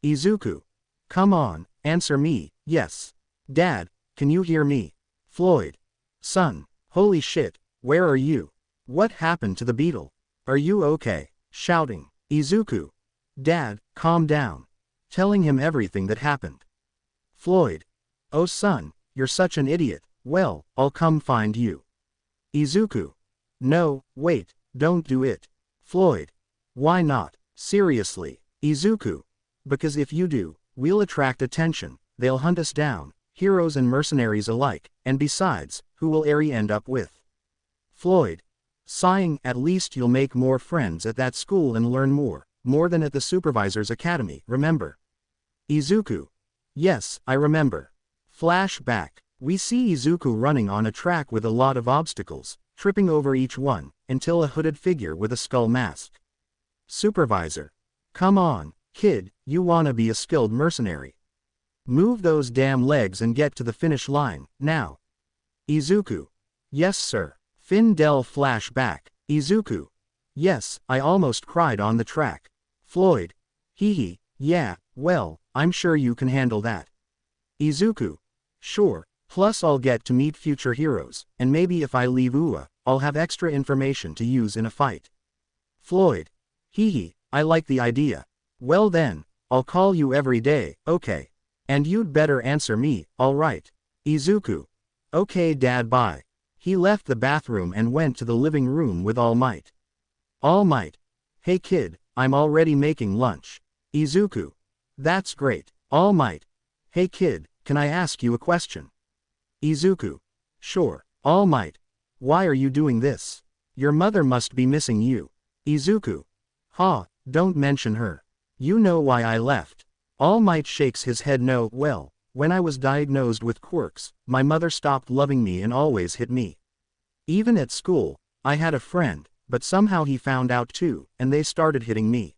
Izuku. Come on, answer me. Yes. Dad, can you hear me? Floyd. Son. Holy shit, where are you? What happened to the beetle? Are you okay? Shouting. Izuku. Dad, calm down. Telling him everything that happened. Floyd. Oh son, you're such an idiot. Well, I'll come find you. Izuku. No, wait, don't do it. Floyd. Why not? Seriously. Izuku. Because if you do, we'll attract attention, they'll hunt us down, heroes and mercenaries alike, and besides, who will Eri end up with? Floyd. Sighing. At least you'll make more friends at that school and learn more than at the supervisor's academy, remember? Izuku. Yes, I remember. Flashback. We see Izuku running on a track with a lot of obstacles, tripping over each one, until a hooded figure with a skull mask. Supervisor. Come on, kid, you wanna be a skilled mercenary. Move those damn legs and get to the finish line, now. Izuku. Yes sir. Findel flashback. Izuku. Yes, I almost cried on the track. Floyd. Hee, yeah, well, I'm sure you can handle that. Izuku. Sure, plus I'll get to meet future heroes, and maybe if I leave Ua, I'll have extra information to use in a fight. Floyd. Hee, I like the idea. Well then, I'll call you every day, okay? And you'd better answer me, alright? Izuku. Okay dad, bye. He left the bathroom and went to the living room with All Might. All Might. Hey kid, I'm already making lunch. Izuku. That's great. All Might. Hey kid, can I ask you a question? Izuku. Sure. All Might. Why are you doing this? Your mother must be missing you. Izuku. Ha, don't mention her. You know why I left. All Might shakes his head. No, well, when I was diagnosed with quirks, my mother stopped loving me and always hit me. Even at school, I had a friend, but somehow he found out too, and they started hitting me.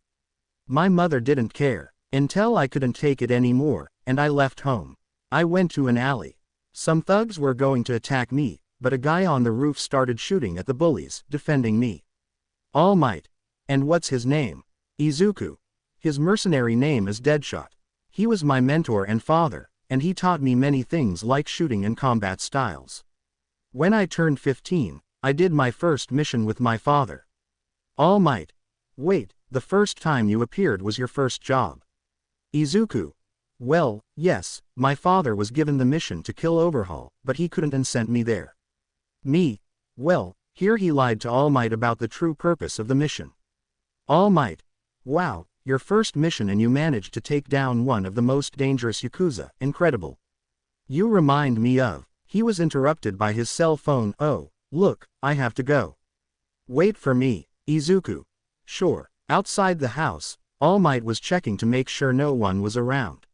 My mother didn't care, until I couldn't take it anymore, and I left home. I went to an alley. Some thugs were going to attack me, but a guy on the roof started shooting at the bullies, defending me. All Might. And what's his name? Izuku. His mercenary name is Deadshot. He was my mentor and father, and he taught me many things like shooting and combat styles. When I turned 15, I did my first mission with my father. All Might. Wait, the first time you appeared was your first job. Izuku. Well, yes, my father was given the mission to kill Overhaul, but he couldn't and sent me there. Me. Well, here he lied to All Might about the true purpose of the mission. All Might. Wow, your first mission and you managed to take down one of the most dangerous Yakuza, incredible. You remind me of. He was interrupted by his cell phone. Oh, look, I have to go. Wait for me, Izuku. Sure. Outside the house, All Might was checking to make sure no one was around.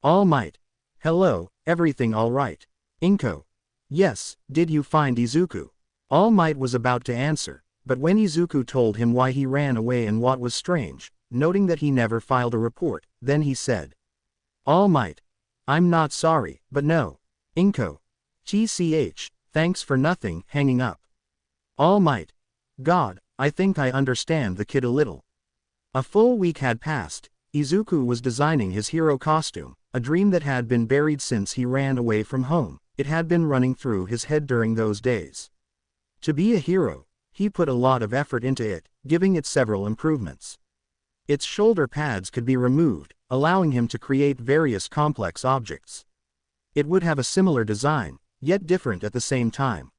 All Might. Hello, everything all right? Inko. Yes, did you find Izuku? All Might was about to answer, but when Izuku told him why he ran away and what was strange, noting that he never filed a report, then he said. All Might. I'm not sorry, but no. Inko. TCH, thanks for nothing, hanging up. All Might. God, I think I understand the kid a little. A full week had passed. Izuku was designing his hero costume, a dream that had been buried since he ran away from home. It had been running through his head during those days. To be a hero, he put a lot of effort into it, giving it several improvements. Its shoulder pads could be removed, allowing him to create various complex objects. It would have a similar design, yet different at the same time.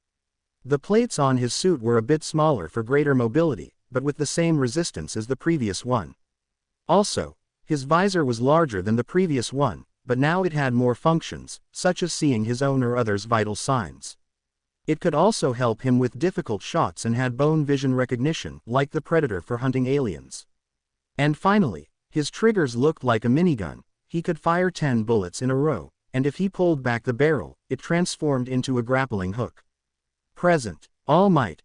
The plates on his suit were a bit smaller for greater mobility, but with the same resistance as the previous one. Also, his visor was larger than the previous one, but now it had more functions, such as seeing his own or others' vital signs. It could also help him with difficult shots and had bone vision recognition, like the Predator for hunting aliens. And finally, his triggers looked like a minigun. He could fire 10 bullets in a row, and if he pulled back the barrel, it transformed into a grappling hook. Present. All Might.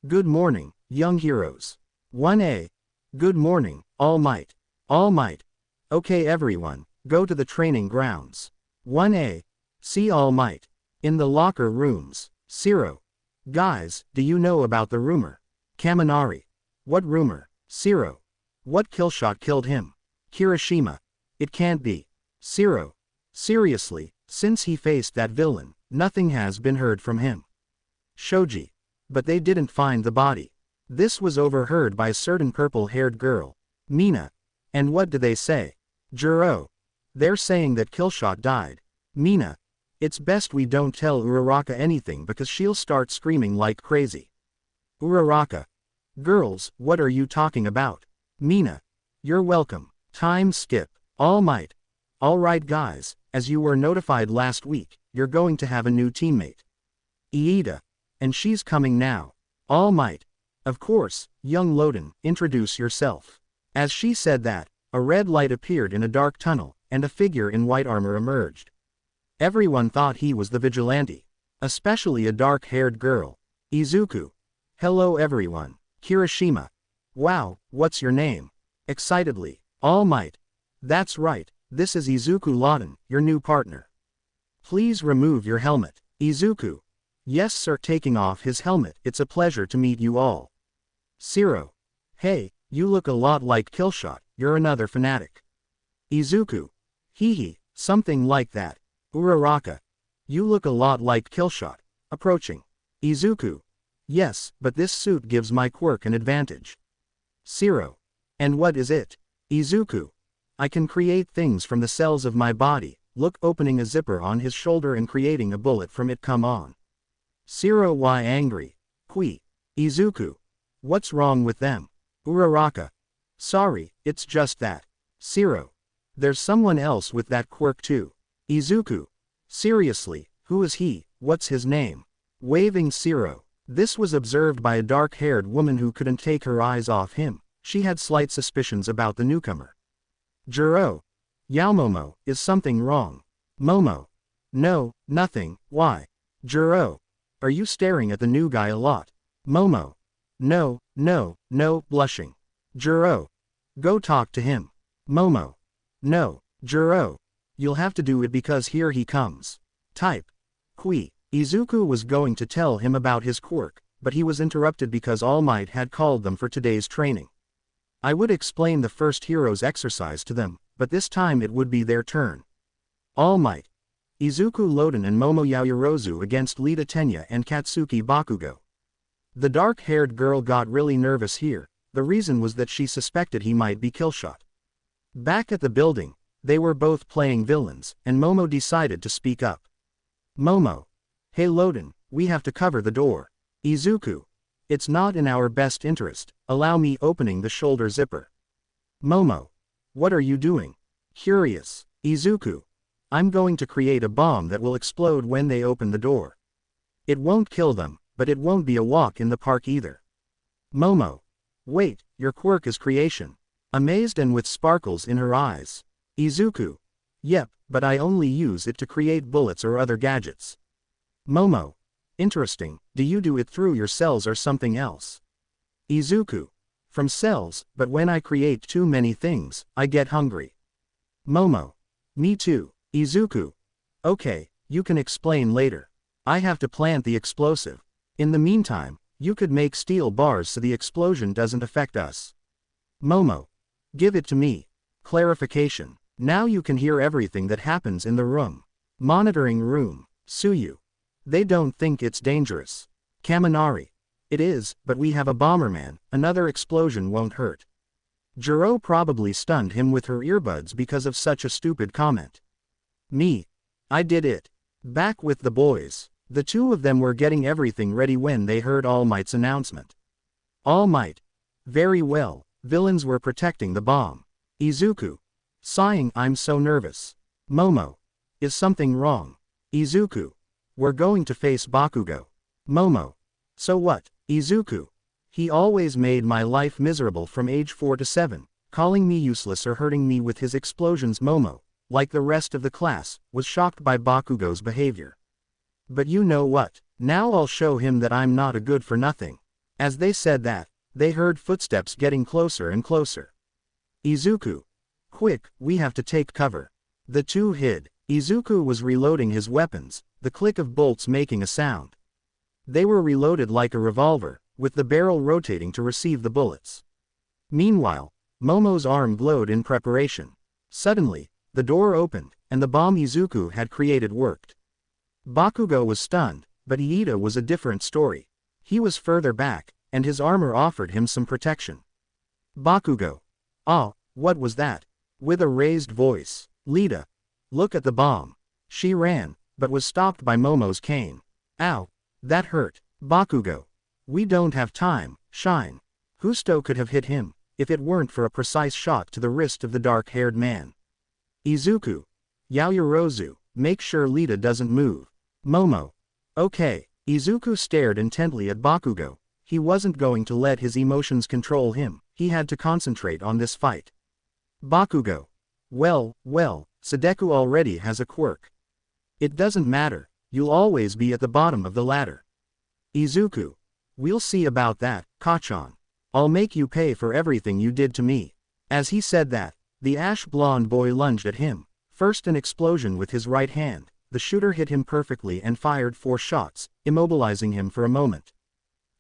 Good morning, young heroes. 1A. Good morning, All Might. All Might. Okay everyone, go to the training grounds. 1A. See All Might. In the locker rooms. 0. Guys, do you know about the rumor? Kaminari. What rumor? 0. What Killshot killed him? Kirishima. It can't be. 0. Seriously, since he faced that villain, nothing has been heard from him. Shoji. But they didn't find the body. This was overheard by a certain purple-haired girl. Mina. And what do they say? Juro. They're saying that Killshot died. Mina. It's best we don't tell Uraraka anything because she'll start screaming like crazy. Uraraka. Girls, what are you talking about? Mina. You're welcome. Time skip. All Might. Alright guys, as you were notified last week, you're going to have a new teammate. Iida. And she's coming now. All Might. Of course, young Loden, introduce yourself. As she said that, a red light appeared in a dark tunnel, and a figure in white armor emerged. Everyone thought he was the vigilante. Especially a dark-haired girl. Izuku. Hello everyone. Kirishima. Wow, what's your name? Excitedly. All Might. That's right, this is Izuku Loden, your new partner. Please remove your helmet. Izuku. Yes sir, taking off his helmet. It's a pleasure to meet you all. 0. Hey, you look a lot like Killshot, you're another fanatic. Izuku. Hee, something like that. Uraraka. You look a lot like Killshot. Approaching. Izuku. Yes, but this suit gives my quirk an advantage. 0. And what is it? Izuku. I can create things from the cells of my body. Look, opening a zipper on his shoulder and creating a bullet from it. Come on. 0. Why angry? Qui. Izuku. What's wrong with them? Uraraka. Sorry, it's just that. 0. There's someone else with that quirk too. Izuku. Seriously, who is he? What's his name? Waving 0. This was observed by a dark-haired woman who couldn't take her eyes off him. She had slight suspicions about the newcomer. Juro. Yaomomo, is something wrong? Momo. No, nothing, why? Juro. Are you staring at the new guy a lot? Momo. No, blushing. Juro. Go talk to him. Momo. No, Juro. You'll have to do it because here he comes. Type. Qui. Izuku was going to tell him about his quirk, but he was interrupted because All Might had called them for today's training. I would explain the first hero's exercise to them, but this time it would be their turn. All Might. Izuku Loden and Momo Yaoyorozu against Lita Tenya and Katsuki Bakugo. The dark-haired girl got really nervous here. The reason was that she suspected he might be Killshot. Back at the building, they were both playing villains, and Momo decided to speak up. Momo. Hey Loden, we have to cover the door. Izuku. It's not in our best interest, allow me opening the shoulder zipper. Momo. What are you doing? Curious. Izuku. I'm going to create a bomb that will explode when they open the door. It won't kill them, but it won't be a walk in the park either. Momo. Wait, your quirk is creation. Amazed and with sparkles in her eyes. Izuku. Yep, but I only use it to create bullets or other gadgets. Momo. Interesting, do you do it through your cells or something else? Izuku. From cells, but when I create too many things, I get hungry. Momo. Me too. Izuku. Okay, you can explain later. I have to plant the explosive. In the meantime, you could make steel bars so the explosion doesn't affect us. Momo. Give it to me. Clarification. Now you can hear everything that happens in the room. Monitoring room. Tsuyu. They don't think it's dangerous. Kaminari. It is, but we have a Bomberman, another explosion won't hurt. Jiro probably stunned him with her earbuds because of such a stupid comment. Me. I did it. Back with the boys. The two of them were getting everything ready when they heard All Might's announcement. All Might. Very well, villains were protecting the bomb. Izuku. Sighing, I'm so nervous. Momo. Is something wrong? Izuku. We're going to face Bakugo. Momo. So what? Izuku. He always made my life miserable from age 4 to 7, calling me useless or hurting me with his explosions. Momo, like the rest of the class, was shocked by Bakugo's behavior. But you know what? Now I'll show him that I'm not a good for nothing. As they said that, they heard footsteps getting closer and closer. Izuku. Quick, we have to take cover. The two hid. Izuku was reloading his weapons, the click of bolts making a sound. They were reloaded like a revolver, with the barrel rotating to receive the bullets. Meanwhile, Momo's arm glowed in preparation. Suddenly, the door opened, and the bomb Izuku had created worked. Bakugo was stunned, but Iida was a different story. He was further back, and his armor offered him some protection. Bakugo. Ah, what was that? With a raised voice. Lita. Look at the bomb. She ran, but was stopped by Momo's cane. Ow. That hurt. Bakugo. We don't have time, Shine. Husto could have hit him, if it weren't for a precise shot to the wrist of the dark-haired man. Izuku. Yaoyorozu, make sure Lita doesn't move. Momo. Okay. Izuku stared intently at Bakugo. He wasn't going to let his emotions control him, he had to concentrate on this fight. Bakugo. Well, Deku already has a quirk. It doesn't matter, you'll always be at the bottom of the ladder. Izuku. We'll see about that, Kachan. I'll make you pay for everything you did to me. As he said that, the ash-blonde boy lunged at him. First an explosion with his right hand, the shooter hit him perfectly and fired 4 shots, immobilizing him for a moment.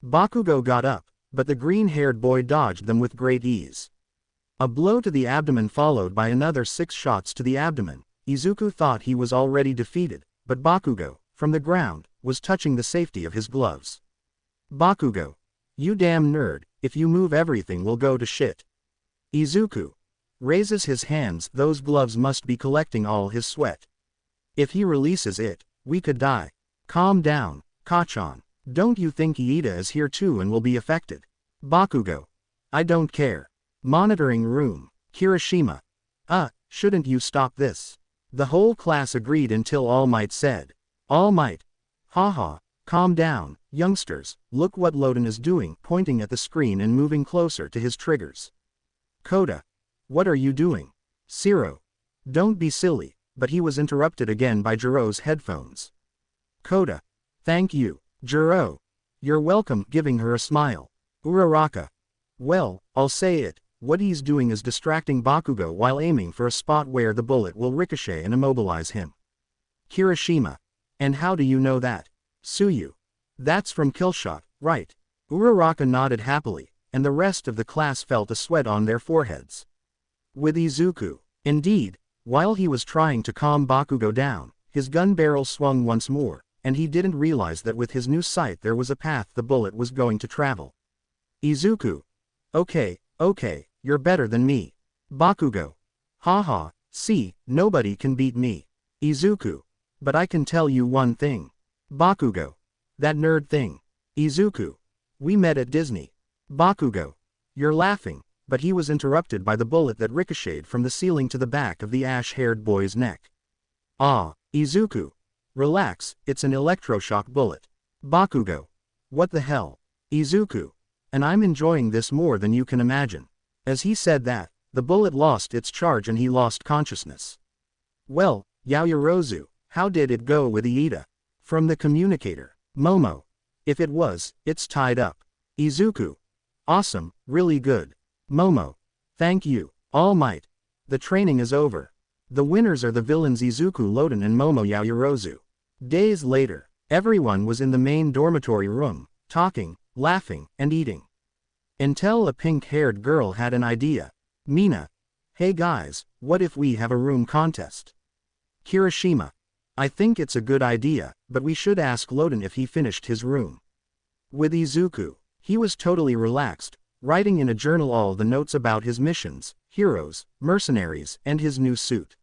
Bakugo got up, but the green-haired boy dodged them with great ease. A blow to the abdomen followed by another 6 shots to the abdomen. Izuku thought he was already defeated, but Bakugo, from the ground, was touching the safety of his gloves. Bakugo. You damn nerd, if you move everything will go to shit. Izuku. Raises his hands, those gloves must be collecting all his sweat. If he releases it, we could die. Calm down, Kachan. Don't you think Iida is here too and will be affected? Bakugo. I don't care. Monitoring room. Kirishima. Shouldn't you stop this? The whole class agreed until All Might said. All Might. Haha, calm down, youngsters, look what Loden is doing, pointing at the screen and moving closer to his triggers. Koda. What are you doing? Zero. Don't be silly, but he was interrupted again by Jiro's headphones. Koda. Thank you, Jiro. You're welcome, giving her a smile. Uraraka. Well, I'll say it, what he's doing is distracting Bakugo while aiming for a spot where the bullet will ricochet and immobilize him. Kirishima. And how do you know that? Tsuyu. That's from Killshot, right? Uraraka nodded happily, and the rest of the class felt a sweat on their foreheads. With Izuku. Indeed, while he was trying to calm Bakugo down, His gun barrel swung once more, and he didn't realize that with his new sight there was a path the bullet was going to travel. Izuku. Okay, you're better than me. Bakugo. Haha, see, nobody can beat me. Izuku. But I can tell you one thing. Bakugo. That nerd thing. Izuku. We met at Disney. Bakugo. You're laughing, but he was interrupted by the bullet that ricocheted from the ceiling to the back of the ash-haired boy's neck. Ah, Izuku. Relax, it's an electroshock bullet. Bakugo. What the hell? Izuku. And I'm enjoying this more than you can imagine. As he said that, the bullet lost its charge and he lost consciousness. Well, Yaoyorozu, how did it go with Iida? From the communicator. Momo. If it was, it's tied up. Izuku. Awesome, really good. Momo. Thank you, All Might. The training is over. The winners are the villains Izuku Loden and Momo Yaoyorozu. Days later, everyone was in the main dormitory room, talking, laughing, and eating. Until a pink-haired girl had an idea. Mina. Hey guys, what if we have a room contest? Kirishima. I think it's a good idea, but we should ask Loden if he finished his room. With Izuku, he was totally relaxed, writing in a journal all the notes about his missions, heroes, mercenaries, and his new suit.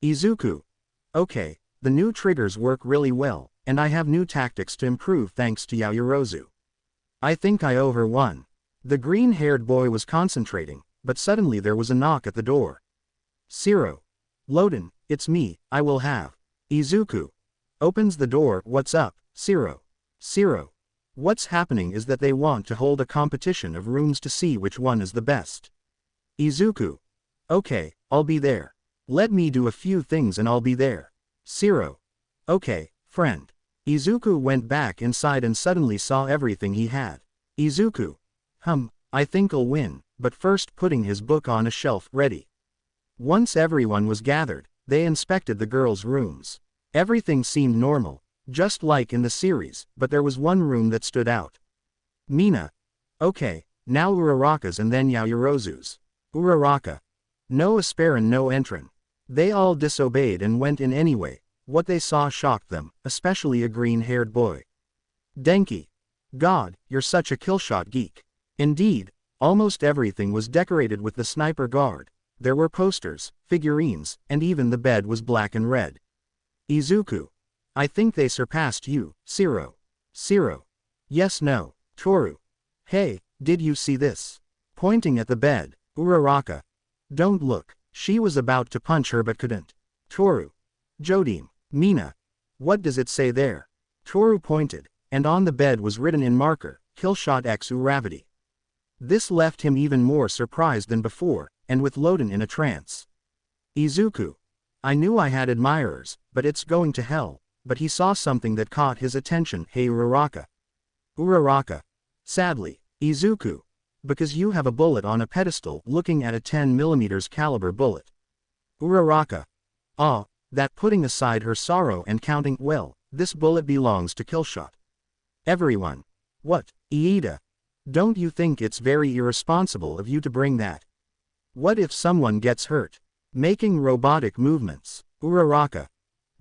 Izuku. Okay, the new triggers work really well, and I have new tactics to improve thanks to Yaoyorozu. I think I owe her one. The green-haired boy was concentrating, but suddenly there was a knock at the door. Shiro. Loden, it's me, I will have. Izuku. Opens the door. What's up, Shiro? Shiro. What's happening is that they want to hold a competition of rooms to see which one is the best. Izuku. Okay, I'll be there. Let me do a few things and I'll be there. Shiro. Okay, friend. Izuku went back inside and suddenly saw everything he had. Izuku. I think I'll win, but first putting his book on a shelf, ready. Once everyone was gathered, they inspected the girls' rooms. Everything seemed normal, just like in the series, but there was one room that stood out. Mina. Okay, now Uraraka's and then Yaoyorozu's. Uraraka. No Asperin, no Entran. They all disobeyed and went in anyway. What they saw shocked them, especially a green-haired boy. Denki. God, you're such a Killshot geek. Indeed, almost everything was decorated with the sniper guard. There were posters, figurines, and even the bed was black and red. Izuku. I think they surpassed you, Shiro. Shiro. Yes, no. Toru. Hey, did you see this? Pointing at the bed, Uraraka. Don't look. She was about to punch her but couldn't. Toru. Jodim. Mina. What does it say there? Toru pointed, and on the bed was written in marker, Killshot X Uravity. This left him even more surprised than before, and with Loden in a trance. Izuku. I knew I had admirers, but it's going to hell. But he saw something that caught his attention. Hey Uraraka. Uraraka. Sadly, Izuku. Because you have a bullet on a pedestal looking at a 10mm caliber bullet. Uraraka. Ah, that putting aside her sorrow and counting, well, this bullet belongs to Killshot. Everyone. What, Iida? Don't you think it's very irresponsible of you to bring that? What if someone gets hurt? Making robotic movements. Uraraka.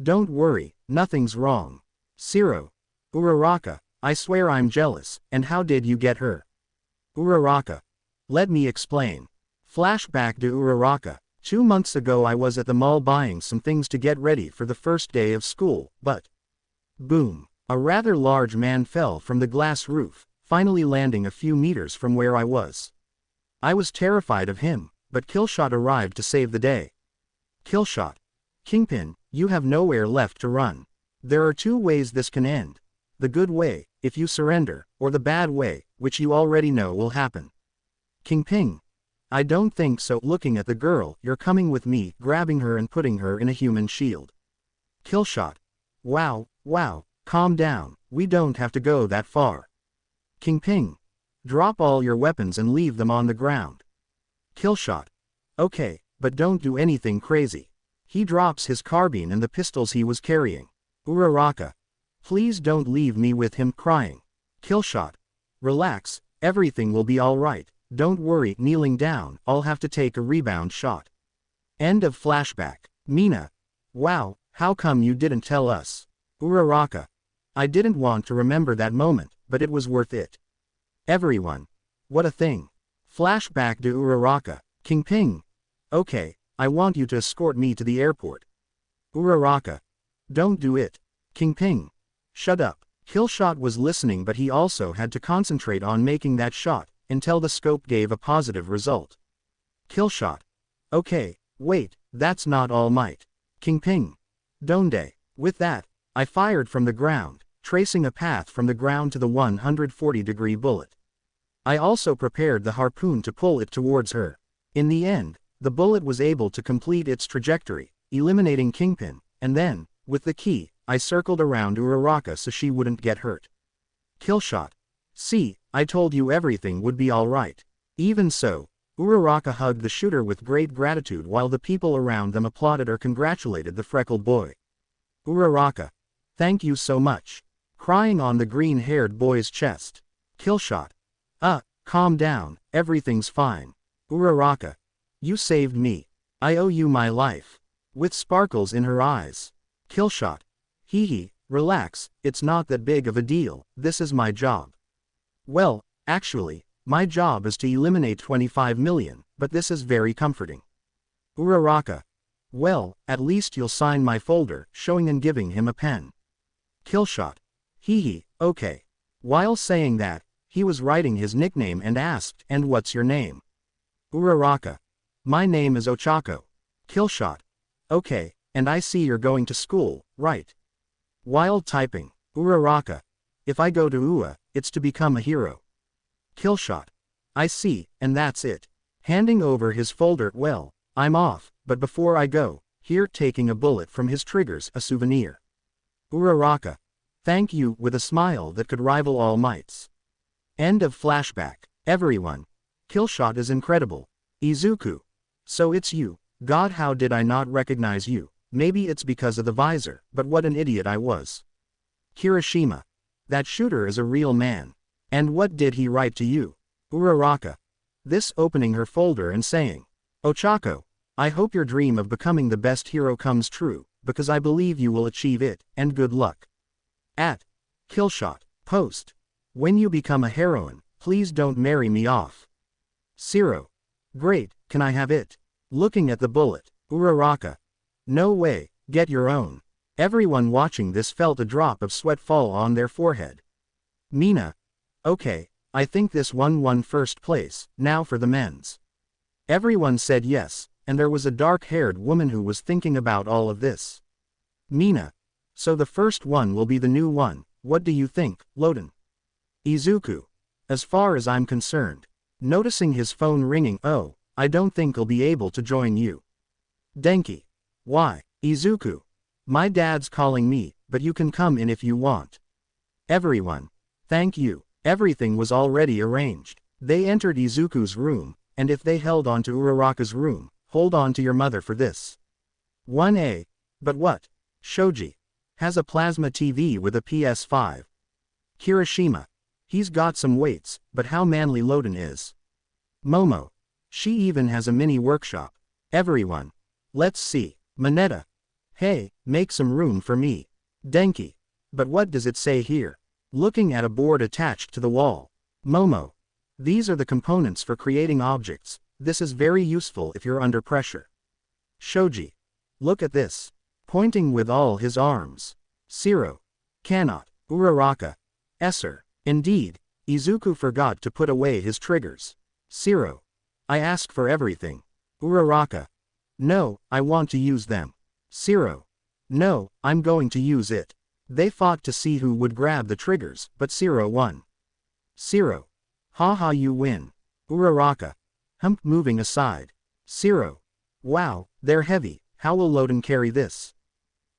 Don't worry, nothing's wrong. Shiro. Uraraka, I swear I'm jealous, and how did you get her? Uraraka. Let me explain. Flashback to Uraraka. 2 months ago I was at the mall buying some things to get ready for the first day of school, but... Boom. A rather large man fell from the glass roof, finally landing a few meters from where I was. I was terrified of him, but Killshot arrived to save the day. Killshot. Kingpin, you have nowhere left to run. There are 2 ways this can end. The good way, if you surrender, or the bad way, which you already know will happen. Kingpin. I don't think so. Looking at the girl, you're coming with me, grabbing her and putting her in a human shield. Killshot. Wow, calm down, we don't have to go that far. Kingpin. Drop all your weapons and leave them on the ground. Killshot. Okay, but don't do anything crazy. He drops his carbine and the pistols he was carrying. Uraraka. Please don't leave me with him, crying. Killshot. Relax, everything will be alright, don't worry. Kneeling down, I'll have to take a rebound shot. End of flashback. Mina. Wow, How come you didn't tell us? Uraraka. I didn't want to remember that moment, but it was worth it. Everyone. What a thing. Flashback to Uraraka. King Ping. Okay, I want you to escort me to the airport. Uraraka. Don't do it. King Ping. Shut up. Killshot was listening, but he also had to concentrate on making that shot, until the scope gave a positive result. Killshot. Okay, wait, that's not All Might. King Ping. Donde. With that, I fired from the ground, tracing a path from the ground to the 140-degree bullet. I also prepared the harpoon to pull it towards her. In the end, the bullet was able to complete its trajectory, eliminating Kingpin, and then, with the key, I circled around Uraraka so she wouldn't get hurt. Killshot. See, I told you everything would be alright. Even so, Uraraka hugged the shooter with great gratitude while the people around them applauded or congratulated the freckled boy. Uraraka. Thank you so much. Crying on the green-haired boy's chest. Killshot. Calm down, everything's fine. Uraraka. You saved me. I owe you my life. With sparkles in her eyes. Killshot. Hee, relax, it's not that big of a deal, this is my job. Well, actually, my job is to eliminate 25 million, but this is very comforting. Uraraka. Well, at least you'll sign my folder, showing and giving him a pen. Killshot. Hee, okay. While saying that, he was writing his nickname and asked, and what's your name? Uraraka. My name is Ochako. Killshot. Okay, and I see you're going to school, right? While typing, Uraraka. If I go to UA, it's to become a hero. Killshot. I see, and that's it. Handing over his folder. Well, I'm off, but before I go, here, taking a bullet from his triggers, a souvenir. Uraraka. Thank you, with a smile that could rival All Might's. End of flashback. Everyone. Killshot is incredible. Izuku. So it's you. God, how did I not recognize you? Maybe it's because of the visor, but what an idiot I was. Kirishima. That shooter is a real man. And what did he write to you? Uraraka. This, opening her folder and saying, Ochako, I hope your dream of becoming the best hero comes true, because I believe you will achieve it, and good luck. At Killshot. Post. When you become a heroine, please don't marry me off. Zero. Great, can I have it? Looking at the bullet, Uraraka. No way, get your own. Everyone watching this felt a drop of sweat fall on their forehead. Mina. Okay, I think this one won first place, now for the men's. Everyone said yes, and there was a dark-haired woman who was thinking about all of this. Mina. So the first one will be the new one, what do you think, Loden? Izuku. As far as I'm concerned. Noticing his phone ringing. Oh, I don't think I'll be able to join you. Denki. Why, Izuku? My dad's calling me, but you can come in if you want. Everyone. Thank you. Everything was already arranged. They entered Izuku's room, and if they held on to Uraraka's room, hold on to your mother for this. 1A. But what? Shoji. Has a plasma TV with a PS5. Kirishima. He's got some weights, but how manly Loden is. Momo. She even has a mini workshop. Everyone. Let's see. Mineta. Hey, make some room for me. Denki. But what does it say here? Looking at a board attached to the wall. Momo. These are the components for creating objects. This is very useful if you're under pressure. Shoji. Look at this. Pointing with all his arms. Zero. Cannot. Uraraka. Esser. Indeed, Izuku forgot to put away his triggers. Zero. I ask for everything. Uraraka. No, I want to use them. Zero. No, I'm going to use it. They fought to see who would grab the triggers, but Zero won. Zero. Haha, you win. Uraraka. Hump, moving aside. Zero. Wow, they're heavy, how will Loden carry this?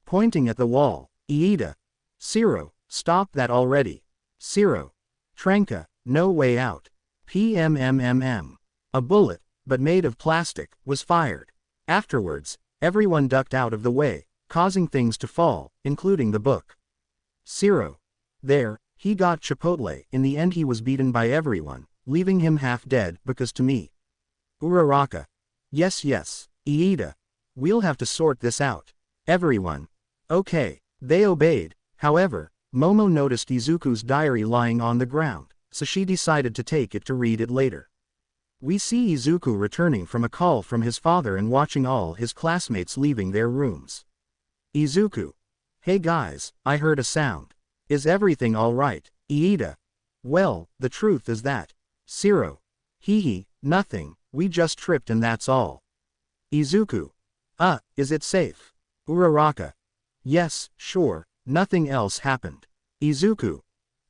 Pointing at the wall. Iida. Zero, stop that already. Zero. Tranka, no way out. PMMMM. A bullet, but made of plastic, was fired. Afterwards, everyone ducked out of the way, causing things to fall, including the book. Zero. There, he got Chipotle. In the end he was beaten by everyone, leaving him half dead, because to me. Uraraka. Yes. Iida. We'll have to sort this out. Everyone. Okay. They obeyed. However, Momo noticed Izuku's diary lying on the ground, so she decided to take it to read it later. We see Izuku returning from a call from his father and watching all his classmates leaving their rooms. Izuku. Hey guys, I heard a sound. Is everything alright? Iida. Well, the truth is that. Shiro. Hee, nothing, we just tripped and that's all. Izuku. Is it safe? Uraraka. Yes, sure, nothing else happened. Izuku.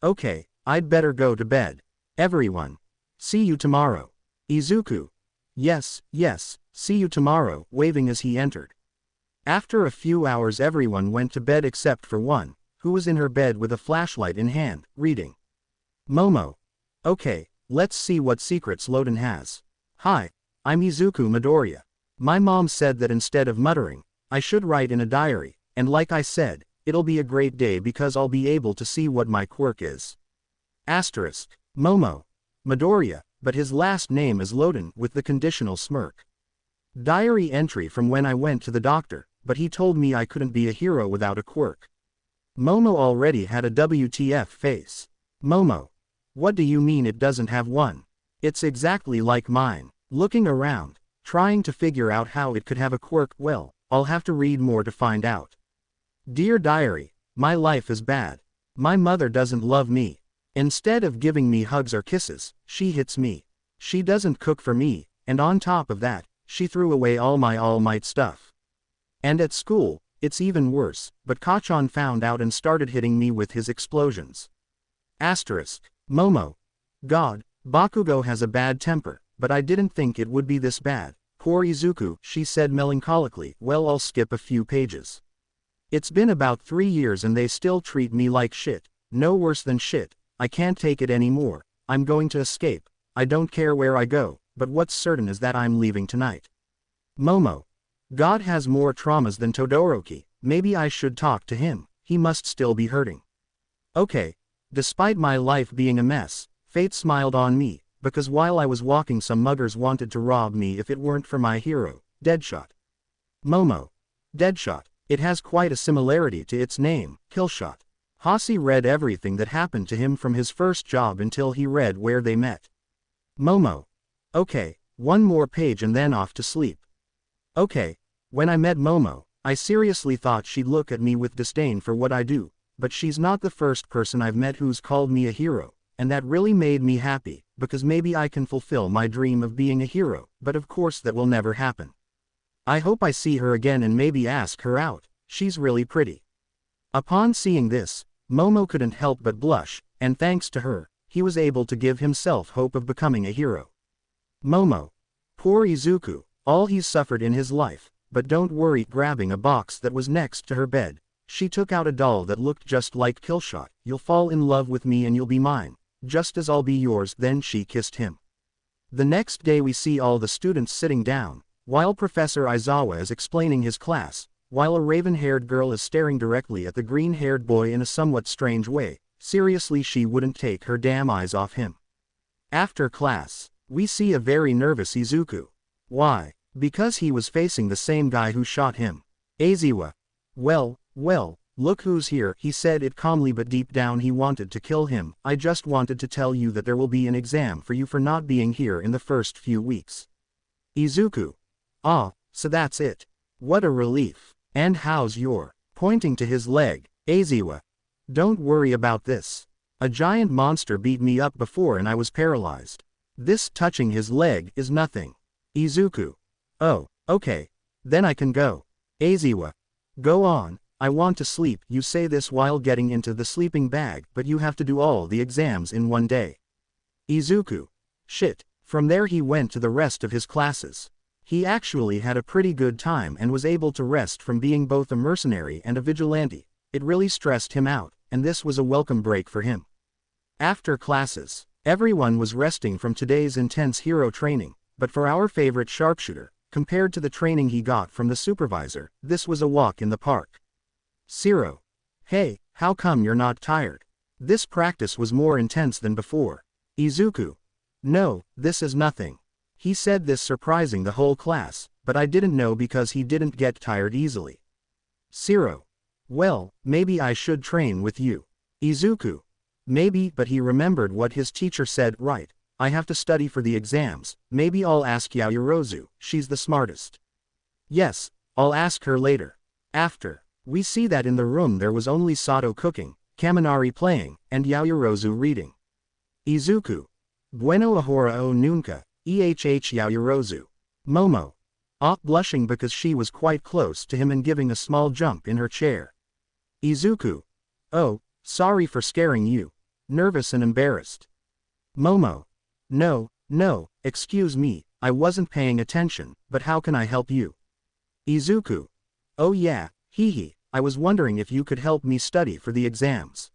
Okay, I'd better go to bed. Everyone. See you tomorrow. Izuku. Yes, see you tomorrow, waving as he entered. After a few hours everyone went to bed except for one, who was in her bed with a flashlight in hand, reading. Momo. Okay, let's see what secrets Loden has. Hi, I'm Izuku Midoriya. My mom said that instead of muttering, I should write in a diary, and like I said, it'll be a great day because I'll be able to see what my quirk is. Asterisk. Momo. Midoriya, but his last name is Loden with the conditional smirk. Diary entry from when I went to the doctor, but he told me I couldn't be a hero without a quirk. Momo already had a WTF face. Momo. What do you mean it doesn't have one? It's exactly like mine. Looking around, trying to figure out how it could have a quirk. Well, I'll have to read more to find out. Dear diary, my life is bad. My mother doesn't love me. Instead of giving me hugs or kisses, she hits me. She doesn't cook for me, and on top of that, she threw away all my All Might stuff. And at school, it's even worse, but Kachan found out and started hitting me with his explosions. Asterisk. Momo. God, Bakugo has a bad temper, but I didn't think it would be this bad. Poor Izuku, she said melancholically. Well, I'll skip a few pages. It's been about 3 years and they still treat me like shit. No worse than shit. I can't take it anymore. I'm going to escape. I don't care where I go, but what's certain is that I'm leaving tonight. Momo. God has more traumas than Todoroki. Maybe I should talk to him. He must still be hurting. Okay. Despite my life being a mess, fate smiled on me, because while I was walking some muggers wanted to rob me if it weren't for my hero, Deadshot. Momo. Deadshot. It has quite a similarity to its name, Killshot. Hasi read everything that happened to him from his first job until he read where they met. Momo. Okay, one more page and then off to sleep. Okay, when I met Momo, I seriously thought she'd look at me with disdain for what I do, but she's not the first person I've met who's called me a hero, and that really made me happy, because maybe I can fulfill my dream of being a hero, but of course that will never happen. I hope I see her again and maybe ask her out. She's really pretty. Upon seeing this, Momo couldn't help but blush, and thanks to her, he was able to give himself hope of becoming a hero. Momo. Poor Izuku, all he's suffered in his life, but don't worry. Grabbing a box that was next to her bed, she took out a doll that looked just like Killshot. You'll fall in love with me and you'll be mine, just as I'll be yours. Then she kissed him. The next day we see all the students sitting down, while Professor Aizawa is explaining his class, while a raven-haired girl is staring directly at the green-haired boy in a somewhat strange way. Seriously, she wouldn't take her damn eyes off him. After class, we see a very nervous Izuku. Why? Because he was facing the same guy who shot him. Aizawa. Well, look who's here, he said it calmly, but deep down he wanted to kill him. I just wanted to tell you that there will be an exam for you for not being here in the first few weeks. Izuku. Ah, so that's it. What a relief. And how's your, pointing to his leg, Aizawa. Don't worry about this. A giant monster beat me up before and I was paralyzed. This touching his leg is nothing. Izuku. Oh, okay. Then I can go. Aizawa. Go on, I want to sleep. You say this while getting into the sleeping bag, but you have to do all the exams in one day. Izuku. Shit. From there he went to the rest of his classes. He actually had a pretty good time and was able to rest from being both a mercenary and a vigilante. It really stressed him out, and this was a welcome break for him. After classes, everyone was resting from today's intense hero training, but for our favorite sharpshooter, compared to the training he got from the supervisor, this was a walk in the park. Shiro. Hey, how come you're not tired? This practice was more intense than before. Izuku. No, this is nothing. He said this surprising the whole class, but I didn't know because he didn't get tired easily. Shiro. Well, maybe I should train with you. Izuku. Maybe, but he remembered what his teacher said, right. I have to study for the exams, maybe I'll ask Yaoyorozu, she's the smartest. Yes, I'll ask her later. After. We see that in the room there was only Sato cooking, Kaminari playing, and Yaoyorozu reading. Izuku. Bueno ahora o nunca, Yaoyorozu. Momo. Blushing because she was quite close to him and giving a small jump in her chair. Izuku. Oh, sorry for scaring you. Nervous and embarrassed. Momo. No, excuse me, I wasn't paying attention, but how can I help you? Izuku. Oh yeah, hehe, I was wondering if you could help me study for the exams.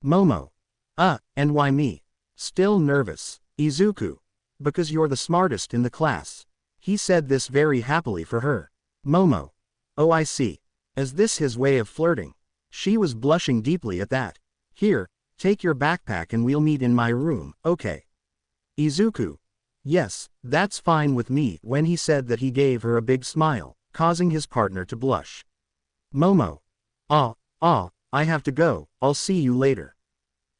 Momo. And why me? Still nervous. Izuku. Because you're the smartest in the class. He said this very happily for her. Momo. Oh I see. Is this his way of flirting? She was blushing deeply at that. Here, take your backpack and we'll meet in my room, okay? Izuku. Yes, that's fine with me. When he said that, he gave her a big smile, causing his partner to blush. Momo. I have to go, I'll see you later.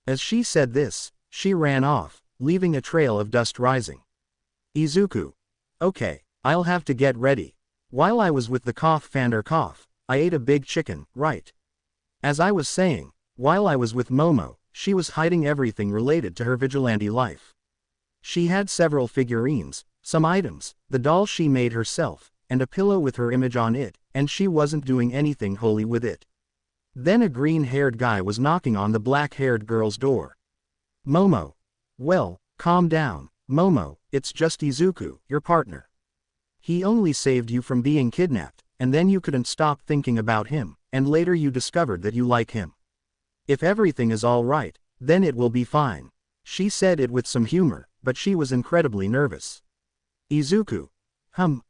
As she said this, she ran off, leaving a trail of dust rising. Izuku. Okay, I'll have to get ready. While I was with the cough, I ate a big chicken, right? As I was saying, while I was with Momo, she was hiding everything related to her vigilante life. She had several figurines, some items, the doll she made herself, and a pillow with her image on it, and she wasn't doing anything holy with it. Then a green-haired guy was knocking on the black-haired girl's door. Momo. Well, calm down, Momo, it's just Izuku, your partner. He only saved you from being kidnapped, and then you couldn't stop thinking about him, and later you discovered that you like him. If everything is all right, then it will be fine. She said it with some humor, but she was incredibly nervous. Izuku.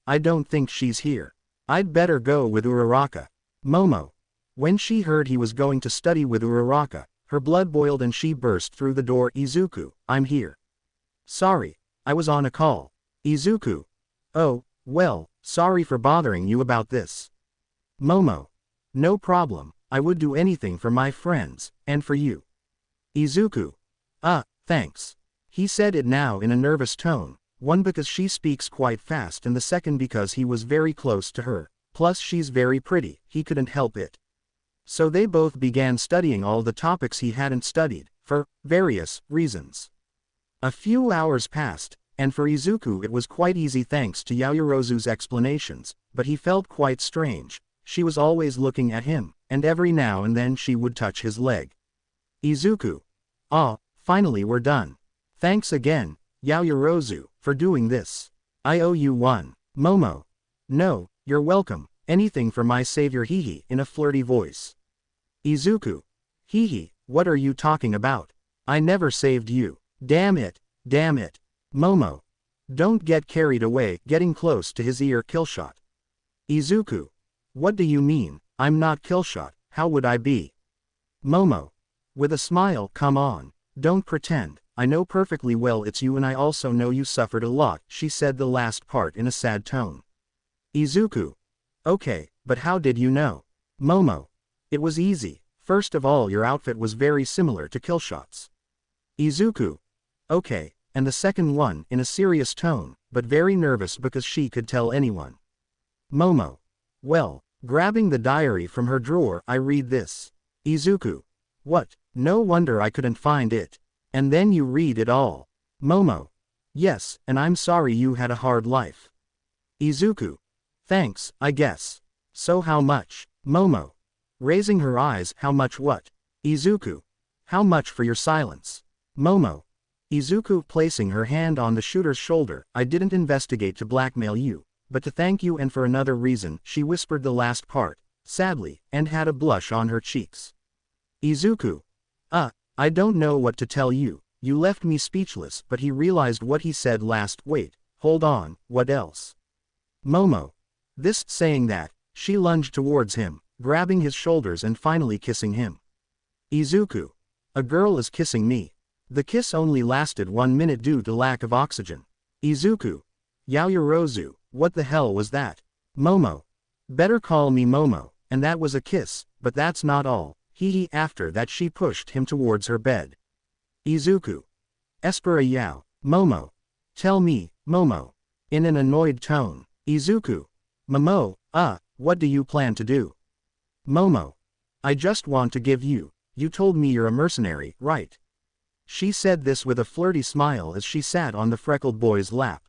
I don't think she's here. I'd better go with Uraraka. Momo. When she heard he was going to study with Uraraka, her blood boiled and she burst through the door. Izuku, I'm here. Sorry, I was on a call. Izuku. Oh, well, sorry for bothering you about this. Momo. No problem, I would do anything for my friends, and for you. Izuku. Thanks. He said it now in a nervous tone, one because she speaks quite fast and the second because he was very close to her, plus she's very pretty, he couldn't help it. So they both began studying all the topics he hadn't studied, for various reasons. A few hours passed, and for Izuku it was quite easy thanks to Yaoyorozu's explanations, but he felt quite strange. She was always looking at him, and every now and then she would touch his leg. Izuku. Finally we're done. Thanks again, Yaoyorozu, for doing this. I owe you one. Momo. No, you're welcome, anything for my savior, hehe, in a flirty voice. Izuku. Hehe, what are you talking about? I never saved you. Damn it. Momo. Don't get carried away, getting close to his ear. Killshot. Izuku. What do you mean? I'm not Killshot, how would I be? Momo. With a smile, come on. Don't pretend, I know perfectly well it's you and I also know you suffered a lot, she said the last part in a sad tone. Izuku. Okay, but how did you know? Momo. It was easy, first of all your outfit was very similar to Killshot's. Izuku. Okay, and the second one, in a serious tone, but very nervous because she could tell anyone. Momo. Well, grabbing the diary from her drawer, I read this. Izuku. What? No wonder I couldn't find it. And then you read it all. Momo. Yes, and I'm sorry you had a hard life. Izuku. Thanks, I guess. So how much? Momo. Raising her eyes, how much what? Izuku. How much for your silence? Momo. Izuku placing her hand on the shooter's shoulder, I didn't investigate to blackmail you, but to thank you and for another reason, she whispered the last part, sadly, and had a blush on her cheeks. Izuku. I don't know what to tell you, you left me speechless, but he realized what he said last. Wait, hold on, what else? Momo. This saying that, she lunged towards him, grabbing his shoulders and finally kissing him. Izuku. A girl is kissing me. The kiss only lasted 1 minute due to lack of oxygen. Izuku. Yaoyorozu, what the hell was that? Momo. Better call me Momo, and that was a kiss, but that's not all. Hee after that she pushed him towards her bed. Izuku. Espera yao. Momo. Tell me, Momo. In an annoyed tone. Izuku. Momo, what do you plan to do? Momo. I just want to give you. You told me you're a mercenary, right? She said this with a flirty smile as she sat on the freckled boy's lap.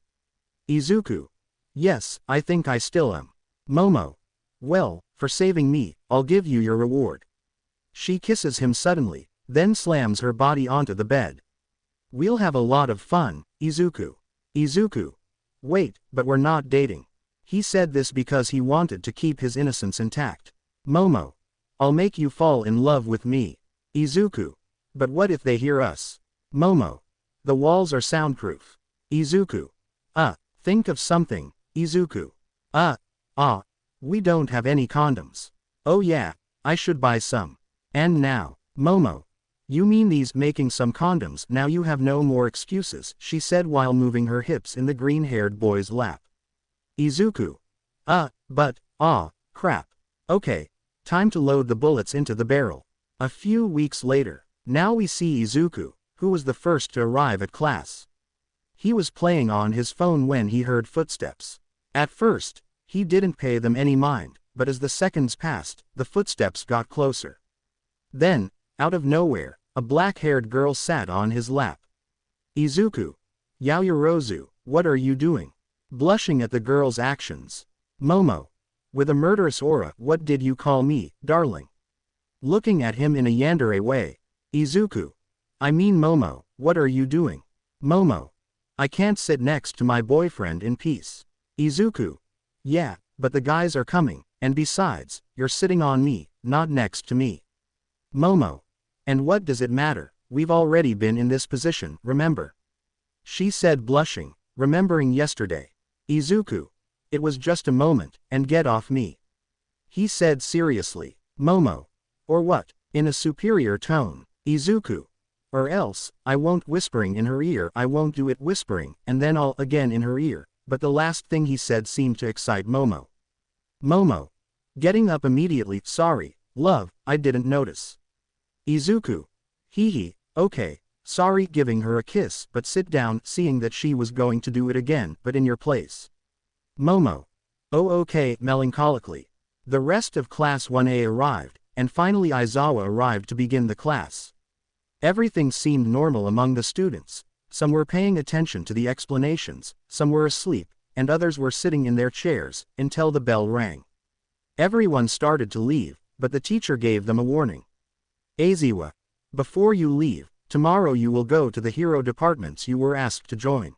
Izuku. Yes, I think I still am. Momo. Well, for saving me, I'll give you your reward. She kisses him suddenly, then slams her body onto the bed. We'll have a lot of fun, Izuku. Izuku. Wait, but we're not dating. He said this because he wanted to keep his innocence intact. Momo. I'll make you fall in love with me. Izuku. But what if they hear us? Momo. The walls are soundproof. Izuku. Think of something, Izuku. We don't have any condoms. Oh yeah, I should buy some. And now, Momo. You mean these making some condoms? Now you have no more excuses, she said while moving her hips in the green-haired boy's lap. Izuku. Crap. Okay. Time to load the bullets into the barrel. A few weeks later, now we see Izuku, who was the first to arrive at class. He was playing on his phone when he heard footsteps. At first, he didn't pay them any mind, but as the seconds passed, the footsteps got closer. Then, out of nowhere, a black-haired girl sat on his lap. Izuku. Yaoyorozu, what are you doing? Blushing at the girl's actions. Momo. With a murderous aura, what did you call me, darling? Looking at him in a yandere way. Izuku. I mean Momo, what are you doing? Momo. I can't sit next to my boyfriend in peace. Izuku. Yeah, but the guys are coming, and besides, you're sitting on me, not next to me. Momo. And what does it matter? We've already been in this position, remember? She said blushing, remembering yesterday. Izuku. It was just a moment, and get off me. He said seriously. Momo. Or what? In a superior tone. Izuku. Or else, I won't, whispering in her ear. I won't do it, whispering, and then I'll again in her ear, but the last thing he said seemed to excite Momo. Momo. Getting up immediately. Sorry, love, I didn't notice. Izuku. Okay, sorry, giving her a kiss, but sit down, seeing that she was going to do it again, but in your place. Momo. Oh okay, melancholically. The rest of Class 1A arrived, and finally Aizawa arrived to begin the class. Everything seemed normal among the students. Some were paying attention to the explanations, some were asleep, and others were sitting in their chairs, until the bell rang. Everyone started to leave, but the teacher gave them a warning. Aizawa. Before you leave, tomorrow you will go to the hero departments you were asked to join.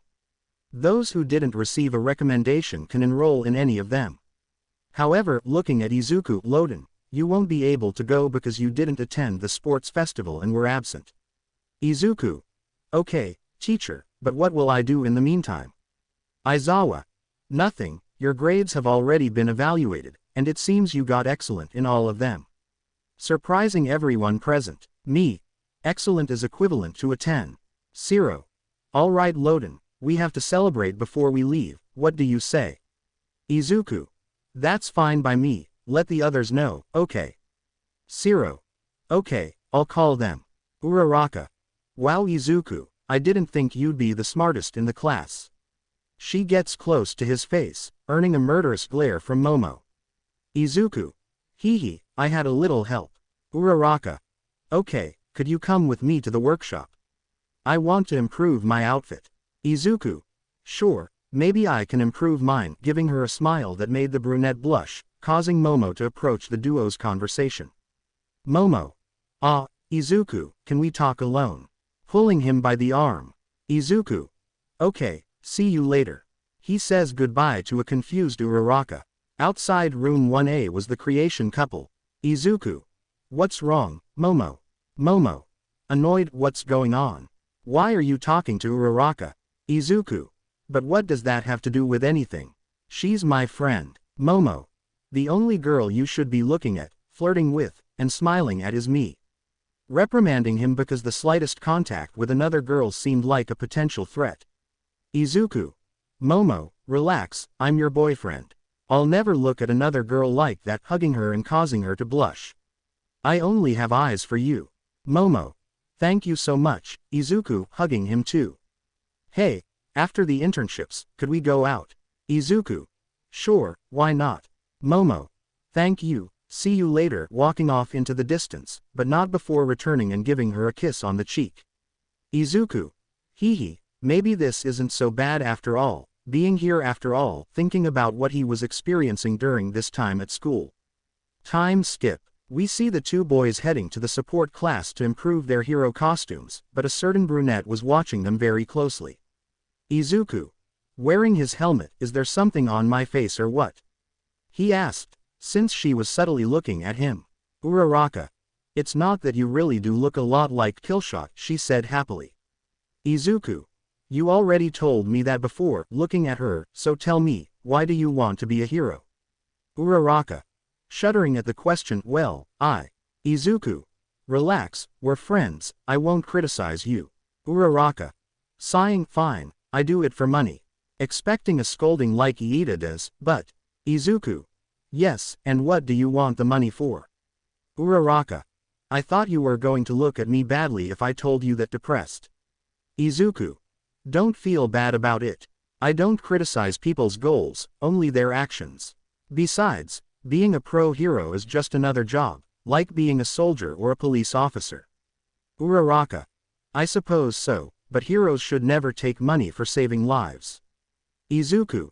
Those who didn't receive a recommendation can enroll in any of them. However, looking at Izuku Loden, you won't be able to go because you didn't attend the sports festival and were absent. Izuku. Okay, teacher, but what will I do in the meantime? Aizawa. Nothing, your grades have already been evaluated, and it seems you got excellent in all of them. Surprising everyone present. Me. Excellent is equivalent to a 10. 0. Alright Loden, we have to celebrate before we leave, what do you say? Izuku. That's fine by me, let the others know, okay. 0. Okay, I'll call them. Uraraka. Wow Izuku, I didn't think you'd be the smartest in the class. She gets close to his face, earning a murderous glare from Momo. Izuku. I had a little help. Uraraka. Okay, could you come with me to the workshop? I want to improve my outfit. Izuku. Sure, maybe I can improve mine, giving her a smile that made the brunette blush, causing Momo to approach the duo's conversation. Momo. Izuku, can we talk alone? Pulling him by the arm. Izuku. Okay, see you later. He says goodbye to a confused Uraraka. Outside room 1A was the creation couple. Izuku. What's wrong, Momo? Momo. Annoyed, what's going on? Why are you talking to Uraraka? Izuku. But what does that have to do with anything? She's my friend. Momo. The only girl you should be looking at, flirting with, and smiling at is me. Reprimanding him because the slightest contact with another girl seemed like a potential threat. Izuku. Momo, relax, I'm your boyfriend. I'll never look at another girl like that, hugging her and causing her to blush. I only have eyes for you. Momo. Thank you so much. Izuku, hugging him too. Hey, after the internships, could we go out? Izuku. Sure, why not? Momo. Thank you. See you later, walking off into the distance, but not before returning and giving her a kiss on the cheek. Izuku. Hee, maybe this isn't so bad after all, being here after all, thinking about what he was experiencing during this time at school. Time skip. We see the two boys heading to the support class to improve their hero costumes, but a certain brunette was watching them very closely. Izuku. Wearing his helmet, is there something on my face or what? He asked, since she was subtly looking at him. Uraraka. It's not that you really do look a lot like Killshot, she said happily. Izuku. You already told me that before, looking at her, so tell me, why do you want to be a hero? Uraraka. Shuddering at the question, well, Izuku. Relax, we're friends, I won't criticize you. Uraraka. Sighing, fine, I do it for money. Expecting a scolding like Iida does, but. Izuku. Yes, and what do you want the money for? Uraraka. I thought you were going to look at me badly if I told you that depressed. Izuku. Don't feel bad about it. I don't criticize people's goals, only their actions. Besides, being a pro hero is just another job, like being a soldier or a police officer. Uraraka. I suppose so, but heroes should never take money for saving lives. Izuku.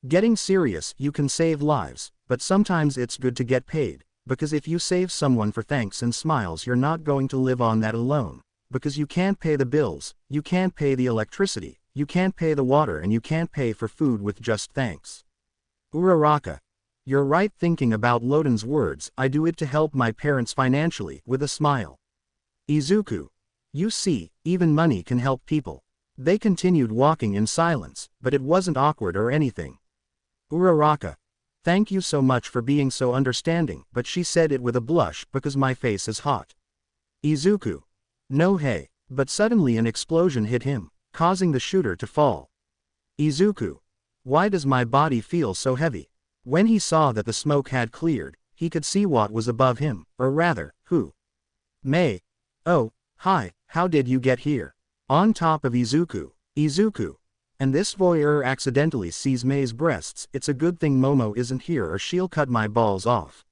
Getting serious, you can save lives, but sometimes it's good to get paid, because if you save someone for thanks and smiles, you're not going to live on that alone, because you can't pay the bills, you can't pay the electricity, you can't pay the water, and you can't pay for food with just thanks. Uraraka. You're right, thinking about Loden's words, I do it to help my parents financially, with a smile. Izuku. You see, even money can help people. They continued walking in silence, but it wasn't awkward or anything. Uraraka. Thank you so much for being so understanding, but she said it with a blush, because my face is hot. Izuku. No hey, but suddenly an explosion hit him, causing the shooter to fall. Izuku. Why does my body feel so heavy? When he saw that the smoke had cleared, he could see what was above him, or rather, who. Mei. Oh, hi, how did you get here? On top of Izuku. Izuku. And this voyeur accidentally sees Mei's breasts. It's a good thing Momo isn't here or she'll cut my balls off.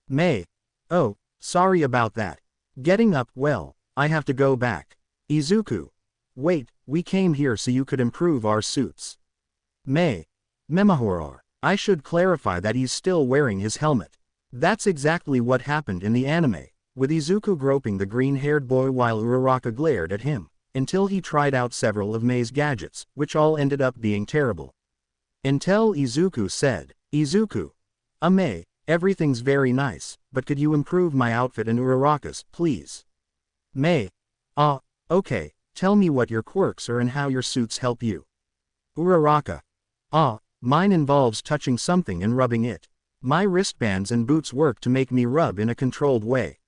Mei. Oh, sorry about that. Getting up, well, I have to go back. Izuku. Wait, we came here so you could improve our suits. Mei. Memahoror. I should clarify that he's still wearing his helmet. That's exactly what happened in the anime, with Izuku groping the green-haired boy while Uraraka glared at him, until he tried out several of Mei's gadgets, which all ended up being terrible. Until Izuku said, Izuku. Mei, everything's very nice, but could you improve my outfit and Uraraka's, please? Mei. Okay, tell me what your quirks are and how your suits help you. Uraraka. Mine involves touching something and rubbing it. My wristbands and boots work to make me rub in a controlled way.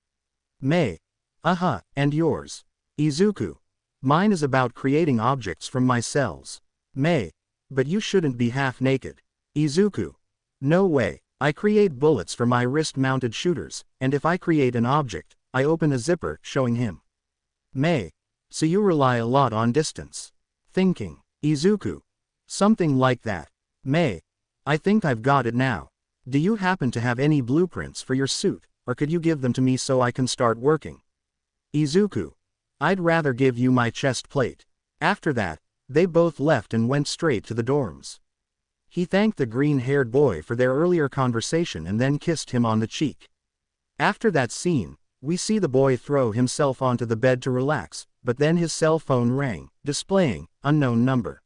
Mei. And yours? Izuku. Mine is about creating objects from my cells. Mei. But you shouldn't be half naked. Izuku. No way, I create bullets for my wrist-mounted shooters, and if I create an object, I open a zipper, showing him. Mei. So you rely a lot on distance thinking. Izuku. Something like that. Mei. I think I've got it now. Do you happen to have any blueprints for your suit, or could you give them to me so I can start working? Izuku. I'd rather give you my chest plate. After that, they both left and went straight to the dorms. He thanked the green-haired boy for their earlier conversation and then kissed him on the cheek. After that scene, we see the boy throw himself onto the bed to relax, but then his cell phone rang, displaying, unknown number.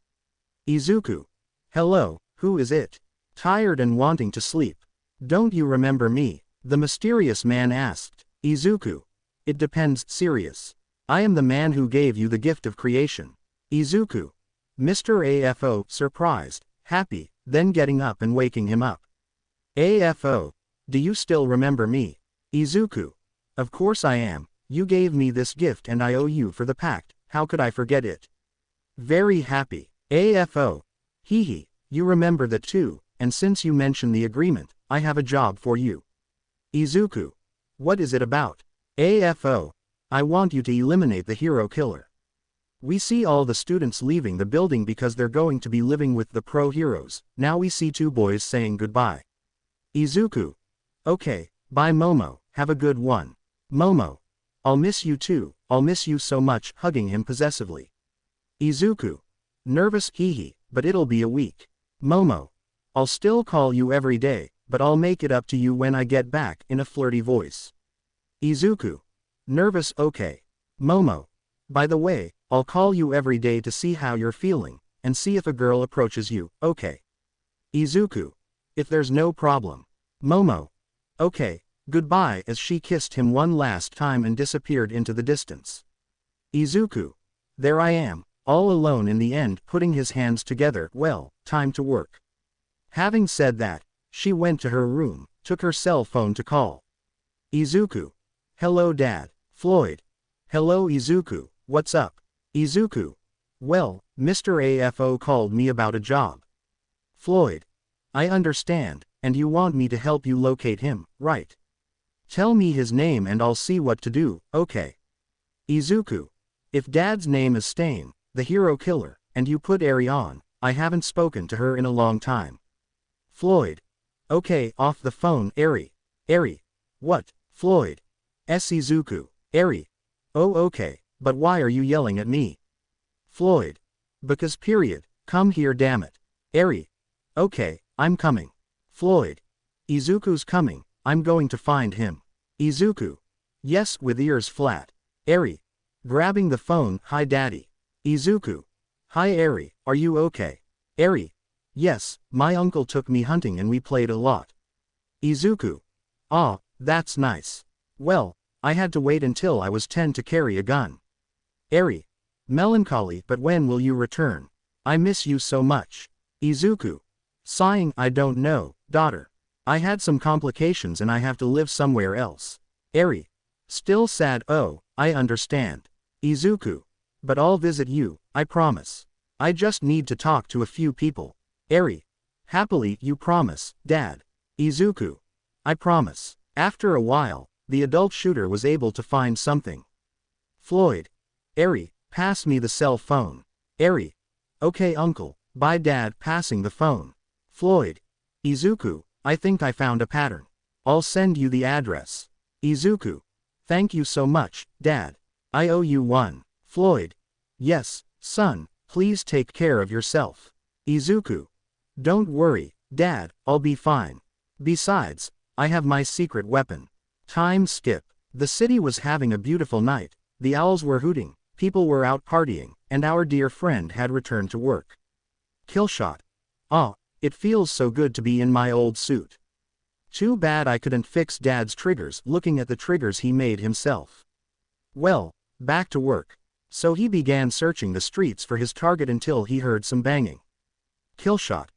Izuku. Hello, who is it? Tired and wanting to sleep. Don't you remember me? The mysterious man asked. Izuku. It depends, serious. I am the man who gave you the gift of creation. Izuku. Mr. AFO, surprised, happy, then getting up and waking him up. AFO. Do you still remember me? Izuku. Of course I am. You gave me this gift and I owe you for the pact, how could I forget it? Very happy. AFO. Hee, you remember that too, and since you mention the agreement, I have a job for you. Izuku. What is it about? AFO. I want you to eliminate the hero killer. We see all the students leaving the building because they're going to be living with the pro heroes. Now we see two boys saying goodbye. Izuku. Okay, bye Momo, have a good one. Momo. I'll miss you too, I'll miss you so much, hugging him possessively. Izuku. Nervous, hee, but it'll be a week. Momo. I'll still call you every day, but I'll make it up to you when I get back, in a flirty voice. Izuku. Nervous, okay. Momo. By the way, I'll call you every day to see how you're feeling, and see if a girl approaches you, okay. Izuku. If there's no problem. Momo. Okay, goodbye, as she kissed him one last time and disappeared into the distance. Izuku. There I am, all alone in the end, putting his hands together. Well, time to work. Having said that, she went to her room, took her cell phone to call. Izuku. Hello Dad. Floyd. Hello Izuku, what's up? Izuku. Well, Mr. AFO called me about a job. Floyd. I understand, and you want me to help you locate him, right? Tell me his name and I'll see what to do, okay? Izuku. If Dad's name is Stain, the hero killer, and you put Eri on, I haven't spoken to her in a long time. Floyd. Okay, off the phone. Eri. Eri. What? Floyd. Izuku. Eri. Oh okay, but why are you yelling at me? Floyd. Because period, come here damn it. Eri. Okay, I'm coming. Floyd. Izuku's coming, I'm going to find him. Izuku. Yes, with ears flat. Eri. Grabbing the phone, hi daddy. Izuku. Hi Eri, are you okay? Eri. Yes, my uncle took me hunting and we played a lot. Izuku. Ah, that's nice. Well, I had to wait until I was 10 to carry a gun. Eri. Melancholy, but when will you return? I miss you so much. Izuku. Sighing, I don't know, daughter. I had some complications and I have to live somewhere else. Eri. Still sad, oh, I understand. Izuku. But I'll visit you, I promise. I just need to talk to a few people. Eri. Happily, you promise, Dad. Izuku. I promise. After a while, the adult shooter was able to find something. Floyd. Eri, pass me the cell phone. Eri. Okay uncle, bye Dad, passing the phone. Floyd. Izuku, I think I found a pattern. I'll send you the address. Izuku. Thank you so much, Dad. I owe you one. Floyd. Yes, son, please take care of yourself. Izuku. Don't worry, Dad, I'll be fine. Besides, I have my secret weapon. Time skip. The city was having a beautiful night, the owls were hooting, people were out partying, and our dear friend had returned to work. Killshot. Ah, it feels so good to be in my old suit. Too bad I couldn't fix Dad's triggers, looking at the triggers he made himself. Well, back to work. So he began searching the streets for his target until he heard some banging. Killshot.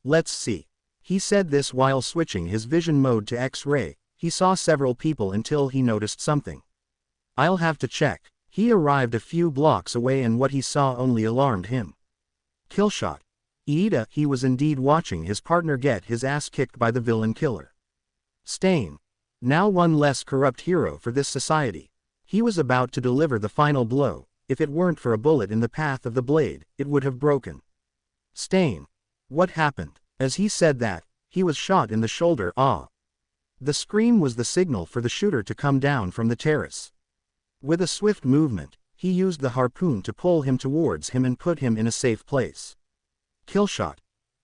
Let's see. He said this while switching his vision mode to X-ray. He saw several people until he noticed something. I'll have to check. He arrived a few blocks away and what he saw only alarmed him. Killshot. Iida, he was indeed watching his partner get his ass kicked by the villain killer. Stain. Now one less corrupt hero for this society. He was about to deliver the final blow. If it weren't for a bullet in the path of the blade, it would have broken. Stain. What happened? As he said that, he was shot in the shoulder. Ah. The scream was the signal for the shooter to come down from the terrace. With a swift movement, he used the harpoon to pull him towards him and put him in a safe place. Killshot.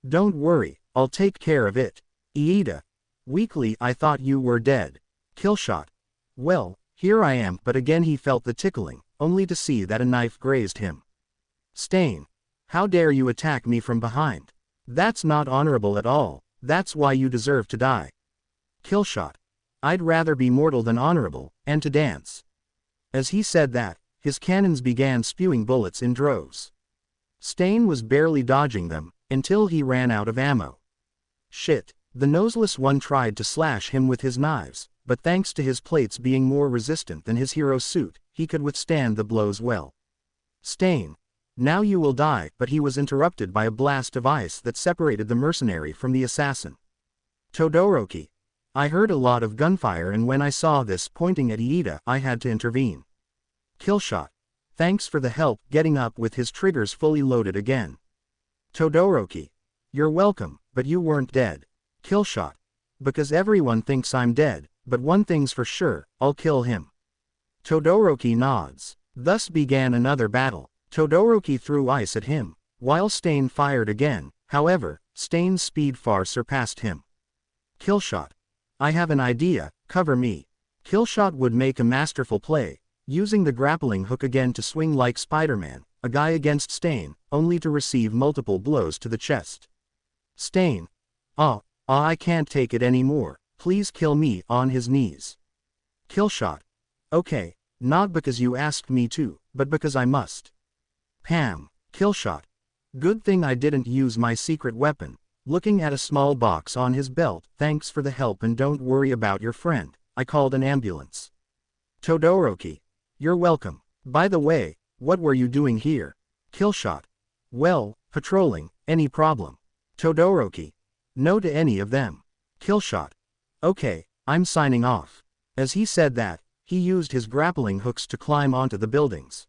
Don't worry, I'll take care of it. Iida. Weakly, I thought you were dead. Killshot. Well, here I am, but again he felt the tickling, only to see that a knife grazed him. Stain. How dare you attack me from behind? That's not honorable at all, that's why you deserve to die. Killshot. I'd rather be mortal than honorable, and to dance. As he said that, his cannons began spewing bullets in droves. Stain was barely dodging them, until he ran out of ammo. Shit, the noseless one tried to slash him with his knives, but thanks to his plates being more resistant than his hero's suit, he could withstand the blows well. Stain. Now you will die, but he was interrupted by a blast of ice that separated the mercenary from the assassin. Todoroki. I heard a lot of gunfire and when I saw this pointing at Iida, I had to intervene. Killshot. Thanks for the help getting up with his triggers fully loaded again. Todoroki. You're welcome, but you weren't dead. Killshot. Because everyone thinks I'm dead, but one thing's for sure, I'll kill him. Todoroki nods. Thus began another battle. Todoroki threw ice at him, while Stain fired again. However, Stain's speed far surpassed him. Killshot. I have an idea, cover me. Killshot would make a masterful play, using the grappling hook again to swing like Spider-Man, a guy against Stain, only to receive multiple blows to the chest. Stain. I can't take it anymore, please kill me, on his knees. Killshot. Okay, not because you asked me to, but because I must. Pam. Killshot. Good thing I didn't use my secret weapon. Looking at a small box on his belt, thanks for the help and don't worry about your friend, I called an ambulance. Todoroki. You're welcome. By the way, what were you doing here? Killshot. Well, patrolling, any problem? Todoroki. No to any of them. Killshot. Okay, I'm signing off. As he said that, he used his grappling hooks to climb onto the buildings.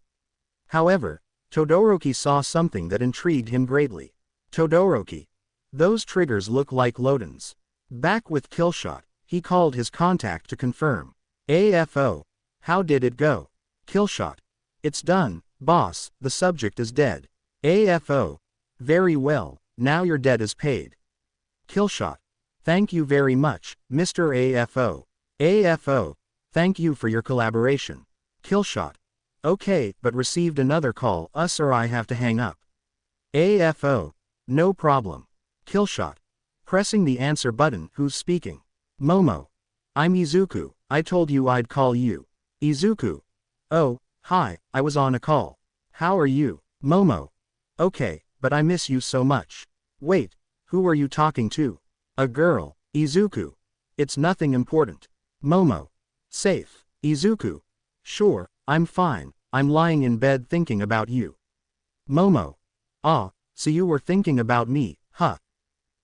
However, Todoroki saw something that intrigued him greatly. Todoroki. Those triggers look like Loden's. Back with Killshot, he called his contact to confirm. AFO. How did it go? Killshot. It's done, boss, the subject is dead. AFO. Very well, now your debt is paid. Killshot. Thank you very much, Mr. AFO. AFO. Thank you for your collaboration. Killshot. Okay, but received another call, or I have to hang up. AFO. No problem. Killshot. Pressing the answer button, who's speaking? Momo. I'm Izuku, I told you I'd call you. Izuku. Oh, hi, I was on a call. How are you? Momo. Okay, but I miss you so much. Wait, who are you talking to? A girl. Izuku. It's nothing important. Momo. Safe. Izuku. Sure, I'm fine, I'm lying in bed thinking about you. Momo. So you were thinking about me, huh?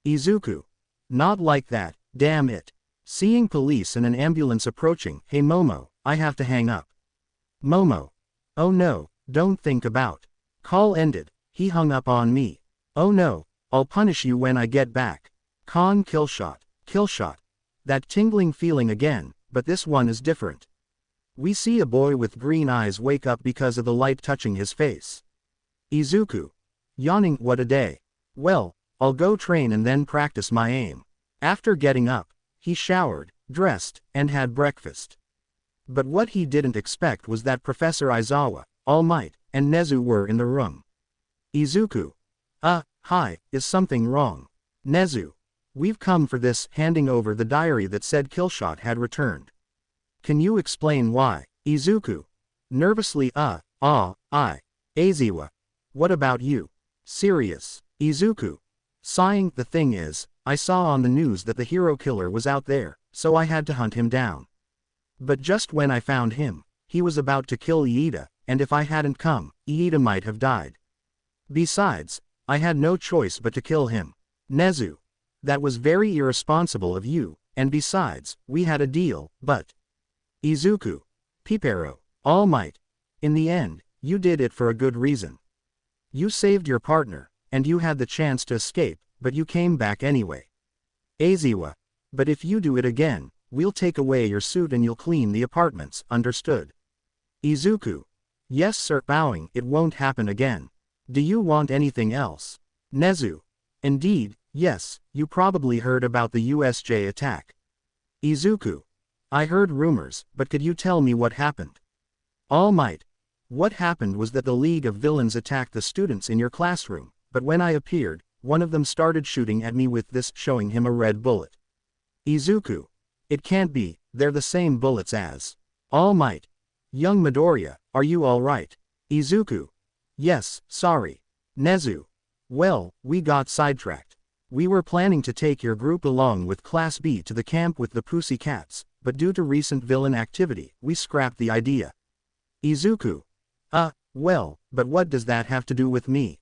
Izuku. Not like that, damn it. Seeing police and an ambulance approaching, hey Momo, I have to hang up. Momo. Oh no, don't think about. Call ended, he hung up on me. Oh no, I'll punish you when I get back. Killshot. Killshot. That tingling feeling again, but this one is different. We see a boy with green eyes wake up because of the light touching his face. Izuku. Yawning, what a day. Well, I'll go train and then practice my aim. After getting up, he showered, dressed, and had breakfast. But what he didn't expect was that Professor Aizawa, All Might, and Nezu were in the room. Izuku. Hi, is something wrong? Nezu. We've come for this, handing over the diary that said Killshot had returned. Can you explain why? Izuku. Nervously, Aizawa. What about you? Serious. Izuku. Sighing, the thing is, I saw on the news that the hero killer was out there, so I had to hunt him down. But just when I found him, he was about to kill Iida, and if I hadn't come, Iida might have died. Besides, I had no choice but to kill him. Nezu. That was very irresponsible of you, and besides, we had a deal, but... Izuku. Pipero. All Might. In the end, you did it for a good reason. You saved your partner, and you had the chance to escape, but you came back anyway. Aizawa. But if you do it again, we'll take away your suit and you'll clean the apartments, understood? Izuku. Yes sir, bowing, it won't happen again. Do you want anything else? Nezu. Indeed, yes, you probably heard about the USJ attack. Izuku. I heard rumors, but could you tell me what happened? All Might. What happened was that the League of Villains attacked the students in your classroom, but when I appeared, one of them started shooting at me with this, showing him a red bullet. Izuku. It can't be, they're the same bullets as. All Might. Young Midoriya, are you alright? Izuku. Yes, sorry. Nezu. Well, we got sidetracked. We were planning to take your group along with Class B to the camp with the Pussycats, but due to recent villain activity, we scrapped the idea. Izuku. Well, but what does that have to do with me?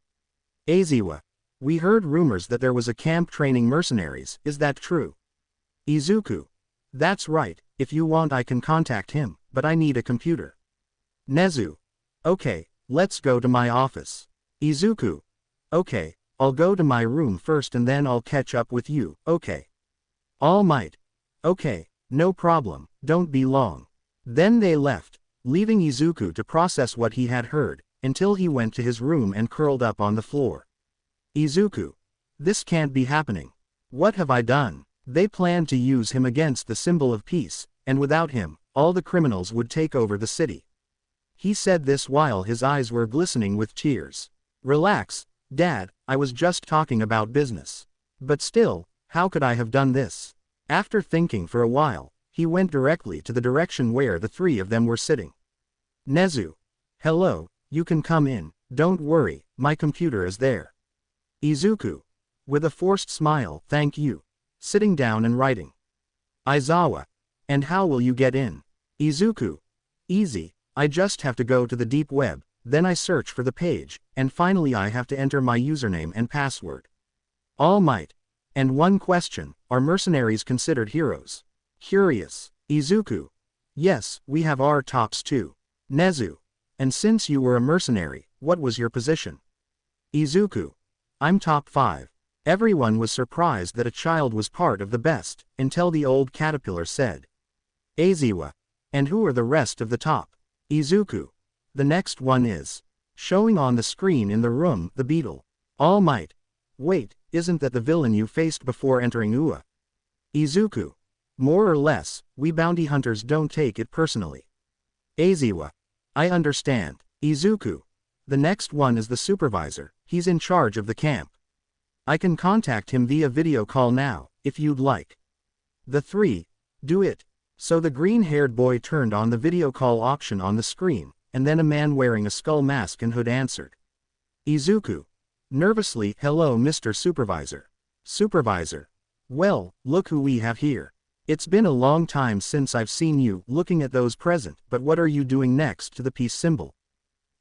Aizawa. We heard rumors that there was a camp training mercenaries, is that true? Izuku. That's right, if you want I can contact him, but I need a computer. Nezu. Okay, let's go to my office. Izuku. Okay, I'll go to my room first and then I'll catch up with you, okay. All Might. Okay, no problem, don't be long. Then they left, leaving Izuku to process what he had heard, until he went to his room and curled up on the floor. Izuku. This can't be happening. What have I done? They planned to use him against the symbol of peace, and without him, all the criminals would take over the city. He said this while his eyes were glistening with tears. Relax, Dad, I was just talking about business. But still, how could I have done this? After thinking for a while, he went directly to the direction where the three of them were sitting. Nezu. Hello, you can come in, don't worry, my computer is there. Izuku. With a forced smile, thank you. Sitting down and writing. Aizawa. And how will you get in? Izuku. Easy, I just have to go to the deep web, then I search for the page, and finally I have to enter my username and password. All Might. And one question, are mercenaries considered heroes? Curious. Izuku. Yes, we have our tops too. Nezu. And since you were a mercenary, what was your position? Izuku. I'm top 5. Everyone was surprised that a child was part of the best, until the old caterpillar said. Aizawa. And who are the rest of the top? Izuku. The next one is. Showing on the screen in the room, the beetle. All Might. Wait, isn't that the villain you faced before entering UA? Izuku. More or less, we bounty hunters don't take it personally. Aizawa. I understand. Izuku. The next one is the supervisor, he's in charge of the camp. I can contact him via video call now, if you'd like. The 3. Do it. So the green-haired boy turned on the video call option on the screen, and then a man wearing a skull mask and hood answered. Izuku. Nervously, hello Mr. Supervisor. Supervisor. Well, look who we have here. It's been a long time since I've seen you looking at those present, but what are you doing next to the peace symbol?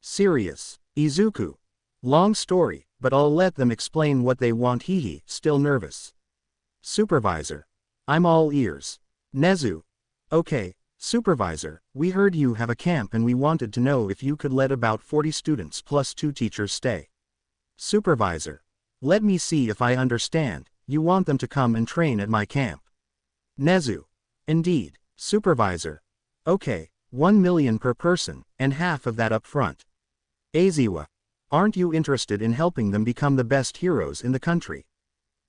Serious. Izuku. Long story, but I'll let them explain what they want. Hehe, still nervous. Supervisor. I'm all ears. Nezu. Okay, Supervisor, we heard you have a camp and we wanted to know if you could let about 40 students plus 2 teachers stay. Supervisor. Let me see if I understand, you want them to come and train at my camp. Nezu. Indeed, Supervisor. Okay, 1 million per person, and half of that up front. Aizawa. Aren't you interested in helping them become the best heroes in the country?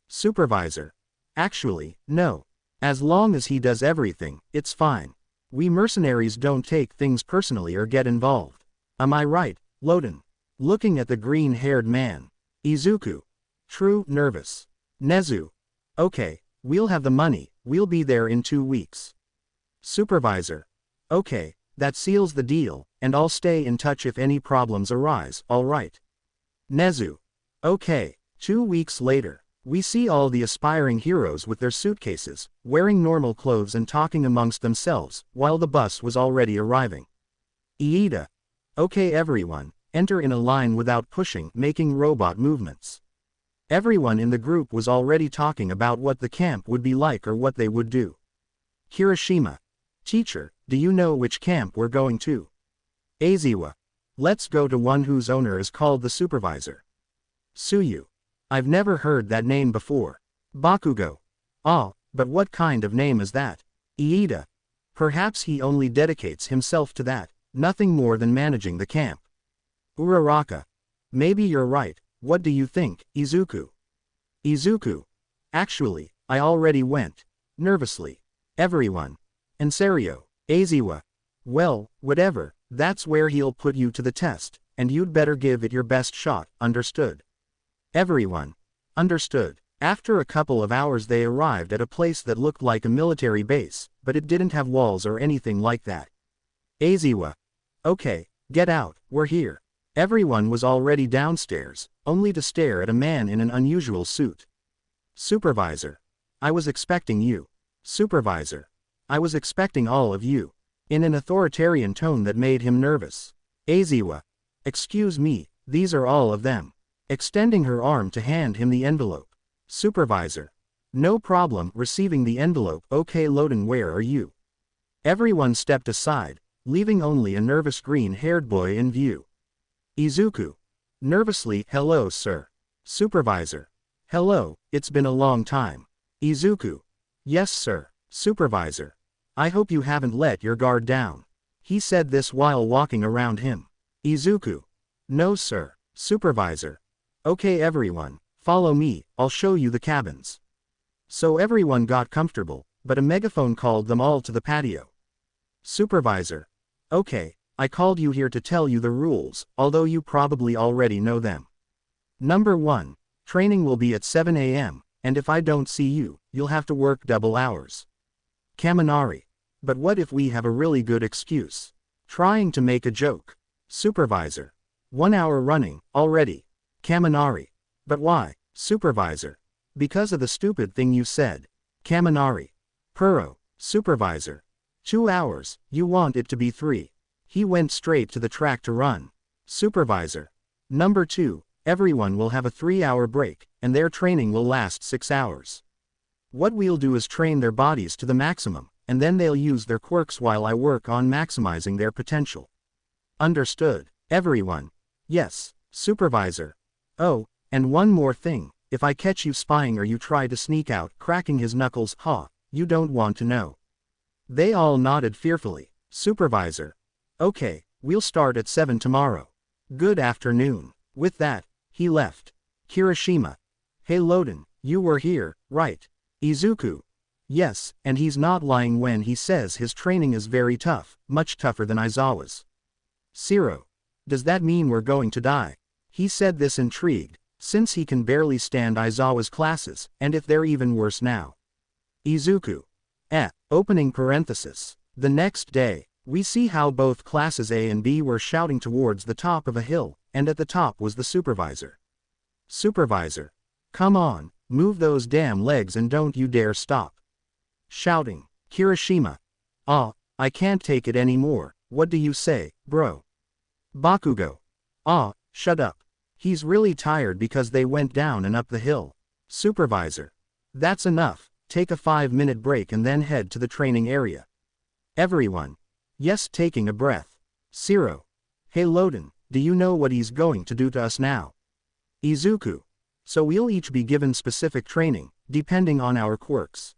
Supervisor. Actually, no. As long as he does everything, it's fine. We mercenaries don't take things personally or get involved. Am I right, Loden? Looking at the green-haired man. Izuku. True, nervous. Nezu. Okay, we'll have the money, we'll be there in 2 weeks. Supervisor. Okay, that seals the deal, and I'll stay in touch if any problems arise, alright. Nezu. Okay, 2 weeks later, we see all the aspiring heroes with their suitcases, wearing normal clothes and talking amongst themselves, while the bus was already arriving. Iida. Okay everyone, enter in a line without pushing, making robot movements. Everyone in the group was already talking about what the camp would be like or what they would do. Kirishima. Teacher, do you know which camp we're going to? Aizawa. Let's go to one whose owner is called the Supervisor. Suyu. I've never heard that name before. Bakugo. Ah, but what kind of name is that? Iida. Perhaps he only dedicates himself to that, nothing more than managing the camp. Uraraka. Maybe you're right, what do you think, Izuku? Izuku. Actually, I already went. Nervously. Everyone. And Serio. Aizawa. Well, whatever, that's where he'll put you to the test, and you'd better give it your best shot, understood? Everyone. Understood. After a couple of hours they arrived at a place that looked like a military base, but it didn't have walls or anything like that. Aizawa. Okay, get out, we're here. Everyone was already downstairs, only to stare at a man in an unusual suit. Supervisor. I was expecting you. Supervisor. I was expecting all of you. In an authoritarian tone that made him nervous. Aizawa. Excuse me, these are all of them. Extending her arm to hand him the envelope. Supervisor. No problem receiving the envelope. Okay Loden, where are you? Everyone stepped aside, leaving only a nervous green-haired boy in view. Izuku. Nervously, hello sir. Supervisor. Hello, it's been a long time. Izuku. Yes sir. Supervisor. I hope you haven't let your guard down. He said this while walking around him. Izuku. No sir. Supervisor. Okay everyone, follow me, I'll show you the cabins. So everyone got comfortable, but a megaphone called them all to the patio. Supervisor. Okay, I called you here to tell you the rules, although you probably already know them. Number 1. Training will be at 7 a.m., and if I don't see you, you'll have to work double hours. Kaminari. But what if we have a really good excuse? Trying to make a joke. Supervisor. 1 hour running, already. Kaminari. But why, Supervisor? Because of the stupid thing you said. Kaminari. Puro. Supervisor. 2 hours, you want it to be 3. He went straight to the track to run. Supervisor. Number 2, everyone will have a 3-hour break, and their training will last 6 hours. What we'll do is train their bodies to the maximum, and then they'll use their quirks while I work on maximizing their potential. Understood, everyone? Yes, Supervisor. Oh, and one more thing, if I catch you spying or you try to sneak out, cracking his knuckles, you don't want to know. They all nodded fearfully. Supervisor. Okay, we'll start at 7 tomorrow. Good afternoon. With that, he left. Kirishima. Hey Loden, you were here, right? Izuku. Yes, and he's not lying when he says his training is very tough, much tougher than Aizawa's. Zero. Does that mean we're going to die? He said this intrigued, since he can barely stand Aizawa's classes, and if they're even worse now. Izuku. Opening parenthesis. The next day, we see how both classes A and B were shouting towards the top of a hill, and at the top was the supervisor. Supervisor. Come on, move those damn legs and don't you dare stop. Shouting. Kirishima. I can't take it anymore, what do you say, bro? Bakugo. Shut up. He's really tired because they went down and up the hill. Supervisor. That's enough, take a 5-minute break and then head to the training area. Everyone. Yes, taking a breath. Zero. Hey Loden, do you know what he's going to do to us now? Izuku. So we'll each be given specific training, depending on our quirks.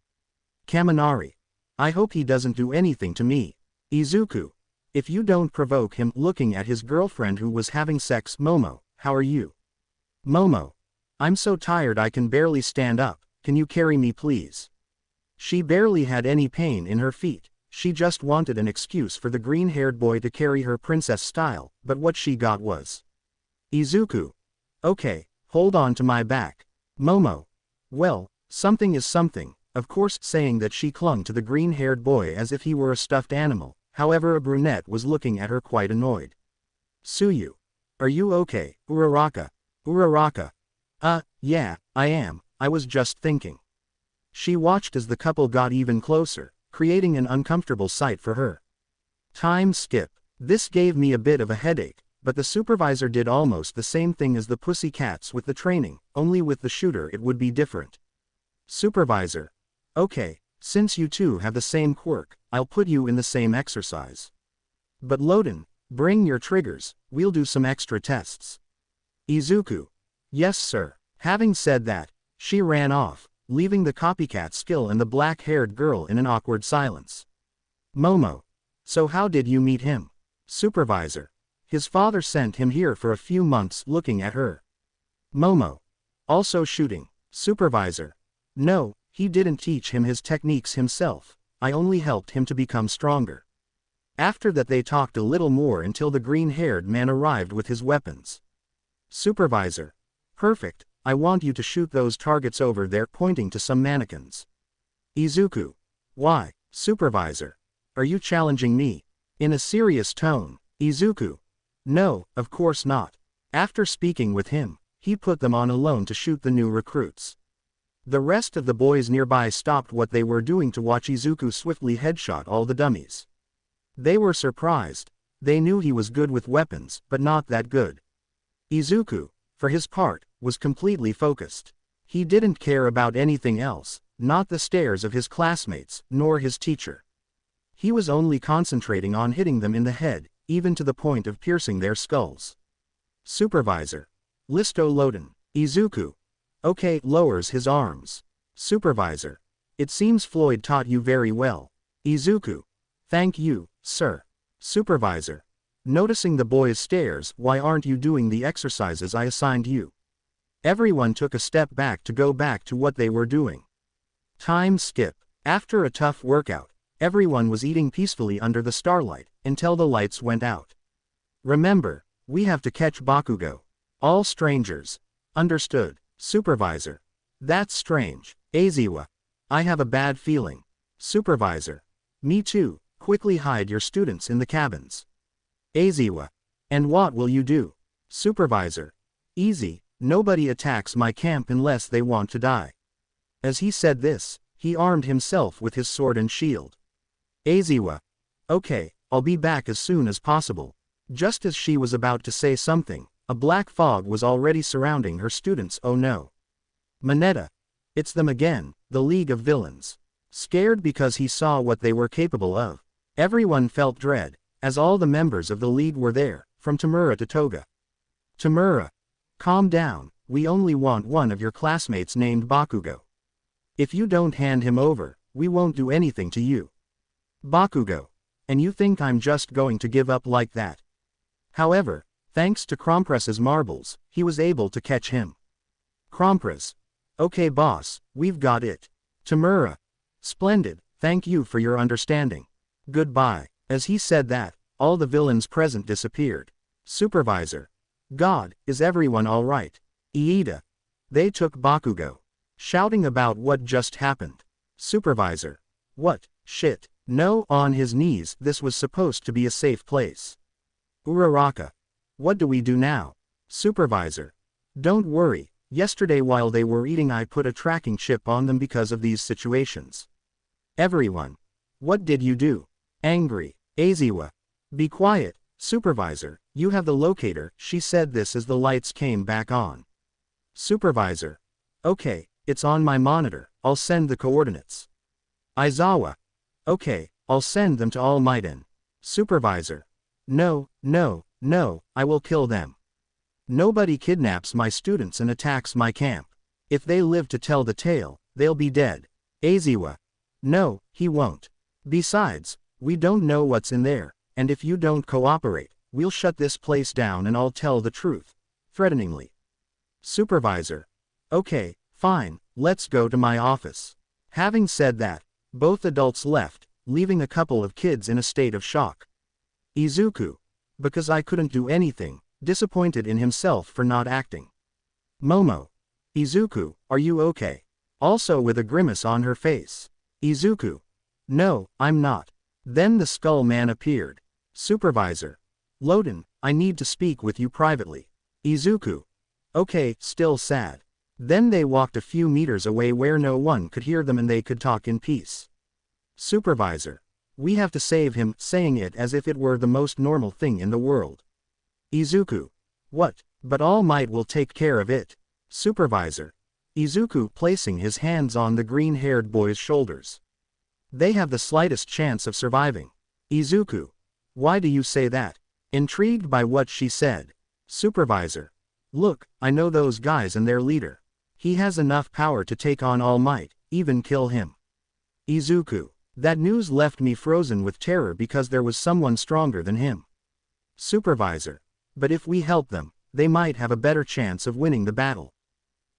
Kaminari. I hope he doesn't do anything to me. Izuku. If you don't provoke him, looking at his girlfriend who was having sex. Momo, how are you? Momo. I'm so tired I can barely stand up, can you carry me please? She barely had any pain in her feet, she just wanted an excuse for the green-haired boy to carry her princess style, but what she got was. Izuku. Okay, hold on to my back. Momo. Well, something is something, of course, saying that she clung to the green-haired boy as if he were a stuffed animal, however a brunette was looking at her quite annoyed. Suyu. Are you okay, Uraraka? Uraraka. Yeah, I am, I was just thinking. She watched as the couple got even closer, creating an uncomfortable sight for her. Time skip. This gave me a bit of a headache, but the supervisor did almost the same thing as the pussycats with the training, only with the shooter it would be different. Supervisor. Okay, since you two have the same quirk, I'll put you in the same exercise. But Loden, bring your triggers, we'll do some extra tests. Izuku. Yes sir. Having said that, she ran off, leaving the copycat skill and the black-haired girl in an awkward silence. Momo. So how did you meet him? Supervisor. His father sent him here for a few months. Looking at her. Momo. Also shooting. Supervisor. No, he didn't teach him his techniques himself, I only helped him to become stronger. After that they talked a little more until the green-haired man arrived with his weapons. Supervisor. Perfect, I want you to shoot those targets over there, pointing to some mannequins. Izuku. Why, Supervisor? Are you challenging me? In a serious tone. Izuku. No, of course not. After speaking with him, he put them on alone to shoot the new recruits. The rest of the boys nearby stopped what they were doing to watch Izuku swiftly headshot all the dummies. They were surprised. They knew he was good with weapons, but not that good. Izuku, for his part, was completely focused. He didn't care about anything else, not the stares of his classmates, nor his teacher. He was only concentrating on hitting them in the head, even to the point of piercing their skulls. Supervisor. Listo Loden. Izuku. Okay, lowers his arms. Supervisor. It seems Floyd taught you very well. Izuku. Thank you, sir. Supervisor. Noticing the boy's stares, why aren't you doing the exercises I assigned you? Everyone took a step back to go back to what they were doing. Time skip. After a tough workout, everyone was eating peacefully under the starlight, until the lights went out. Remember, we have to catch Bakugo. All strangers. Understood. Supervisor. That's strange. Aizawa. I have a bad feeling. Supervisor. Me too. Quickly hide your students in the cabins. Aizawa. And what will you do? Supervisor. Easy, nobody attacks my camp unless they want to die. As he said this, he armed himself with his sword and shield. Aizawa. Okay, I'll be back as soon as possible. Just as she was about to say something, a black fog was already surrounding her students. Oh no. Mineta. It's them again, the League of Villains. Scared because he saw what they were capable of. Everyone felt dread, as all the members of the League were there, from Tamura to Toga. Tamura. Calm down, we only want one of your classmates named Bakugo. If you don't hand him over, we won't do anything to you. Bakugo. And you think I'm just going to give up like that? However, thanks to Krompress's marbles, he was able to catch him. Krompress. Okay boss, we've got it. Tamura. Splendid, thank you for your understanding. Goodbye. As he said that, all the villains present disappeared. Supervisor. God, is everyone alright? Iida. They took Bakugo. Shouting about what just happened. Supervisor. What, shit, no, on his knees, this was supposed to be a safe place. Uraraka. What do we do now? Supervisor. Don't worry, yesterday while they were eating I put a tracking chip on them because of these situations. Everyone. What did you do? Angry. Aizawa. Be quiet, Supervisor, you have the locator, she said this as the lights came back on. Supervisor. Okay, it's on my monitor, I'll send the coordinates. Aizawa. Okay, I'll send them to All Might. Supervisor. No, no, no, I will kill them. Nobody kidnaps my students and attacks my camp. If they live to tell the tale, they'll be dead. Aizawa. No, he won't. Besides, we don't know what's in there, and if you don't cooperate, we'll shut this place down and I'll tell the truth. Threateningly. Supervisor. Okay, fine, let's go to my office. Having said that, both adults left, leaving a couple of kids in a state of shock. Izuku. Because I couldn't do anything, disappointed in himself for not acting. Momo. Izuku, are you okay? Also with a grimace on her face. Izuku. No, I'm not. Then the Skull Man appeared. Supervisor. Loden, I need to speak with you privately. Izuku. Okay, still sad. Then they walked a few meters away where no one could hear them and they could talk in peace. Supervisor. We have to save him, saying it as if it were the most normal thing in the world. Izuku. What, but All Might will take care of it. Supervisor. Izuku placing his hands on the green-haired boy's shoulders. They have the slightest chance of surviving. Izuku. Why do you say that? Intrigued by what she said. Supervisor. Look, I know those guys and their leader. He has enough power to take on All Might, even kill him. Izuku. That news left me frozen with terror because there was someone stronger than him. Supervisor. But if we help them, they might have a better chance of winning the battle.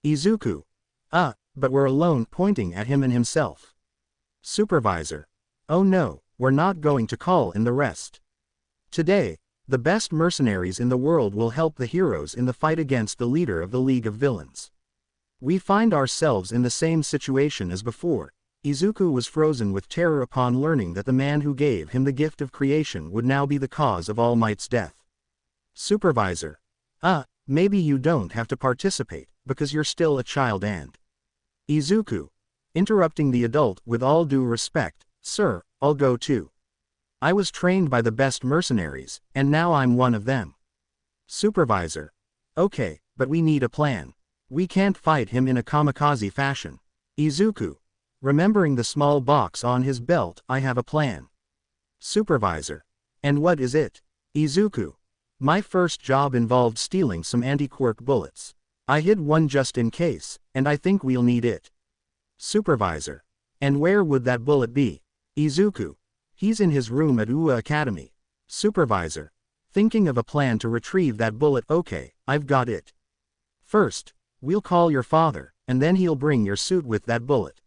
Izuku. But we're alone, pointing at him and himself. Supervisor. Oh no, we're not going to call in the rest. Today, the best mercenaries in the world will help the heroes in the fight against the leader of the League of Villains. We find ourselves in the same situation as before. Izuku was frozen with terror upon learning that the man who gave him the gift of creation would now be the cause of All Might's death. Supervisor. Maybe you don't have to participate, because you're still a child and... Izuku. Interrupting the adult, with all due respect, sir, I'll go too. I was trained by the best mercenaries, and now I'm one of them. Supervisor. Okay, but we need a plan. We can't fight him in a kamikaze fashion. Izuku. Remembering the small box on his belt, I have a plan. Supervisor. And what is it? Izuku. My first job involved stealing some anti-quirk bullets. I hid one just in case, and I think we'll need it. Supervisor. And where would that bullet be? Izuku. He's in his room at UA Academy. Supervisor. Thinking of a plan to retrieve that bullet. Okay, I've got it. First, we'll call your father, and then he'll bring your suit with that bullet.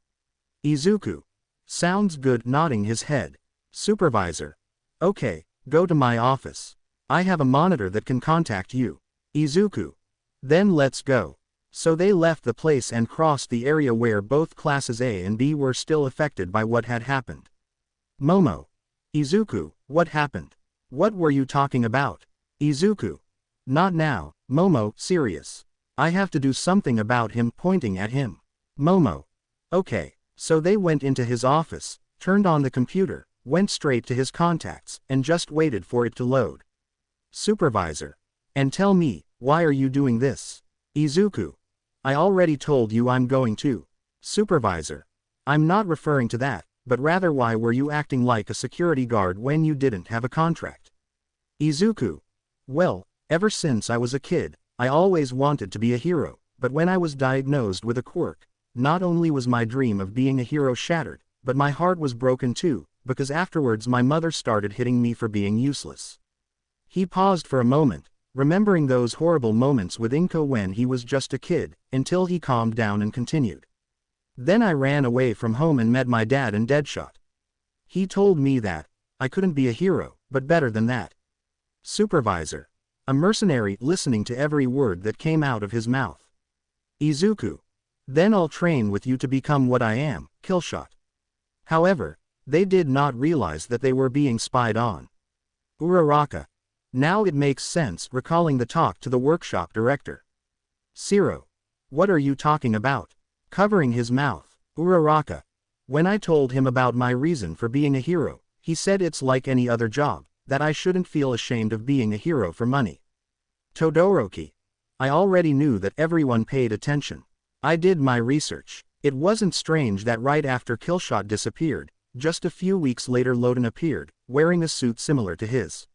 Izuku. Sounds good, nodding his head. Supervisor. Okay, go to my office. I have a monitor that can contact you. Izuku. Then let's go. So they left the place and crossed the area where both classes A and B were still affected by what had happened. Momo. Izuku, what happened? What were you talking about? Izuku. Not now, Momo, serious. I have to do something about him, pointing at him. Momo. Okay, so they went into his office, turned on the computer, went straight to his contacts, and just waited for it to load. Supervisor. And tell me, why are you doing this? Izuku. I already told you I'm going to. Supervisor. I'm not referring to that, but rather why were you acting like a security guard when you didn't have a contract? Izuku. Well, ever since I was a kid, I always wanted to be a hero, but when I was diagnosed with a quirk, not only was my dream of being a hero shattered, but my heart was broken too, because afterwards my mother started hitting me for being useless. He paused for a moment, remembering those horrible moments with Inko when he was just a kid, until he calmed down and continued. Then I ran away from home and met my dad in Deadshot. He told me that I couldn't be a hero, but better than that. Supervisor. A mercenary, listening to every word that came out of his mouth. Izuku. Then I'll train with you to become what I am, Killshot. However, they did not realize that they were being spied on. Uraraka. Now it makes sense, recalling the talk to the workshop director. Zero. What are you talking about? Covering his mouth. Uraraka. When I told him about my reason for being a hero, he said it's like any other job, that I shouldn't feel ashamed of being a hero for money. Todoroki. I already knew that everyone paid attention. I did my research. It wasn't strange that right after Killshot disappeared, just a few weeks later Loden appeared, wearing a suit similar to his.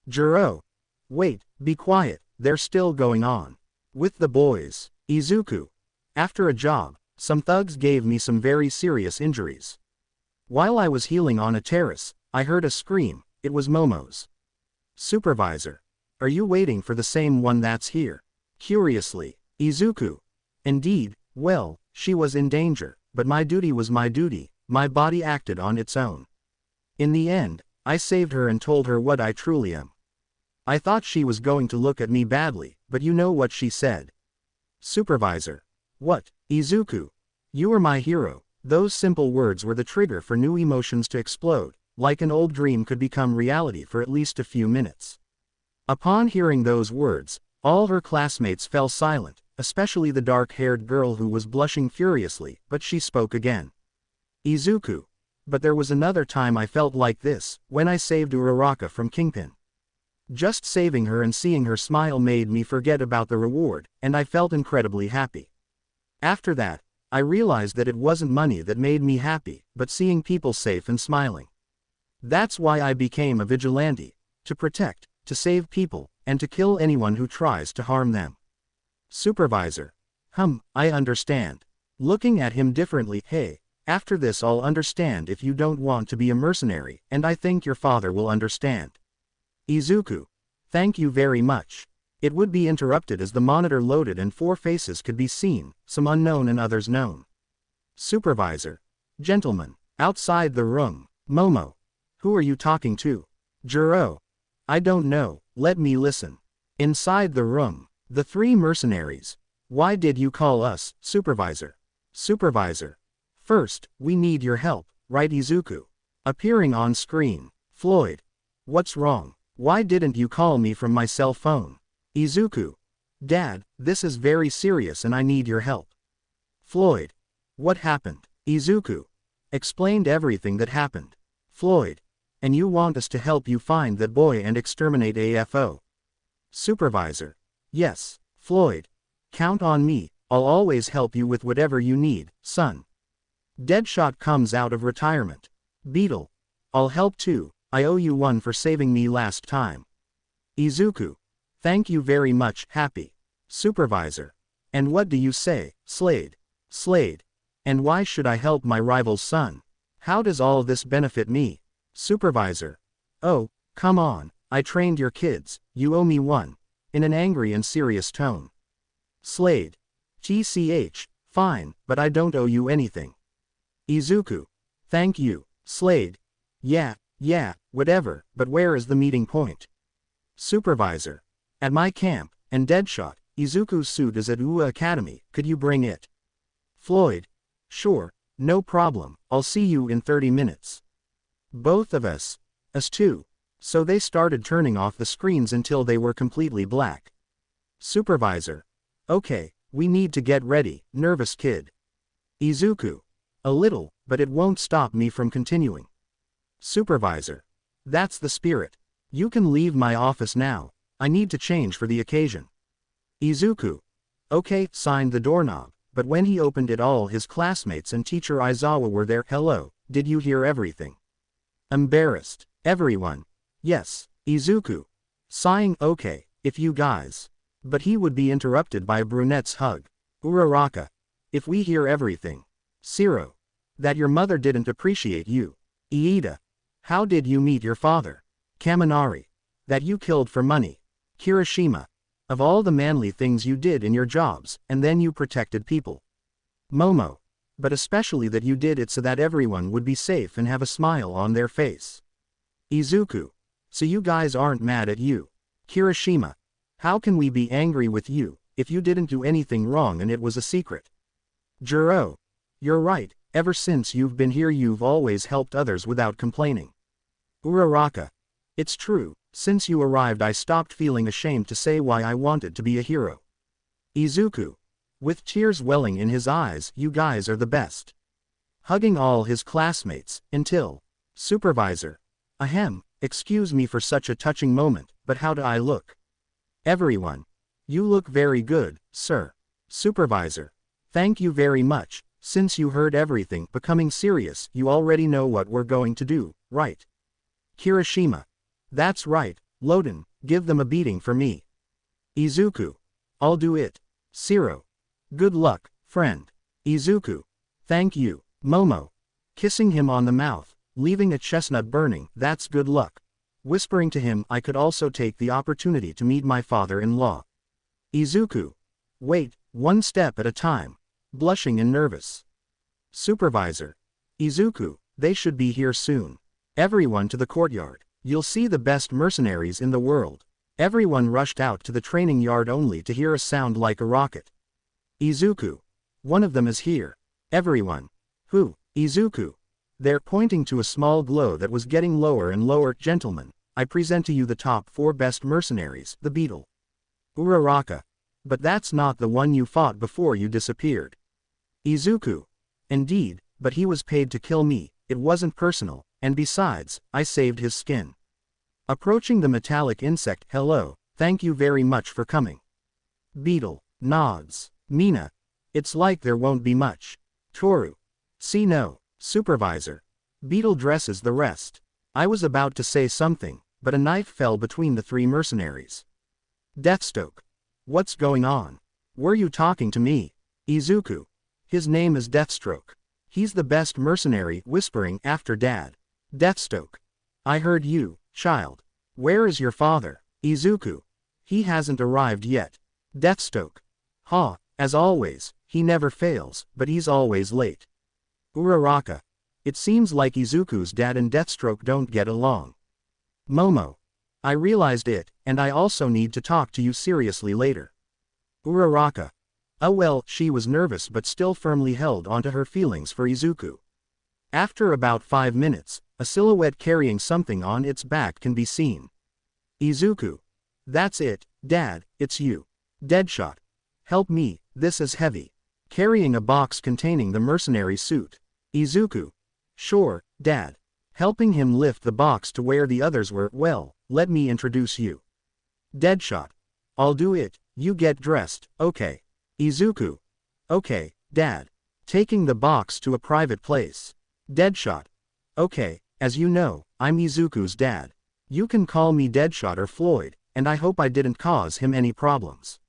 Juro. Wait, be quiet, they're still going on. With the boys. Izuku. After a job, some thugs gave me some very serious injuries. While I was healing on a terrace, I heard a scream. It was Momo's. Supervisor. Are you waiting for the same one that's here? Curiously. Izuku. Indeed, well, she was in danger, but my duty was my duty, my body acted on its own. In the end, I saved her and told her what I truly am. I thought she was going to look at me badly, but you know what she said. Supervisor. What, Izuku? You are my hero. Those simple words were the trigger for new emotions to explode, like an old dream could become reality for at least a few minutes. Upon hearing those words, all her classmates fell silent, especially the dark-haired girl who was blushing furiously, but she spoke again. Izuku. But there was another time I felt like this, when I saved Uraraka from Kingpin. Just saving her and seeing her smile made me forget about the reward, and I felt incredibly happy. After that, I realized that it wasn't money that made me happy, but seeing people safe and smiling. That's why I became a vigilante, to protect, to save people, and to kill anyone who tries to harm them. Supervisor. I understand. Looking at him differently. Hey, after this I'll understand if you don't want to be a mercenary, and I think your father will understand. Izuku. Thank you very much. It would be interrupted as the monitor loaded and 4 faces could be seen, some unknown and others known. Supervisor. Gentlemen. Outside the room. Momo. Who are you talking to? Juro. I don't know, let me listen. Inside the room. The 3 mercenaries. Why did you call us, Supervisor? Supervisor. First, we need your help, right Izuku? Appearing on screen. Floyd. What's wrong? Why didn't you call me from my cell phone? Izuku. Dad, this is very serious and I need your help. Floyd. What happened? Izuku. Explained everything that happened. Floyd. And you want us to help you find that boy and exterminate AFO. Supervisor. Yes, Floyd. Count on me, I'll always help you with whatever you need, son. Deadshot comes out of retirement. Beetle. I'll help too, I owe you one for saving me last time. Izuku. Thank you very much, Happy. Supervisor. And what do you say, Slade? Slade. And why should I help my rival's son? How does all this benefit me? Supervisor. Oh, come on, I trained your kids, you owe me one. In an angry and serious tone. Slade. TCH, fine, but I don't owe you anything. Izuku. Thank you, Slade. Yeah, whatever, but where is the meeting point? Supervisor. At my camp, and Deadshot, Izuku's suit is at UA Academy, could you bring it? Floyd. Sure, no problem, I'll see you in 30 minutes. Both of us. Us too. So they started turning off the screens until they were completely black. Supervisor. Okay, we need to get ready, nervous kid. Izuku. A little, but it won't stop me from continuing. Supervisor. That's the spirit. You can leave my office now, I need to change for the occasion. Izuku. Okay, signed the doorknob, but when he opened it all his classmates and teacher Aizawa were there. Hello, did you hear everything? Embarrassed. Everyone. Yes, Izuku. Sighing. Okay, if you guys. But he would be interrupted by a brunette's hug. Uraraka. If we hear everything. Zero. That your mother didn't appreciate you. Iida. How did you meet your father? Kaminari. That you killed for money. Kirishima. Of all the manly things you did in your jobs, and then you protected people. Momo. But especially that you did it so that everyone would be safe and have a smile on their face. Izuku. So you guys aren't mad at you. Kirishima. How can we be angry with you, if you didn't do anything wrong and it was a secret? Juro. You're right, ever since you've been here you've always helped others without complaining. Uraraka. It's true, since you arrived I stopped feeling ashamed to say why I wanted to be a hero. Izuku. With tears welling in his eyes, you guys are the best. Hugging all his classmates, until. Supervisor. Ahem, excuse me for such a touching moment, but how do I look? Everyone. You look very good, sir. Supervisor. Thank you very much, since you heard everything. Becoming serious, you already know what we're going to do, right? Kirishima. That's right, Loden, give them a beating for me. Izuku. I'll do it. Zero. Good luck, friend. Izuku. Thank you, Momo. Kissing him on the mouth, leaving a chestnut burning. That's good luck. Whispering to him I could also take the opportunity to meet my father-in-law. Izuku. Wait, one step at a time. Blushing and nervous. Supervisor. Izuku, they should be here soon. Everyone to the courtyard. You'll see the best mercenaries in the world. Everyone rushed out to the training yard only to hear a sound like a rocket. Izuku. One of them is here. Everyone. Who? Izuku. They're pointing to a small glow that was getting lower and lower. Gentlemen, I present to you the top 4 best mercenaries, the Beetle. Uraraka. But that's not the one you fought before you disappeared. Izuku. Indeed, but he was paid to kill me, it wasn't personal, and besides, I saved his skin. Approaching the metallic insect. Hello, thank you very much for coming. Beetle. Nods. Mina. It's like there won't be much. Toru. See no. Supervisor. Beetle dresses the rest. I was about to say something, but a knife fell between the 3 mercenaries. Deathstroke. What's going on? Were you talking to me? Izuku. His name is Deathstroke. He's the best mercenary. Whispering after Dad. Deathstroke. I heard you, child. Where is your father? Izuku. He hasn't arrived yet. Deathstroke. Ha, as always, he never fails, but he's always late. Uraraka. It seems like Izuku's dad and Deathstroke don't get along. Momo. I realized it, and I also need to talk to you seriously later. Uraraka. Oh well, she was nervous but still firmly held onto her feelings for Izuku. After about 5 minutes, a silhouette carrying something on its back can be seen. Izuku. That's it, Dad, it's you. Deadshot. Help me, this is heavy. Carrying a box containing the mercenary suit. Izuku. Sure, Dad. helping him lift the box to where the others were. Well, let me introduce you. Deadshot. I'll do it, you get dressed, okay. Izuku. Okay, Dad. Taking the box to a private place. Deadshot. Okay, as you know, I'm Izuku's dad. You can call me Deadshot or Floyd, and I hope I didn't cause him any problems.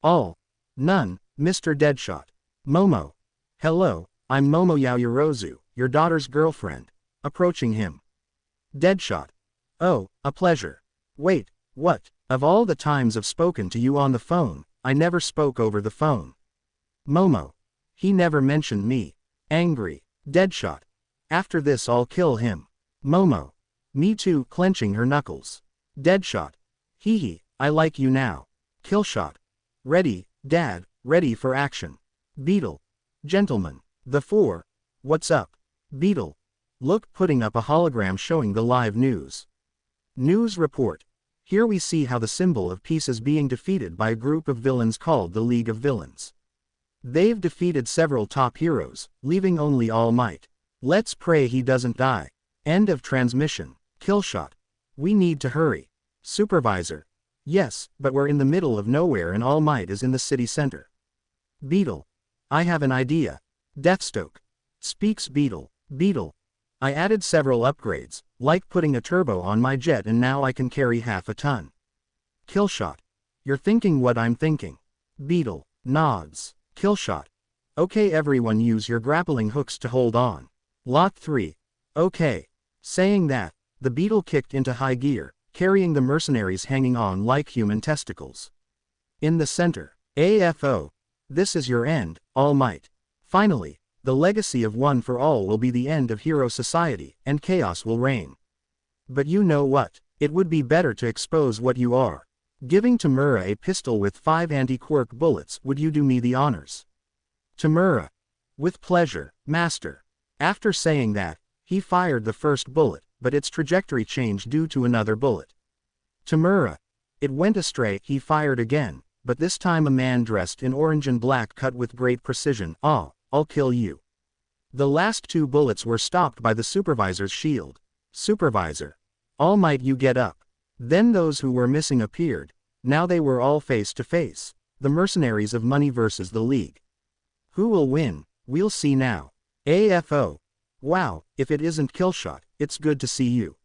All. None, Mr. Deadshot. Momo. Hello, I'm Momo Yaoyorozu, your daughter's girlfriend. Approaching him. Deadshot. Oh, a pleasure. Wait, what? Of all the times I've spoken to you on the phone, I never spoke over the phone. Momo. He never mentioned me. Angry. Deadshot. After this I'll kill him. Momo. Me too, clenching her knuckles. Deadshot. Hee hee, I like you now. Killshot. Ready, Dad, ready for action. Beetle. Gentlemen. The four. What's up? Beetle. Look, putting up a hologram showing the live news. News report. Here we see how the symbol of peace is being defeated by a group of villains called the League of Villains. They've defeated several top heroes, leaving only All Might. Let's pray he doesn't die. End of transmission. Killshot. We need to hurry. Supervisor. Yes, but we're in the middle of nowhere and All Might is in the city center. Beetle. I have an idea. Deathstroke. Speaks Beetle. Beetle. I added several upgrades, like putting a turbo on my jet and now I can carry half a ton. Killshot. You're thinking what I'm thinking. Beetle. Nods. Killshot. Okay, everyone use your grappling hooks to hold on. Lot 3. Okay. Saying that, the Beetle kicked into high gear, carrying the mercenaries hanging on like human testicles. In the center. AFO. This is your end, All Might. Finally, the legacy of One for All will be the end of hero society, and chaos will reign. But you know what? It would be better to expose what you are. Giving Tamura a pistol with 5 anti-quirk bullets, would you do me the honors? Tamura. With pleasure, Master. After saying that, he fired the first bullet, but its trajectory changed due to another bullet. Tamura. It went astray, he fired again, but this time a man dressed in orange and black cut with great precision. Ah, I'll kill you. The last 2 bullets were stopped by the supervisor's shield. Supervisor. All Might, you get up. Then those who were missing appeared. Now they were all face to face. The mercenaries of money versus the League. Who will win? We'll see now. AFO. Wow, if it isn't Killshot, it's good to see you.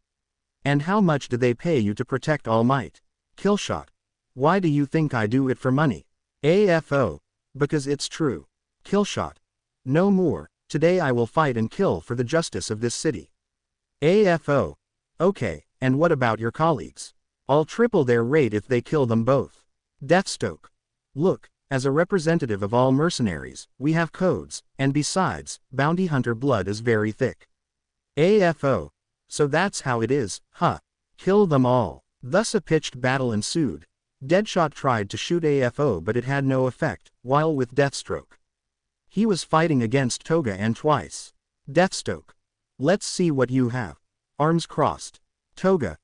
And how much do they pay you to protect All Might? Killshot. Why do you think I do it for money? AFO. Because it's true. Killshot. No more. Today I will fight and kill for the justice of this city. AFO. Okay, and what about your colleagues? I'll triple their rate if they kill them both. Deathstroke. Look, as a representative of all mercenaries, we have codes, and besides, bounty hunter blood is very thick. AFO. So that's how it is, huh? Kill them all. Thus a pitched battle ensued. Deadshot tried to shoot AFO but it had no effect, while with Deathstroke. He was fighting against Toga and twice. Deathstroke. Let's see what you have. Arms crossed. Toga.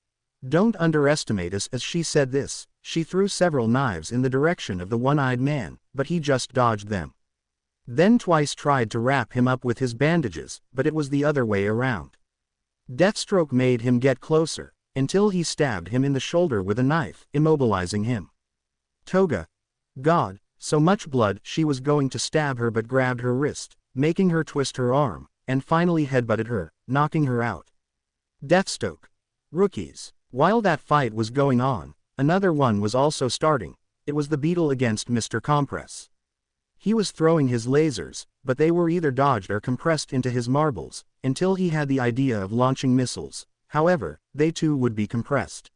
Don't underestimate us. As she said this, she threw several knives in the direction of the one-eyed man, but he just dodged them. Then twice tried to wrap him up with his bandages, but it was the other way around. Deathstroke made him get closer, until he stabbed him in the shoulder with a knife, immobilizing him. Toga. God, so much blood. She was going to stab her but grabbed her wrist, making her twist her arm, and finally headbutted her, knocking her out. Deathstroke. Rookies. While that fight was going on, another one was also starting. It was the Beetle against Mr. Compress. He was throwing his lasers, but they were either dodged or compressed into his marbles, until he had the idea of launching missiles. However, they too would be compressed.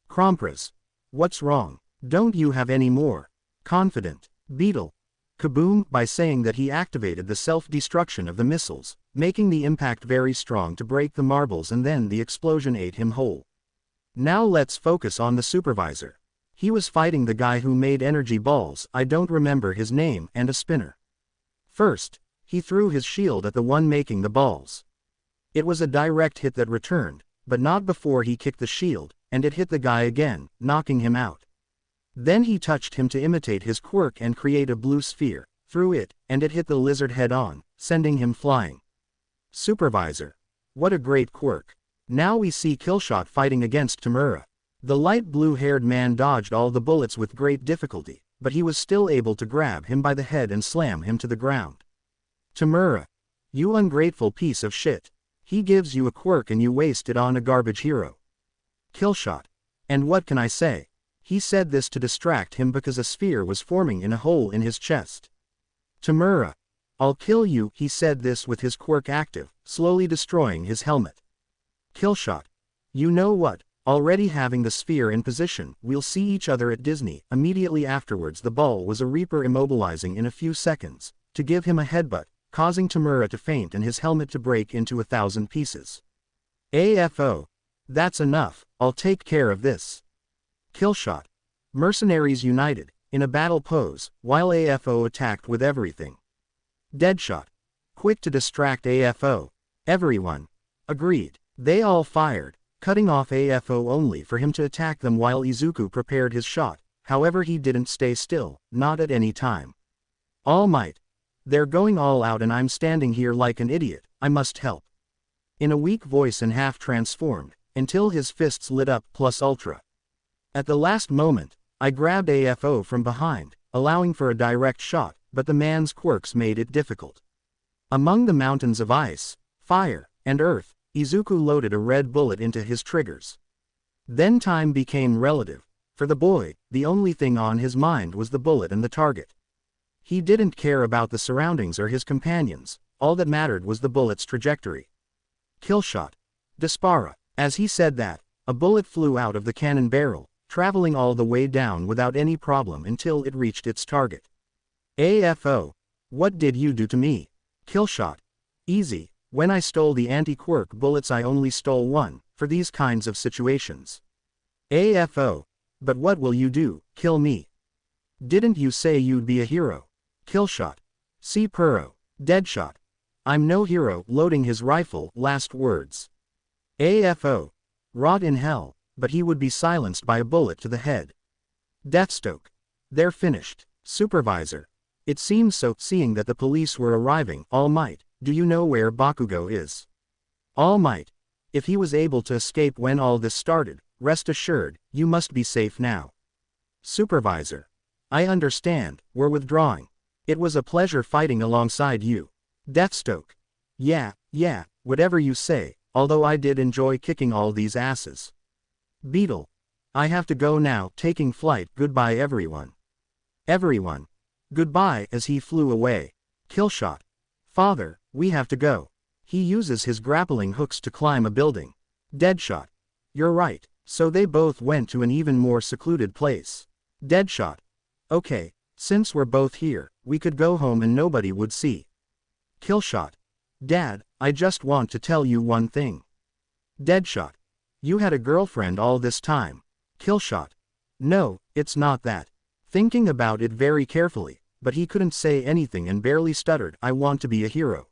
Compress. What's wrong? Don't you have any more? Confident. Beetle. Kaboom, by saying that he activated the self-destruction of the missiles, making the impact very strong to break the marbles, and then the explosion ate him whole. Now let's focus on the supervisor. He was fighting the guy who made energy balls, I don't remember his name, and a spinner. First, he threw his shield at the one making the balls. It was a direct hit that returned, but not before he kicked the shield, and it hit the guy again, knocking him out. Then he touched him to imitate his quirk and create a blue sphere, threw it, and it hit the lizard head on, sending him flying. Supervisor. What a great quirk. Now we see Killshot fighting against Tamura. The light blue-haired man dodged all the bullets with great difficulty, but he was still able to grab him by the head and slam him to the ground. Tamura. You ungrateful piece of shit. He gives you a quirk and you waste it on a garbage hero. Killshot. And what can I say? He said this to distract him because a sphere was forming in a hole in his chest. Tamura. I'll kill you. He said this with his quirk active, slowly destroying his helmet. Killshot. You know what? Already having the sphere in position, we'll see each other at Disney. Immediately afterwards the ball was a Reaper immobilizing in a few seconds, to give him a headbutt, causing Tamura to faint and his helmet to break into 1,000 pieces. AFO. That's enough, I'll take care of this. Killshot. Mercenaries united, in a battle pose, while AFO attacked with everything. Deadshot. Quick to distract AFO. Everyone. Agreed. They all fired, cutting off AFO only for him to attack them while Izuku prepared his shot. However, he didn't stay still, not at any time. All Might. They're going all out and I'm standing here like an idiot, I must help. In a weak voice and half transformed, until his fists lit up plus ultra. At the last moment, I grabbed AFO from behind, allowing for a direct shot, but the man's quirks made it difficult. Among the mountains of ice, fire, and earth, Izuku loaded a red bullet into his triggers. Then time became relative. For the boy, the only thing on his mind was the bullet and the target. He didn't care about the surroundings or his companions, all that mattered was the bullet's trajectory. Killshot. Dispara. As he said that, a bullet flew out of the cannon barrel, traveling all the way down without any problem until it reached its target. AFO. What did you do to me? Killshot. Easy. When I stole the anti-quirk bullets I only stole one, for these kinds of situations. AFO. But what will you do, kill me? Didn't you say you'd be a hero? Killshot. See Puro. Deadshot. I'm no hero. Loading his rifle, last words. AFO. Rot in hell, but he would be silenced by a bullet to the head. Deathstroke. They're finished. Supervisor. It seems so. Seeing that the police were arriving. All Might. Do you know where Bakugo is? All Might. If he was able to escape when all this started, rest assured, you must be safe now. Supervisor. I understand, we're withdrawing. It was a pleasure fighting alongside you. Deathstroke. Yeah, whatever you say, although I did enjoy kicking all these asses. Beetle. I have to go now. Taking flight. Goodbye everyone. Everyone. Goodbye. As he flew away. Killshot. Father, we have to go. He uses his grappling hooks to climb a building. Deadshot. You're right, so they both went to an even more secluded place. Deadshot. Okay, since we're both here, we could go home and nobody would see. Killshot. Dad, I just want to tell you one thing. Deadshot. You had a girlfriend all this time. Killshot. No, it's not that. Thinking about it very carefully, but he couldn't say anything and barely stuttered. I want to be a hero.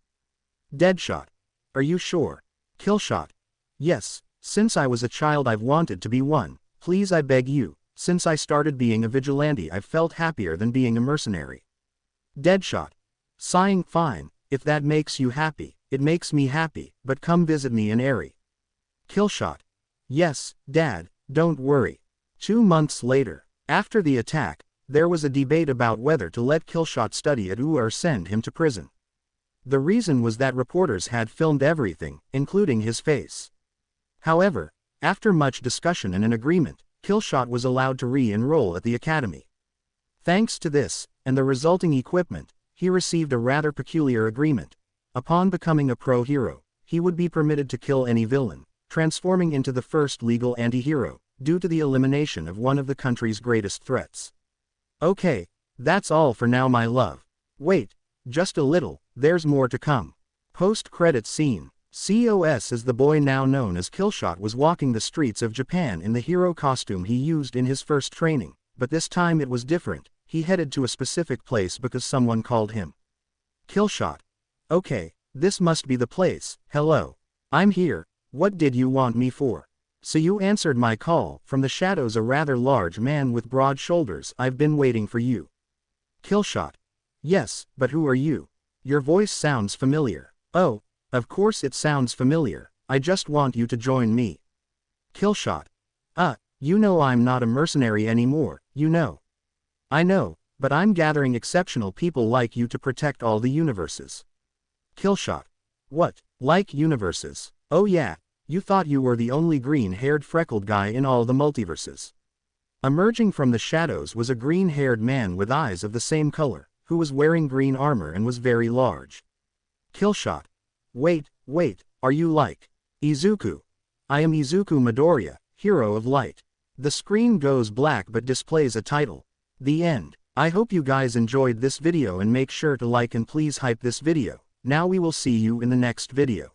Deadshot. Are you sure? Killshot. Yes, since I was a child I've wanted to be one. Please, I beg you. Since I started being a vigilante I've felt happier than being a mercenary. Deadshot. Sighing. Fine, if that makes you happy, it makes me happy, but come visit me in Eri. Killshot. Yes, Dad, don't worry. 2 months later, after the attack, there was a debate about whether to let Killshot study at UA or send him to prison. The reason was that reporters had filmed everything, including his face. However, after much discussion and an agreement, Killshot was allowed to re-enroll at the academy. Thanks to this, and the resulting equipment, he received a rather peculiar agreement. Upon becoming a pro hero, he would be permitted to kill any villain, transforming into the first legal anti-hero, due to the elimination of one of the country's greatest threats. Okay, that's all for now, my love. Wait, just a little, there's more to come. Post-credit scene. COS as the boy now known as Killshot was walking the streets of Japan in the hero costume he used in his first training, but this time it was different. He headed to a specific place because someone called him. Killshot. Okay, this must be the place. Hello. I'm here. What did you want me for? So you answered my call. From the shadows a rather large man with broad shoulders. I've been waiting for you. Killshot. Yes, but who are you? Your voice sounds familiar. Oh, of course it sounds familiar. I just want you to join me. Killshot. You know I'm not a mercenary anymore, you know. I know, but I'm gathering exceptional people like you to protect all the universes. Killshot. What, like universes? Oh yeah, you thought you were the only green-haired freckled guy in all the multiverses. Emerging from the shadows was a green-haired man with eyes of the same color, who was wearing green armor and was very large. Killshot. Wait, are you like Izuku? I am Izuku Midoriya, hero of light. The screen goes black but displays a title. The end. I hope you guys enjoyed this video and make sure to like and please hype this video. Now we will see you in the next video.